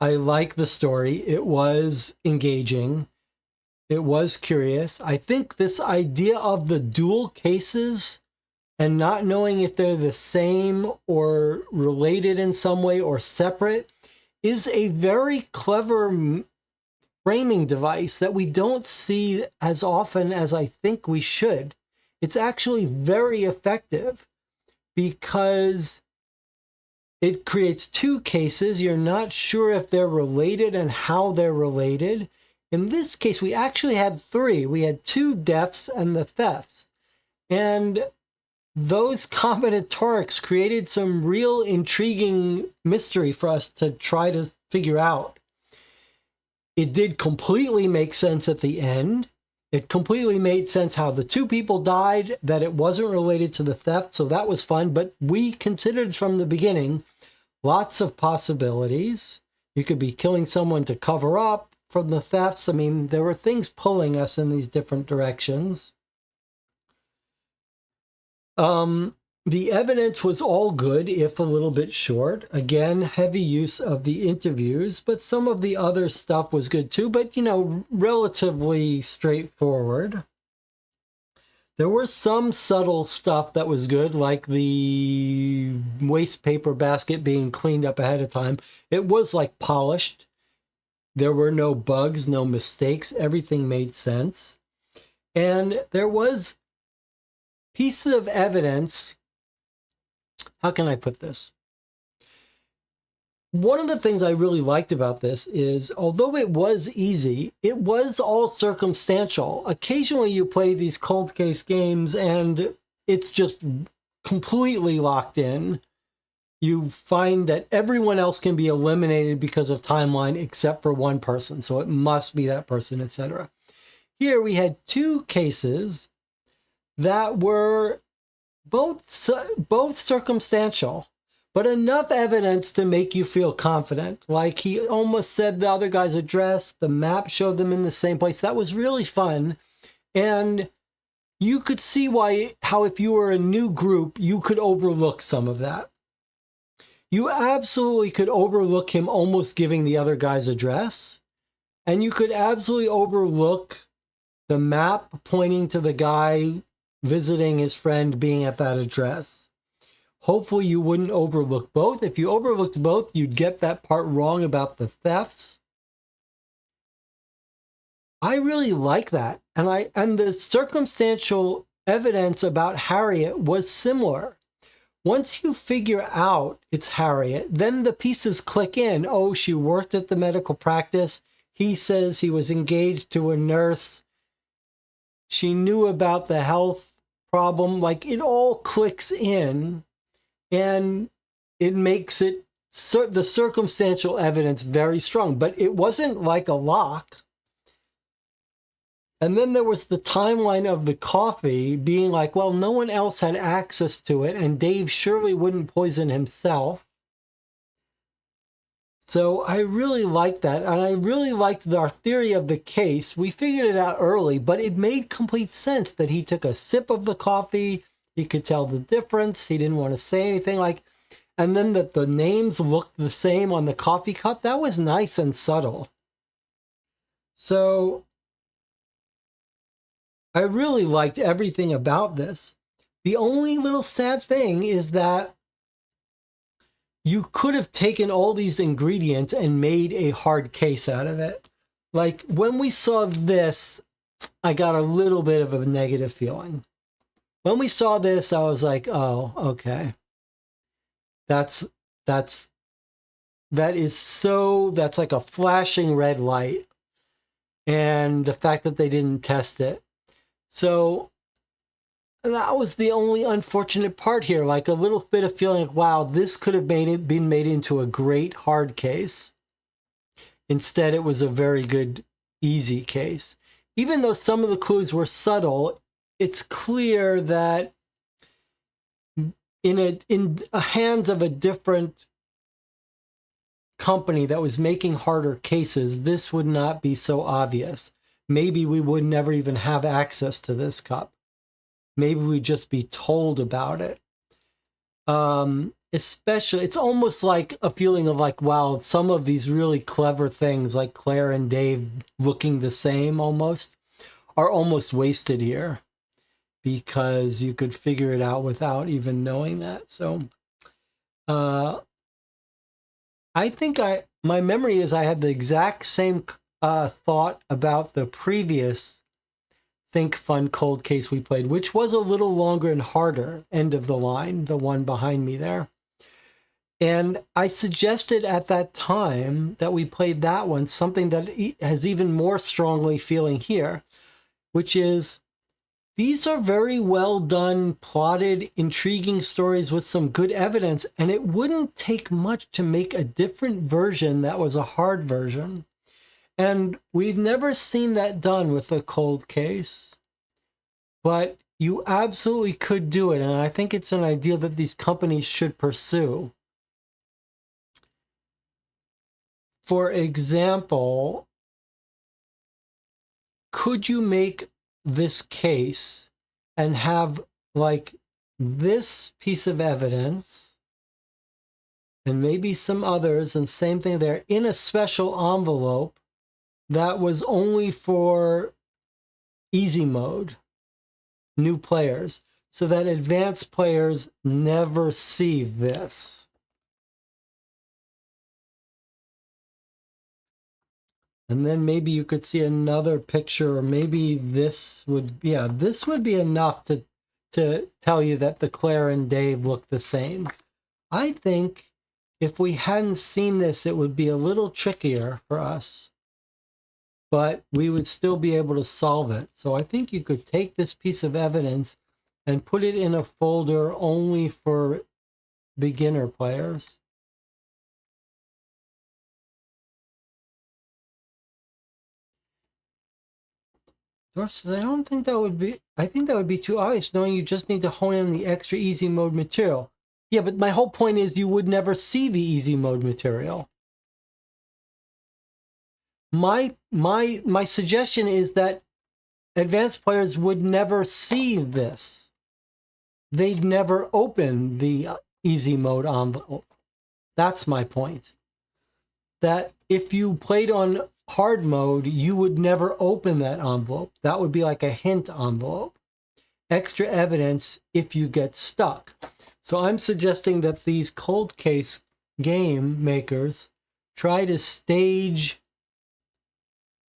I like the story. It was engaging. It was curious. I think this idea of the dual cases and not knowing if they're the same or related in some way or separate is a very clever framing device that we don't see as often as I think we should. It's actually very effective because it creates 2 cases. You're not sure if they're related and how they're related. In this case, we actually had 3. We had 2 deaths and the thefts. And those combinatorics created some real intriguing mystery for us to try to figure out. It did completely make sense at the end. It completely made sense how the 2 people died, that it wasn't related to the theft, so that was fun. But we considered from the beginning lots of possibilities. You could be killing someone to cover up from the thefts. I mean, there were things pulling us in these different directions. The evidence was all good, if a little bit short. Again, heavy use of the interviews, but some of the other stuff was good too, but, you know, relatively straightforward. There was some subtle stuff that was good, like the waste paper basket being cleaned up ahead of time. It was like polished. There were no bugs, no mistakes. Everything made sense. And there was pieces of evidence. How can I put this? One of the things I really liked about this is, although it was easy, it was all circumstantial. Occasionally you play these cold case games and it's just completely locked in. You find that everyone else can be eliminated because of timeline except for one person, so it must be that person, etc. Here we had two cases that were both circumstantial, but enough evidence to make you feel confident. Like he almost said the other guy's address, the map showed them in the same place. That was really fun. And you could see how if you were a new group, you could overlook some of that. You absolutely could overlook him almost giving the other guy's address. And you could absolutely overlook the map pointing to the guy visiting his friend being at that address. Hopefully you wouldn't overlook both. If you overlooked both, you'd get that part wrong about the thefts. I really like that. And the circumstantial evidence about Harriet was similar. Once you figure out it's Harriet, then the pieces click in. Oh, she worked at the medical practice. He says he was engaged to a nurse. She knew about the health problem. Like, it all clicks in. And it makes it the circumstantial evidence very strong, but it wasn't like a lock. And then there was the timeline of the coffee being like, well, no one else had access to it, and Dave surely wouldn't poison himself. So I really liked that, and I really liked our theory of the case. We figured it out early, but it made complete sense that he took a sip of the coffee. He could tell the difference. He didn't want to say anything and then that the names looked the same on the coffee cup. That was nice and subtle. So I really liked everything about this. The only little sad thing is that you could have taken all these ingredients and made a hard case out of it. Like when we saw this, I got a little bit of a negative feeling. When we saw this, I was like, oh, okay. That's like a flashing red light. And the fact that they didn't test it. So that was the only unfortunate part here. Like a little bit of feeling like, wow, this could have been made into a great hard case. Instead, it was a very good, easy case. Even though some of the clues were subtle, it's clear that in the hands of a different company that was making harder cases, this would not be so obvious. Maybe we would never even have access to this cup. Maybe we'd just be told about it. Especially, it's almost like a feeling of like, wow, some of these really clever things like Claire and Dave looking the same almost are almost wasted here. Because you could figure it out without even knowing that. So I think my memory is I had the exact same thought about the previous ThinkFun Cold Case we played, which was a little longer and harder, end of the line, the one behind me there. And I suggested at that time that we played that one, something that has even more strongly feeling here, which is these are very well done, plotted, intriguing stories with some good evidence, and it wouldn't take much to make a different version that was a hard version. And we've never seen that done with a cold case, but you absolutely could do it, and I think it's an idea that these companies should pursue. For example, could you make this case and have like this piece of evidence and maybe some others and same thing there in a special envelope that was only for easy mode? new players so that advanced players never see this. And then maybe you could see another picture, or maybe this would, yeah, this would be enough to tell you that the Claire and Dave look the same. I think if we hadn't seen this, it would be a little trickier for us, but we would still be able to solve it. So I think you could take this piece of evidence and put it in a folder only for beginner players. Dorf says, I don't think that would be, I think that would be too obvious, knowing you just need to hone in the extra easy mode material. Yeah, but my whole point is you would never see the easy mode material. My suggestion is that advanced players would never see this. They'd never open the easy mode envelope. That's my point. That if you played on hard mode, you would never open that envelope. That would be like a hint envelope. Extra evidence if you get stuck. So I'm suggesting that these cold case game makers try to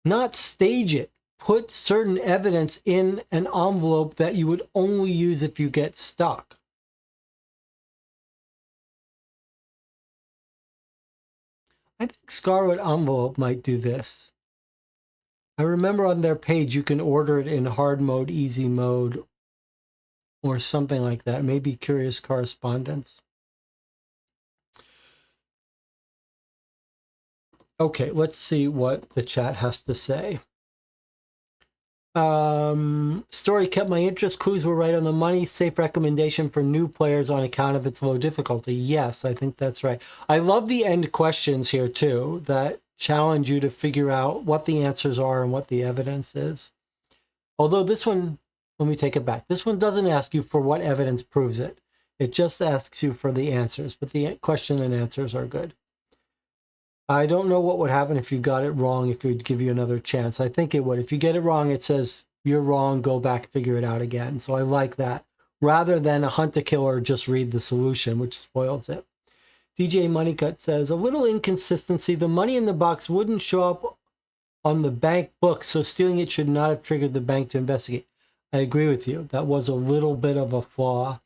not stage it, put certain evidence in an envelope that you would only use if you get stuck. I think Scarlet Envelope might do this. I remember on their page you can order it in hard mode, easy mode, or something like that. Maybe Curious Correspondence. Okay, let's see what the chat has to say. Story kept my interest. Clues were right on the money. Safe recommendation for new players on account of its low difficulty. Yes, I think that's right. I love the end questions here too that challenge you to figure out what the answers are and what the evidence is. Although this one, let me take it back. This one doesn't ask you for what evidence proves it. It just asks you for the answers, but the question and answers are good. I don't know what would happen if you got it wrong, if it would give you another chance. I think it would. If you get it wrong, it says, you're wrong, go back, figure it out again. So I like that. Rather than a hunt a killer, just read the solution, which spoils it. DJ Moneycut says, a little inconsistency. The money in the box wouldn't show up on the bank book, so stealing it should not have triggered the bank to investigate. I agree with you. That was a little bit of a flaw.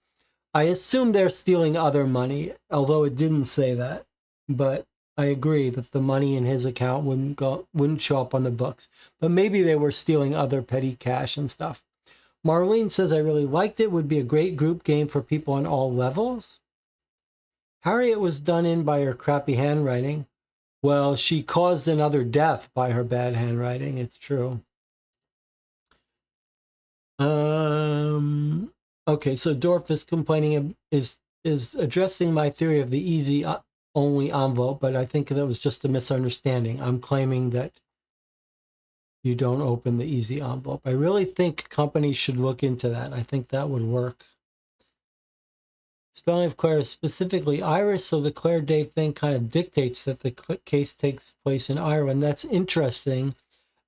I assume they're stealing other money, although it didn't say that. But I agree that the money in his account wouldn't show up on the books, but maybe they were stealing other petty cash and stuff. Marlene says, I really liked it. Would be a great group game for people on all levels. Harriet was done in by her crappy handwriting. Well, she caused another death by her bad handwriting. It's true. Okay, so Dorf is complaining, is addressing my theory of the easy only envelope, but I think that was just a misunderstanding. I'm claiming that you don't open the easy envelope. I really think companies should look into that. I think that would work. Spelling of Claire is specifically Irish, so the Claire Dave thing kind of dictates that the case takes place in Ireland. That's interesting.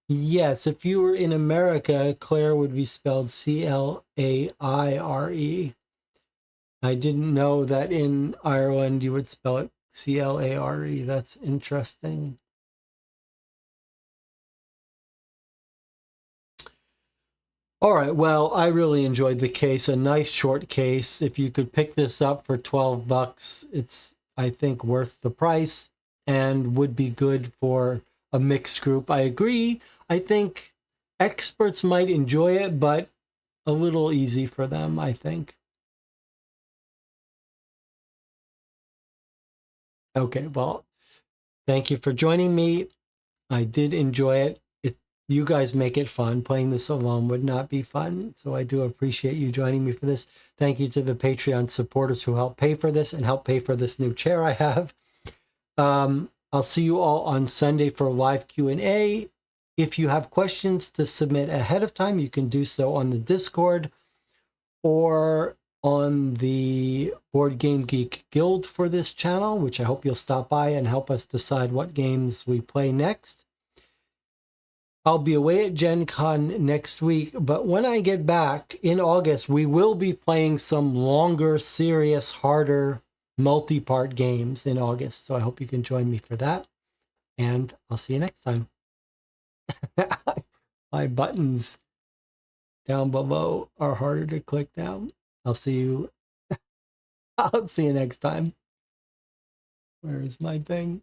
Yes, if you were in America, Claire would be spelled Claire. I didn't know that in Ireland you would spell it Clare. That's interesting. All right, well, I really enjoyed the case. A nice short case. If you could pick this up for $12, it's, I think, worth the price and would be good for a mixed group. I agree. I think experts might enjoy it, but a little easy for them, I think. Okay, well, thank you for joining me. I did enjoy it. You guys make it fun. Playing this alone would not be fun. So I do appreciate you joining me for this. Thank you to the Patreon supporters who help pay for this and help pay for this new chair I have. I'll see you all on Sunday for a live Q&A. If you have questions to submit ahead of time, you can do so on the Discord or on the Board Game Geek Guild for this channel, which I hope you'll stop by and help us decide what games we play next. I'll be away at Gen Con next week, but when I get back in August, we will be playing some longer, serious, harder, multi-part games in August. So I hope you can join me for that. And I'll see you next time. My buttons down below are harder to click now. I'll see you next time. Where is my thing?